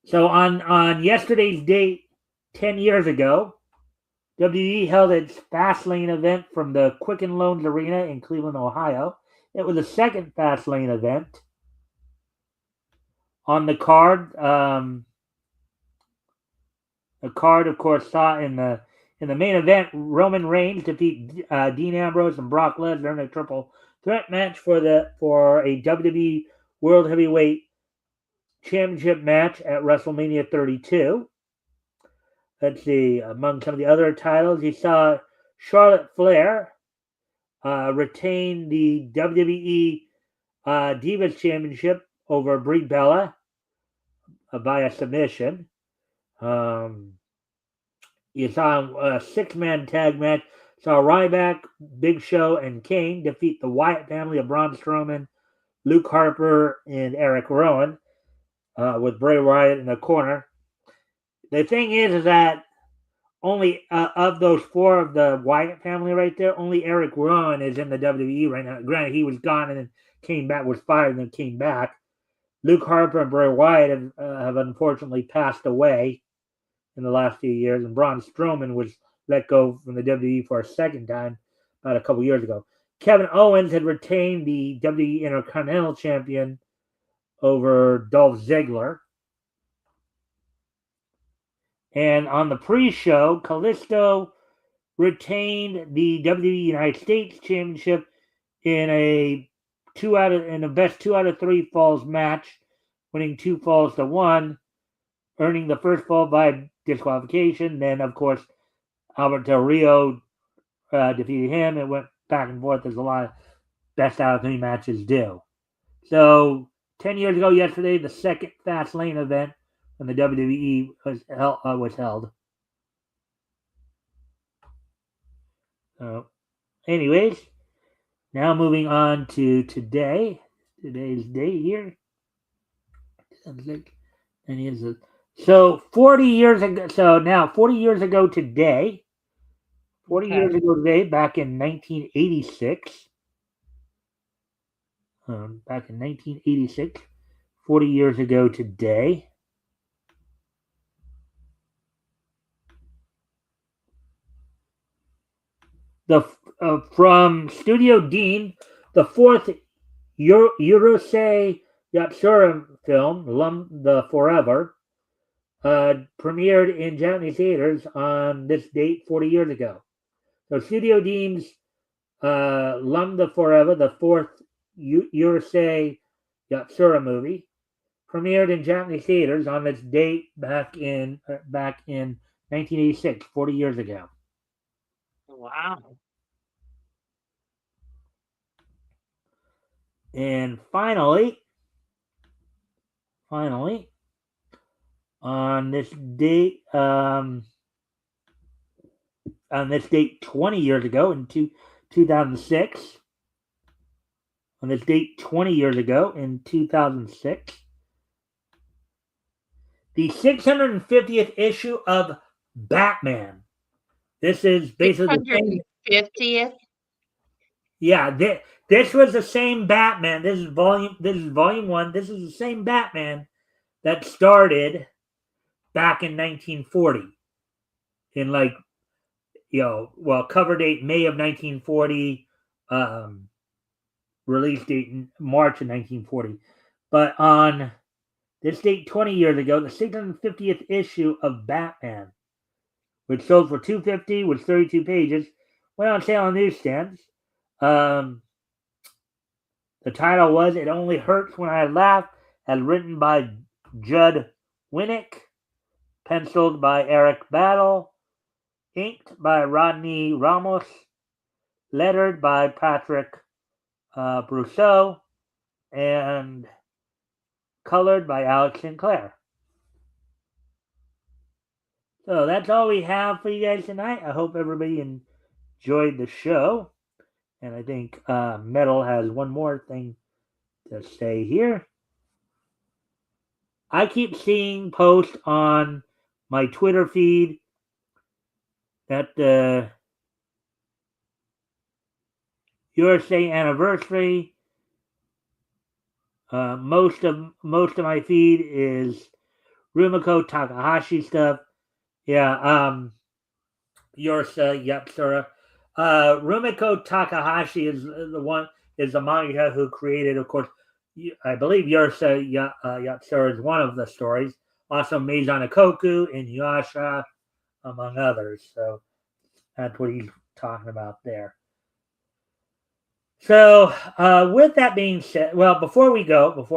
So on yesterday's date, 10 years ago, WWE held its Fastlane event from the Quicken Loans Arena in Cleveland, Ohio. It was the second Fastlane event. On the card, of course, saw in In the main event, Roman Reigns defeat Dean Ambrose and Brock Lesnar in a triple threat match for a WWE World Heavyweight Championship match at WrestleMania 32. Let's see, among some of the other titles, you saw Charlotte Flair retain the WWE Divas Championship over Brie Bella via submission. You saw a six-man tag match. Saw Ryback, Big Show, and Kane defeat the Wyatt family of Braun Strowman, Luke Harper, and Eric Rowan, with Bray Wyatt in the corner. The thing is that only of those four of the Wyatt family right there, only Eric Rowan is in the WWE right now. Granted, he was gone and then came back, was fired and then came back. Luke Harper and Bray Wyatt have unfortunately passed away in the last few years, and Braun Strowman was let go from the WWE for a second time about a couple years ago. Kevin Owens had retained the WWE Intercontinental Champion over Dolph Ziggler. And on the pre-show, Kalisto retained the WWE United States Championship in a best 2 out of 3 falls match, winning 2 falls to 1, earning the first fall by disqualification. Then, of course, Albert Del Rio defeated him. It went back and forth as a lot of best out of 3 matches do. So, 10 years ago yesterday, the second Fastlane event when the WWE was held. Anyways, now moving on to today's date here. So 40 years ago. So now 40 years ago today. 40 years ago today, back in 1986. Back in 1986, 40 years ago today. From Studio Dean, the fourth Urusei Yatsura film, Lum the Forever, premiered in Japanese theaters on this date 40 years ago. So Studio Dean's Lum the Forever, the fourth Urusei Yatsura movie, premiered in Japanese theaters on this date back in 1986, 40 years ago. Wow. And finally, on this date 20 years ago in 2006, on this date 20 years ago in 2006, the 650th issue of Batman. This is basically the 650th. Yeah, this was the same Batman. This is volume 1. This is the same Batman that started back in 1940. In cover date May of 1940, release date in March of 1940. But on this date 20 years ago, the 650th issue of Batman, which sold for $250, was 32 pages, went on sale on newsstands. The title was "It Only Hurts When I Laugh," as written by Judd Winnick, penciled by Eric Battle, inked by Rodney Ramos, lettered by Patrick Brousseau, and colored by Alex Sinclair. So that's all we have for you guys tonight. I hope everybody enjoyed the show. And I think Metal has one more thing to say here. I keep seeing posts on my Twitter feed that the USA anniversary. Most of my feed is Rumiko Takahashi stuff. Yeah, Yorsa Yatsura. Rumiko Takahashi is the manga who created, of course, I believe Yorsa Yatsura is one of the stories. Also Meizan Ikoku and Yasha, among others. So That's what he's talking about there. So, with that being said, well, before we go, as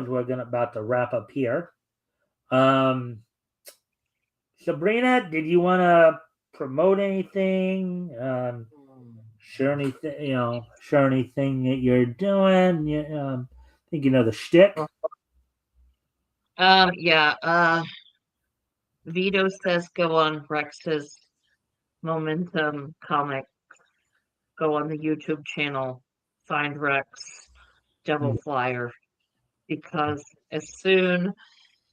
we're about to wrap up here, um, Sabrina, did you want to promote anything? Share anything, share anything that you're doing? I think you know the shtick. Yeah. Vito says go on Rex's Momentum comic. Go on the YouTube channel. Find Rex Devil Flyer. Because as soon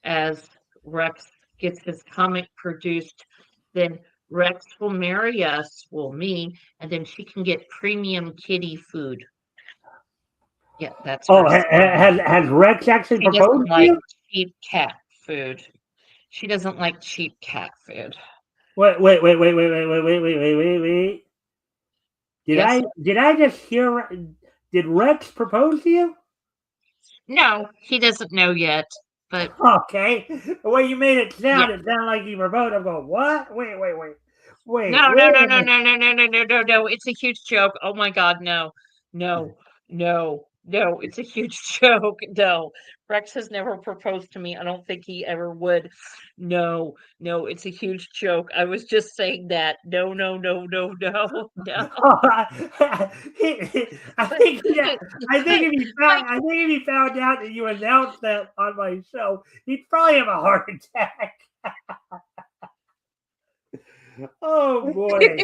as Rex gets his comic produced, then Rex will marry us, well, me, and then she can get premium kitty food. Yeah, that's Oh, her. has Rex actually She doesn't proposed to like you? cheap cat food. She doesn't like cheap cat food. Wait. Yes? Did I just hear? Did Rex propose to you? No, he doesn't know yet. But Okay, the way you made it yeah. sounded like he proposed. I'm going, what? Wait No, no, no, a no, minute. no, no, no, no, no, no, no. It's a huge joke. Oh my God, no. No, no, no. It's a huge joke. No. Rex has never proposed to me. I don't think he ever would. No, no, it's a huge joke. I was just saying that. No, no, no, no, no, no. I But, think I think but, if he but found out that you announced that on my show, he'd probably have a heart attack. Oh boy.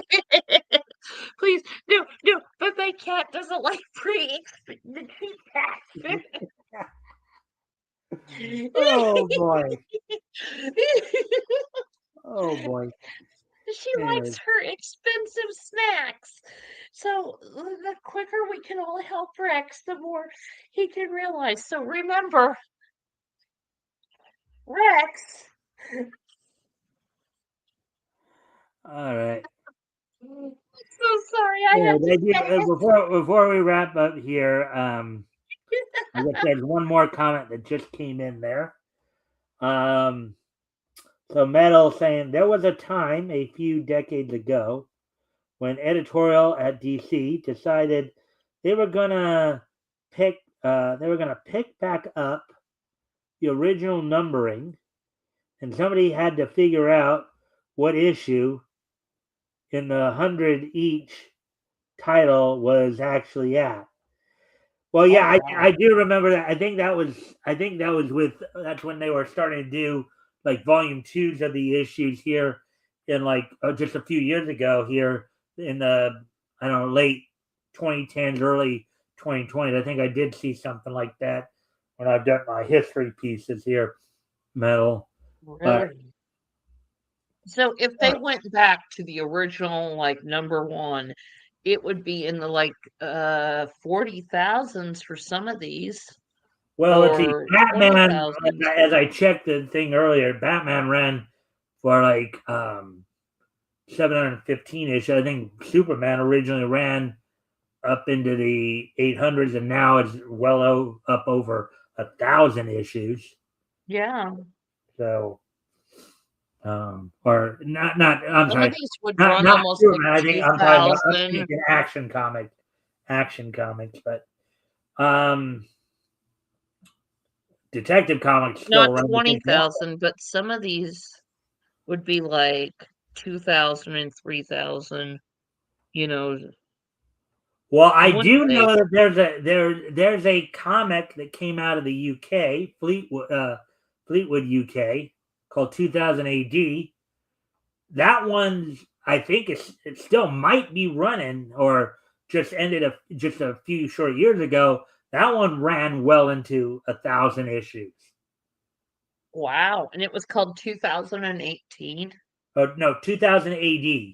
please, no, no. But my cat doesn't like the cheap cat. Oh boy. Oh boy. She likes Anyways. her expensive snacks. So the quicker we can all help Rex, the more he can realize. So remember, Rex. All right. So sorry, I Yeah, have to say before we wrap up here, I guess there's one more comment that just came in there. Um, so Metal saying there was a time a few decades ago when editorial at DC decided they were gonna pick back up the original numbering, and somebody had to figure out what issue in the 100 each title was actually at. Well, Oh yeah, wow. I do remember that. I think that was with that's when they were starting to do like volume twos of the issues here in like just a few years ago here in the I don't know late 2010s, early 2020s. I think I did see something like that when I've done my history pieces here, Metal. But Really? So if they went back to the original, like number one, it would be in the like 40,000s for some of these, well, let's see. or Batman, 20,000s. as I checked the thing earlier, Batman ran for like 715 ish. I think Superman originally ran up into the 800s, and now it's up over 1,000 issues. Yeah. So, or not. I'm Some of sorry, these would run not almost like Superman. I think I'm talking about. I'm 2,000. thinking Action Comics, but Detective Comics still Not runs. I think more. 20,000, but some of these would be like 2,000 and 3,000. You know, Well, I wouldn't do they? know that there's a comic that came out of the UK, Fleetwood UK, called 2000 AD. That one, I think it still might be running, or just ended just a few short years ago. That one ran well into 1,000 issues. Wow. And it was called 2018. Oh no, 2000 AD.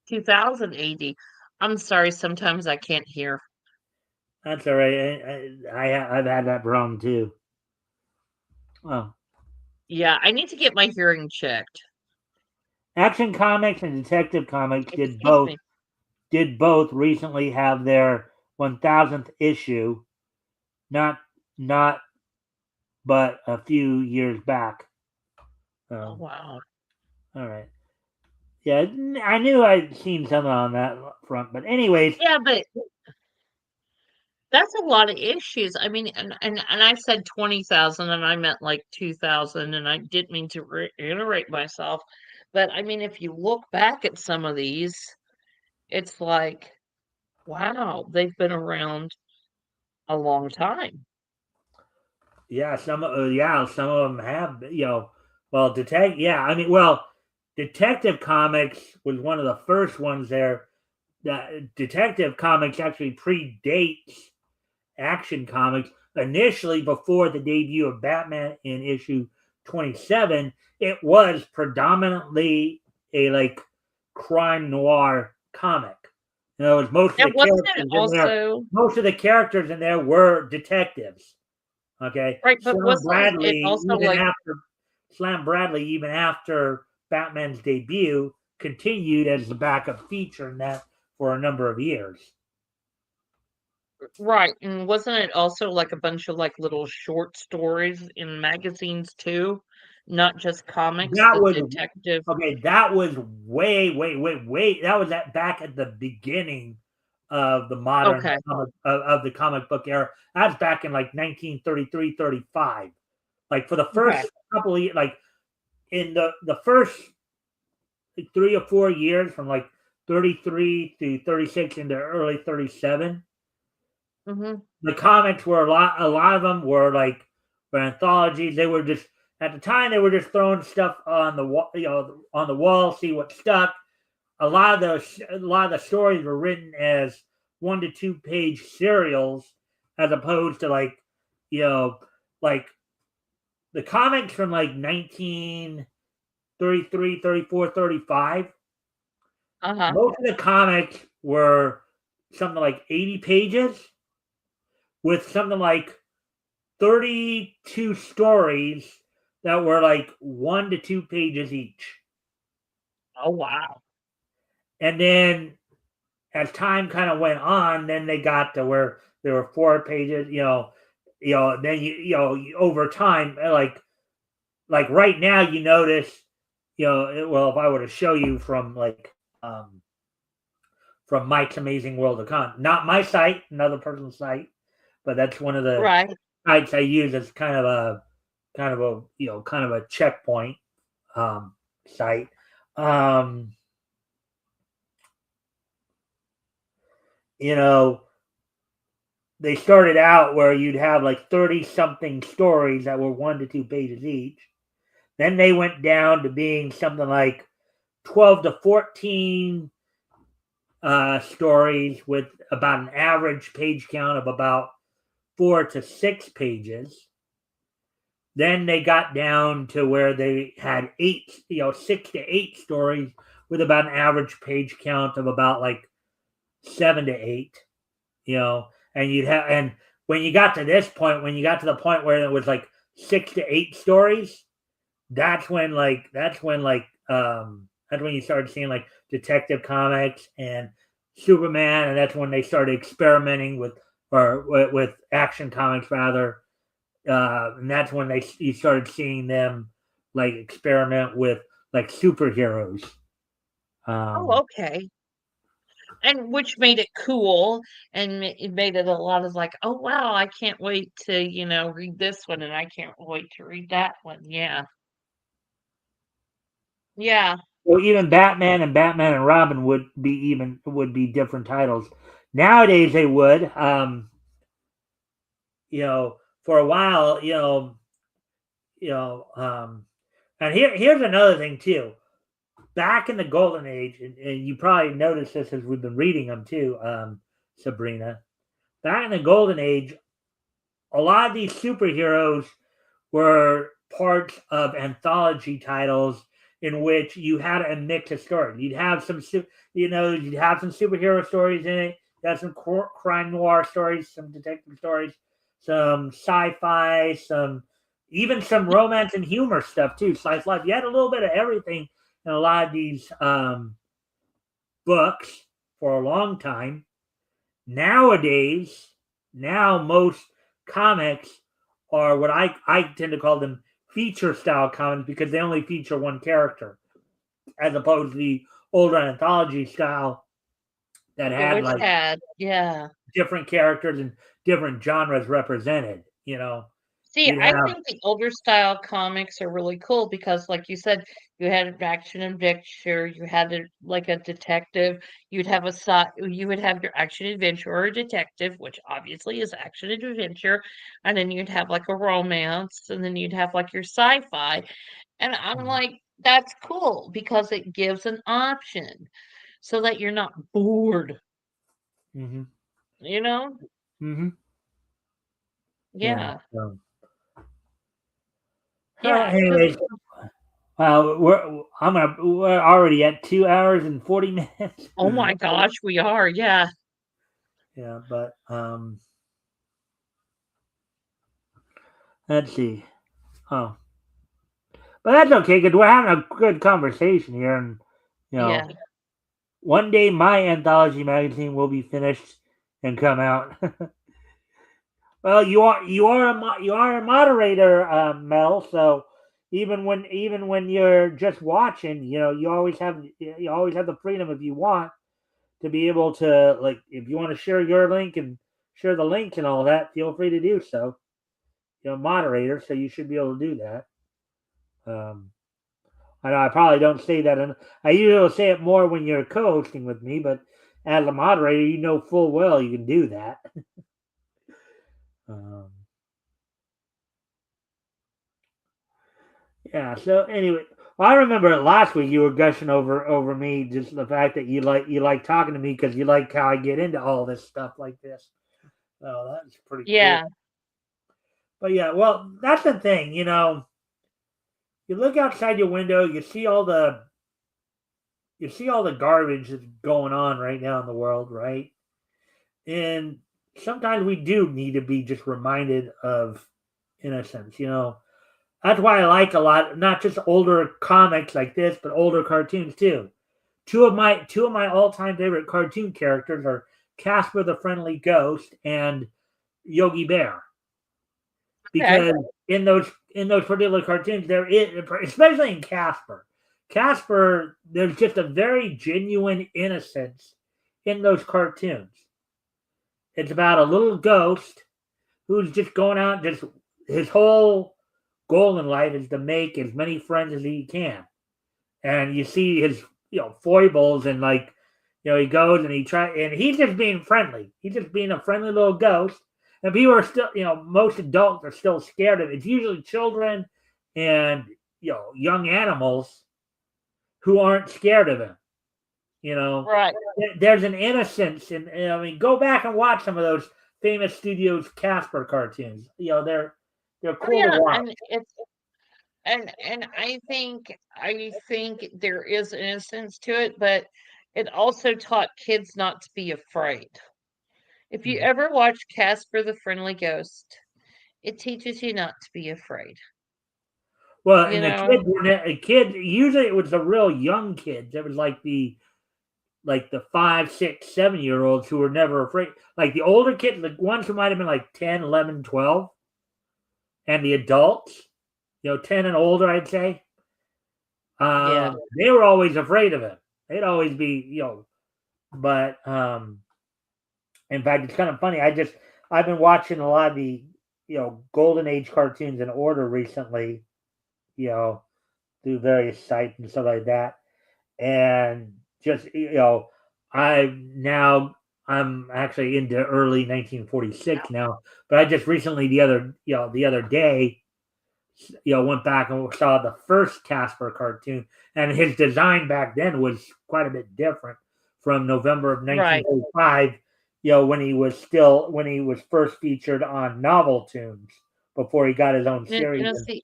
2000 AD. I'm sorry, sometimes I can't hear. That's all right. I've had that problem too. Well, Yeah, I need to get my hearing checked. Action Comics and Detective Comics Excuse me. did both recently have their 1,000th issue, not not but a few years back. Oh, wow. All right. Yeah, I knew I'd seen something on that front, but anyways, Yeah, but that's a lot of issues. I mean, and I said 20,000 and I meant like 2,000 and I didn't mean to reiterate myself. But I mean, if you look back at some of these, it's like, wow, they've been around a long time. yeah, some of them have, well, Detective Comics was one of the first ones there. Detective Comics actually predates Action Comics. Initially, before the debut of Batman in issue 27, it was predominantly a crime noir comic. It was And wasn't it also most of the characters in there were detectives. Okay, right, but wasn't it also like Slam Bradley, even after Batman's debut, continued as the backup feature in that for a number of years. right, and wasn't it also like a bunch of like little short stories in magazines too? Not just comics, That the was detective. okay. That was way. That was back at the beginning of the modern Okay, of the comic book era. That's back in like 1933, 35. Like for the okay, first couple of years, like in the first 3 or 4 years, from like 33 to 36 into early 37, mhm, the comics were a lot of them were anthologies. They were just at the time they were just throwing stuff on the wall, on the wall, see what stuck. A lot of the stories were written as 1 to 2 page serials, as opposed to you know like the comics from like 1933, 34, 35. uh-huh, Most of the comics were something like 80 pages with something like 32 stories that were like 1 to 2 pages each. oh, wow, And then as time kind of went on, then they got to where there were 4 pages, then over time, like right now, you notice, well, if I were to show you from Mike's Amazing World of Con, not my site, another person's site, but that's one of the right, sites I use as kind of a checkpoint site. Um, you know, they started out where you'd have like 30 something stories that were 1 to 2 pages each. Then they went down to being something like 12 to 14 stories with about an average page count of about 4 to 6 pages. Then they got down to where they had 6 to 8 stories with about an average page count of about like 7 to 8. And when you got to this point, when you got to the point where it was like 6 to 8 stories, that's when you started seeing like Detective Comics and Superman, and that's when they started experimenting with Action Comics rather, and that's when you started seeing them like experiment with like superheroes. oh, Um, okay, and which made it cool, and it made it a lot of like, oh, wow, I can't wait to, read this one, and I can't wait to read that one, yeah, yeah, well, even Batman and Robin would be different titles. Nowadays they would. For a while, you know, and here's another thing too. Back in the golden age, and you probably noticed this as we've been reading them too, Sabrina. Back in the golden age, a lot of these superheroes were parts of anthology titles in which you had a mix of stories. You'd have some superhero stories in it. You had some crime noir stories, some detective stories, some sci-fi, even some romance and humor stuff too. Slice life. You had a little bit of everything in a lot of these books for a long time. Nowadays, now most comics are what I tend to call them feature style comics because they only feature one character. as opposed to the older anthology style that had Which like had, yeah. different characters and different genres represented. See, You'd I have think the older style comics are really cool because, like you said, you had an action adventure, you had like a detective, you would have your action adventure or a detective, which obviously is action and adventure, and then you'd have like a romance, and then you'd have like your sci-fi, and I'm Mhm, like, that's cool because it gives an option so that you're not bored, mhm, you know? mhm. Yeah. Yeah, So, yeah, because anyways, we're already at 2 hours and 40 minutes. oh my gosh, we are, yeah. Yeah, but let's see. Oh, but that's okay because we're having a good conversation here, and you know, Yeah. one day my anthology magazine will be finished and come out. Well, you are a moderator, Mel. So even when you're just watching, you always have the freedom if you want to be able to, like, if you want to share your link and share the link and all that, feel free to do so. You're a moderator, so you should be able to do that. Um, I know I probably don't say that, and I usually say it more when you're co-hosting with me, but as a moderator, you know full well you can do that. Um, yeah. So anyway, well, I remember last week you were gushing over me, just the fact that you like talking to me because you like how I get into all this stuff like this. Oh, that's pretty cool. Yeah. But yeah, well, that's the thing. You look outside your window, you see all the garbage that's going on right now in the world, right? And sometimes we do need to be just reminded of innocence. That's why I like a lot, not just older comics like this, but older cartoons too. Two of my all-time favorite cartoon characters are Casper the Friendly Ghost and Yogi Bear, Okay. because in those particular cartoons there is, especially in Casper, there's just a very genuine innocence in those cartoons. It's about a little ghost who's just going out, just his whole goal in life is to make as many friends as he can. And you see his foibles, and like he goes and he's just being friendly. He's just being a friendly little ghost. And people are still, most adults are still scared of it. It's usually children and young animals who aren't scared of him. You know, Right. there's an innocence, and I mean, go back and watch some of those famous studios Casper cartoons. They're Oh cool to yeah, watch. and it's and I think there is innocence to it, but it also taught kids not to be afraid. If you Mhm. ever watch Casper the Friendly Ghost, it teaches you not to be afraid. Well, You and the know? kid usually it was the real young kids. It was like the 5, 6, 7 year olds who were never afraid. Like the older kids, the ones who might have been like 10, 11, 12, and the adults, 10 and older, I'd say, Yeah. they were always afraid of him. They'd always be, but in fact, it's kind of funny. I've been watching a lot of the golden age cartoons in order recently, you know, through various sites and stuff like that, and just I'm actually into early 1946 now, but I just recently the other day went back and saw the first Casper cartoon, and his design back then was quite a bit different from November of Right. 1945. When he was first featured on Novel Tunes before he got his own series. See,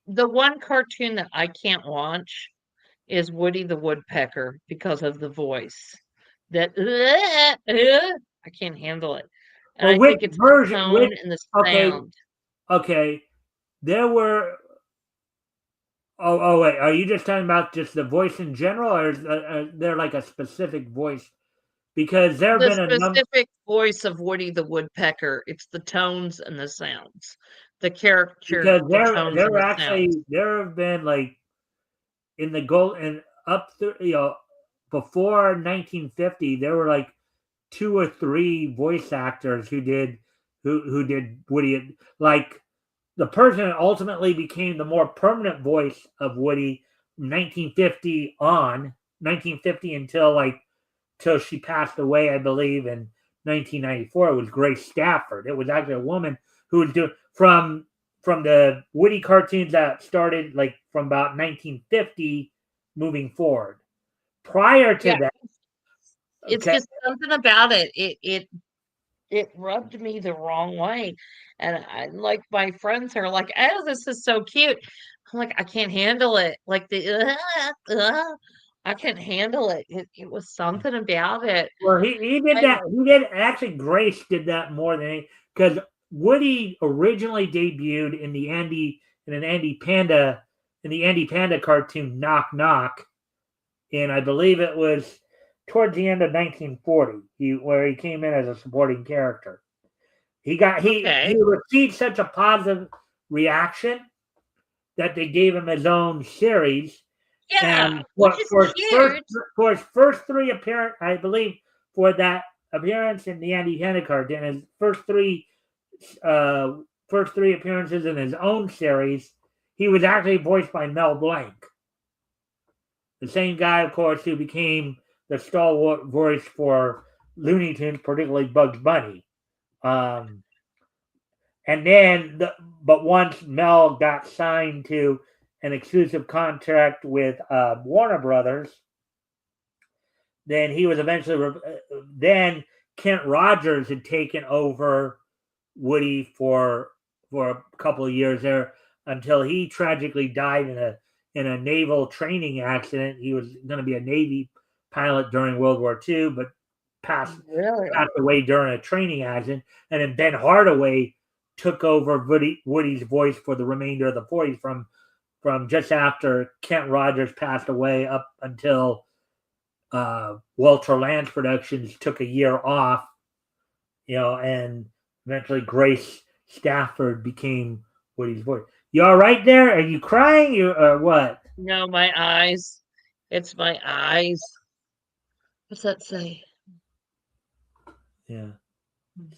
the one cartoon that I can't watch is Woody the Woodpecker because of the voice. That I can't handle it. And Well, I which think it's the version? tone Which and the okay, sound. okay. There were. Oh, wait. Are you just talking about just the voice in general, or is there like a specific voice? Because there have The been a number. specific voice of Woody the Woodpecker, it's the tones and the sounds. The character, Because the there tones there and were the actually sounds. there have been like in the gold and up through, before 1950, there were like two or three voice actors who did Woody. Like the person that ultimately became the more permanent voice of Woody from 1950 on, 1950 until till she passed away, I believe, in 1994. It was Grace Stafford. It was actually a woman who was doing from the Woody cartoons that started like from about 1950 moving forward. Prior to Yeah, that, it's okay, just something about it. It rubbed me the wrong way. And like my friends are like, "Oh, this is so cute." I'm like, "I can't handle it." Like I can't handle it. It was something about it. well, he did I that. He did actually. Grace did that more than any because Woody originally debuted in an Andy Panda in the Andy Panda cartoon Knock Knock, and I believe it was towards the end of 1940 where he came in as a supporting character. He okay. received such a positive reaction that they gave him his own series. Yeah, And which is cute. for his first three appearance, I believe, for that appearance in the Andy Hennicard, and his uh, first three appearances in his own series, he was actually voiced by Mel Blanc, the same guy, of course, who became the stalwart voice for Looney Tunes, particularly Bugs Bunny. Um, and then, but once Mel got signed to an exclusive contract with Warner Brothers, then he was eventually. Then Kent Rogers had taken over Woody for a couple of years there until he tragically died in a naval training accident. He was going to be a Navy pilot during World War II, but passed Really? passed away during a training accident. And then Ben Hardaway took over Woody's voice for the remainder of the 40s from just after Kent Rogers passed away up until Walter Lantz Productions took a year off, and eventually Grace Stafford became Woody's voice. You all right there? Are you crying? Or what? No, my eyes. It's my eyes. What's that say? Yeah.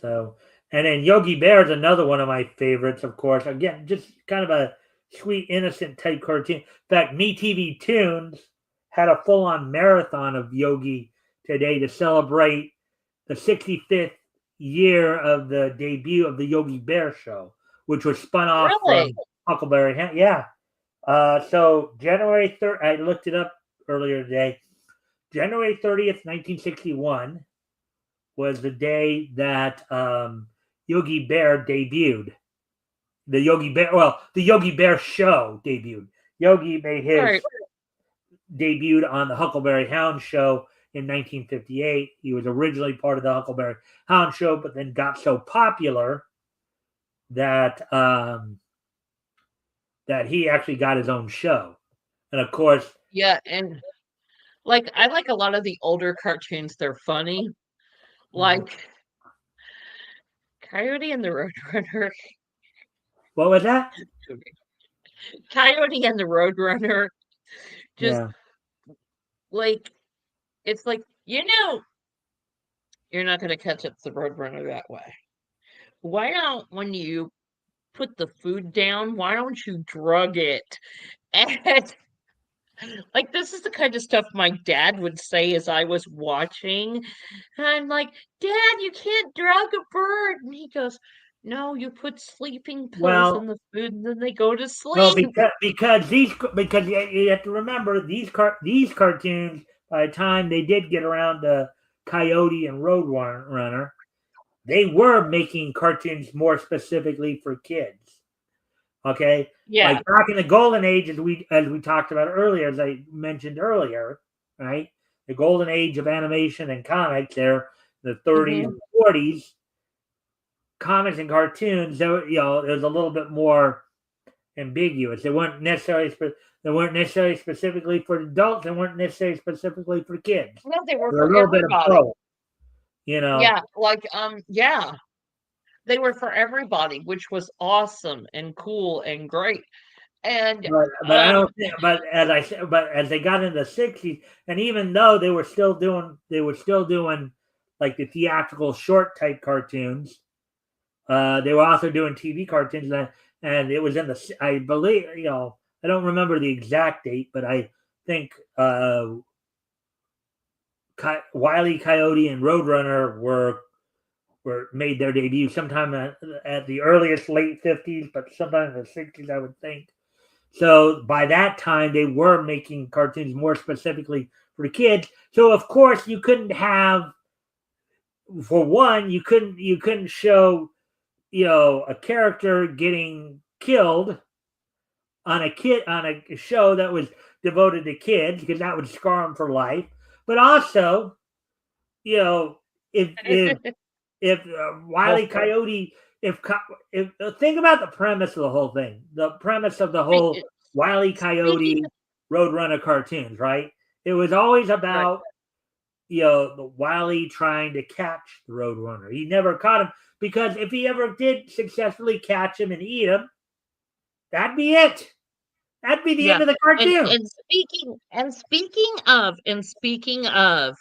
So, and then Yogi Bear is another one of my favorites, of course. Again, just kind of a sweet, innocent type cartoon. In fact, MeTV Tunes had a full on marathon of Yogi today to celebrate the 65th year of the debut of the Yogi Bear show, which was spun off from Really? Huckleberry Hound. Yeah. So January 3rd, I looked it up earlier today. January 30th, 1961 was the day that Yogi Bear debuted. The Yogi Bear show debuted. Yogi made his Right. debuted on the Huckleberry Hound show in 1958. He was originally part of the Huckleberry Hound show, but then got so popular that that he actually got his own show. And of course, Yeah, and like I like a lot of the older cartoons. They're funny. Like Coyote and the Roadrunner. what was that? Coyote and the Roadrunner. Just Yeah. like it's like, you're not gonna catch up to the Roadrunner that way. Why don't when you put the food down, why don't you drug it? And like this is the kind of stuff my dad would say as I was watching. And I'm like, Dad, you can't drug a bird. And he goes, No, you put sleeping pills in Well, the food and then they go to well, sleep. because you have to remember these cartoons. By the time they did get around to Coyote and Roadrunner, they were making cartoons more specifically for kids. Okay, Yeah. like back in the golden age, as we talked about earlier, as I mentioned earlier, right? The golden age of animation and comics, there, the 30s Hmm. and 40s, comics and cartoons, it was a little bit more ambiguous. They weren't necessarily specifically for adults. They weren't necessarily specifically for kids. No, they were They're a for little bit of everybody. both. You know. Yeah, like yeah, they were for everybody, which was awesome and cool and great. And but I don't think. But as I said, but as they got into the '60s, and even though they were still doing like the theatrical short type cartoons. They were also doing TV cartoons, and it was in the. I believe I don't remember the exact date, but I think Wile E. Coyote and Roadrunner were made their debut sometime at the earliest late '50s, but sometime in the '60s, I would think. So by that time, they were making cartoons more specifically for the kids. So of course, you couldn't have, for one, you couldn't show a character getting killed on a show that was devoted to kids because that would scar them for life. But also, you know, if Wile E. Coyote, if think about the premise of the whole thing, the premise of the whole Wile E. speaking, Coyote Roadrunner cartoons, right? It was always right, about the Wile trying to catch the Roadrunner. He never caught him because if he ever did successfully catch him and eat him, that'd be it. That'd be the yeah. end of the cartoon. And speaking of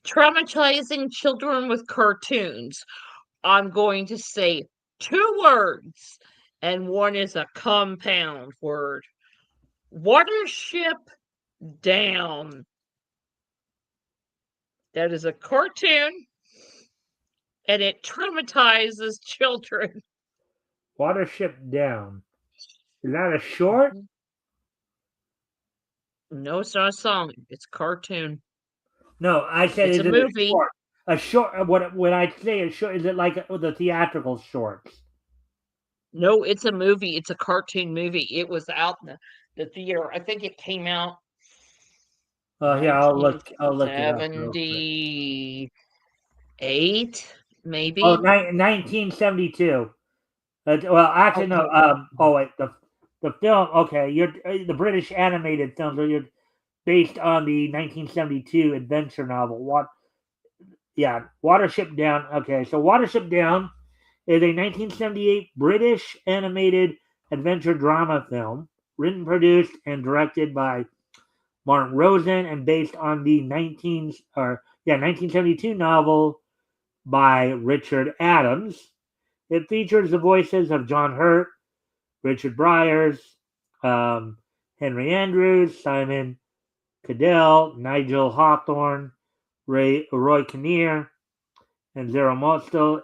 traumatizing children with cartoons, I'm going to say two words, and one is a compound word. Watership Down. That is a cartoon, and it traumatizes children. Watership Down. Is that a short? No, it's not a song. It's a cartoon. No, I said, It's a is it a movie. short? A short. What when I say a short, is it like the theatrical shorts? No, it's a movie. It's a cartoon movie. It was out in the theater. I think it came out Yeah, I'll look it up real quick. 1978, Oh, maybe. 1972. Well, actually, no. Okay. Oh, wait. The film. Okay, you're the British animated film. So you're based on the 1972 adventure novel. What? Yeah, Watership Down. Okay, so Watership Down is a 1978 British animated adventure drama film written, produced, and directed by Martin Rosen and based on the 1972 novel by Richard Adams. It features the voices of John Hurt, Richard Briers, Henry Andrews, Simon Cadell, Nigel Hawthorne, Roy Kinnear, and Zero Mostel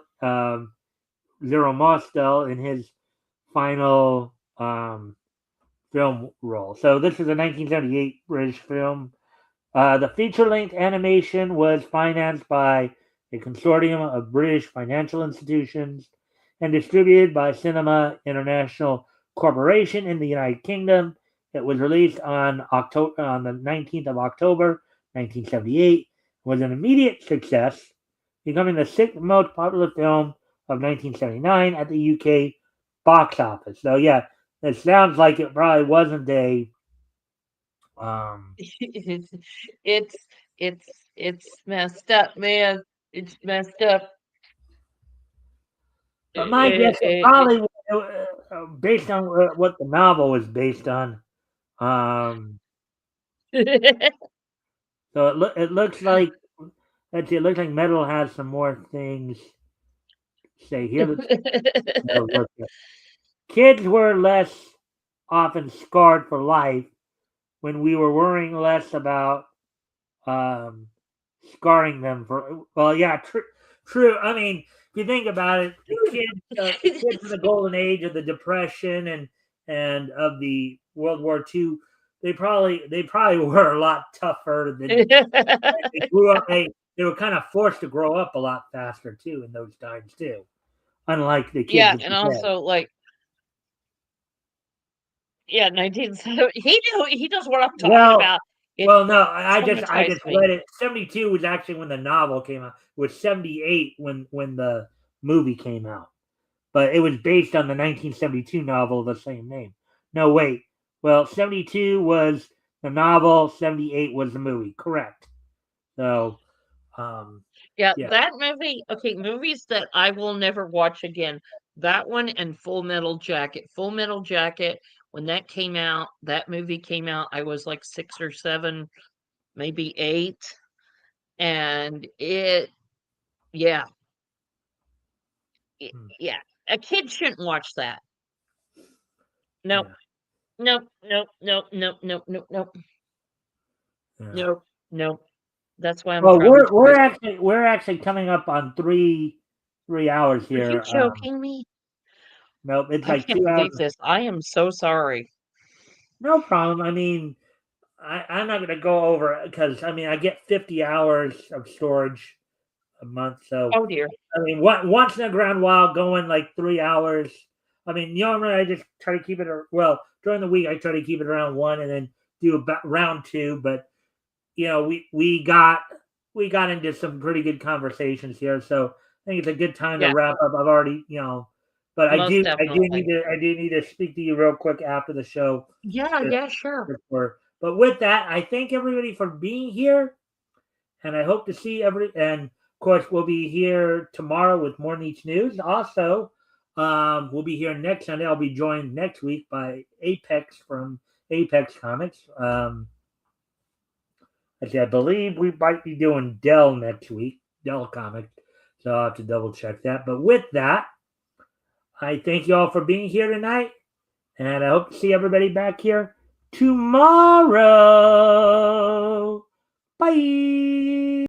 in his final film role. So this is a 1978 British film. The feature length animation was financed by a consortium of British financial institutions and distributed by Cinema International Corporation in the United Kingdom. It was released on the 19th of October 1978, was an immediate success, becoming the sixth most popular film of 1979 at the UK box office. So yeah, it sounds like it probably wasn't a um, it's it's messed up, man. It's messed up. but my guess is It, probably based on what the novel was based on. Um, so it looks like let's see, it looks like Metal has some more things to say here. Look, kids were less often scarred for life when we were worrying less about um, scarring them for. Well, yeah, true. I mean, if you think about it, the kids in the golden age of the Depression and of the World War II, they probably were a lot tougher than they grew up. They were kind of forced to grow up a lot faster too in those times too, unlike the kids yeah, of and today. also like yeah, 1970. He knows what I'm talking Well, about. It well, no, I just traumatized me. read it. 72 was actually when the novel came out. It was 78 when the movie came out. But it was based on the 1972 novel of the same name. No, wait. Well, 72 was the novel, 78 was the movie. Correct. So, um, Yeah, yeah. that movie. Okay, movies that I will never watch again. That one and Full Metal Jacket. Full Metal Jacket When that movie came out, I was like 6 or 7, maybe 8, and yeah, yeah, a kid shouldn't watch that. Nope. Yeah. Nope, nope, nope, nope, nope, nope, nope. Yeah. Nope, nope. That's why I'm Well, probably too big. we're actually coming up on 3 hours Are you here. joking me? Nope, it's I like can't 2 hours. believe this. I am so sorry. No problem. I mean, I'm not going to go over because I mean I get 50 hours of storage a month, so Oh dear. I mean once in a grand while going like 3 hours. I mean normally I just try to keep it well during the week I try to keep it around 1 and then do about round 2, but we got into some pretty good conversations here, so I think it's a good time to Yeah, wrap up. I've already but most I definitely. do need to speak to you real quick after the show. Yeah, yeah, sure. But with that, I thank everybody for being here, and I hope to see and of course we'll be here tomorrow with more Niche News. Also, we'll be here next Sunday. I'll be joined next week by Apex from Apex Comics. I believe we might be doing Dell next week, Dell Comics. So I'll have to double check that. But with that, I thank you all for being here tonight. And I hope to see everybody back here tomorrow. Bye.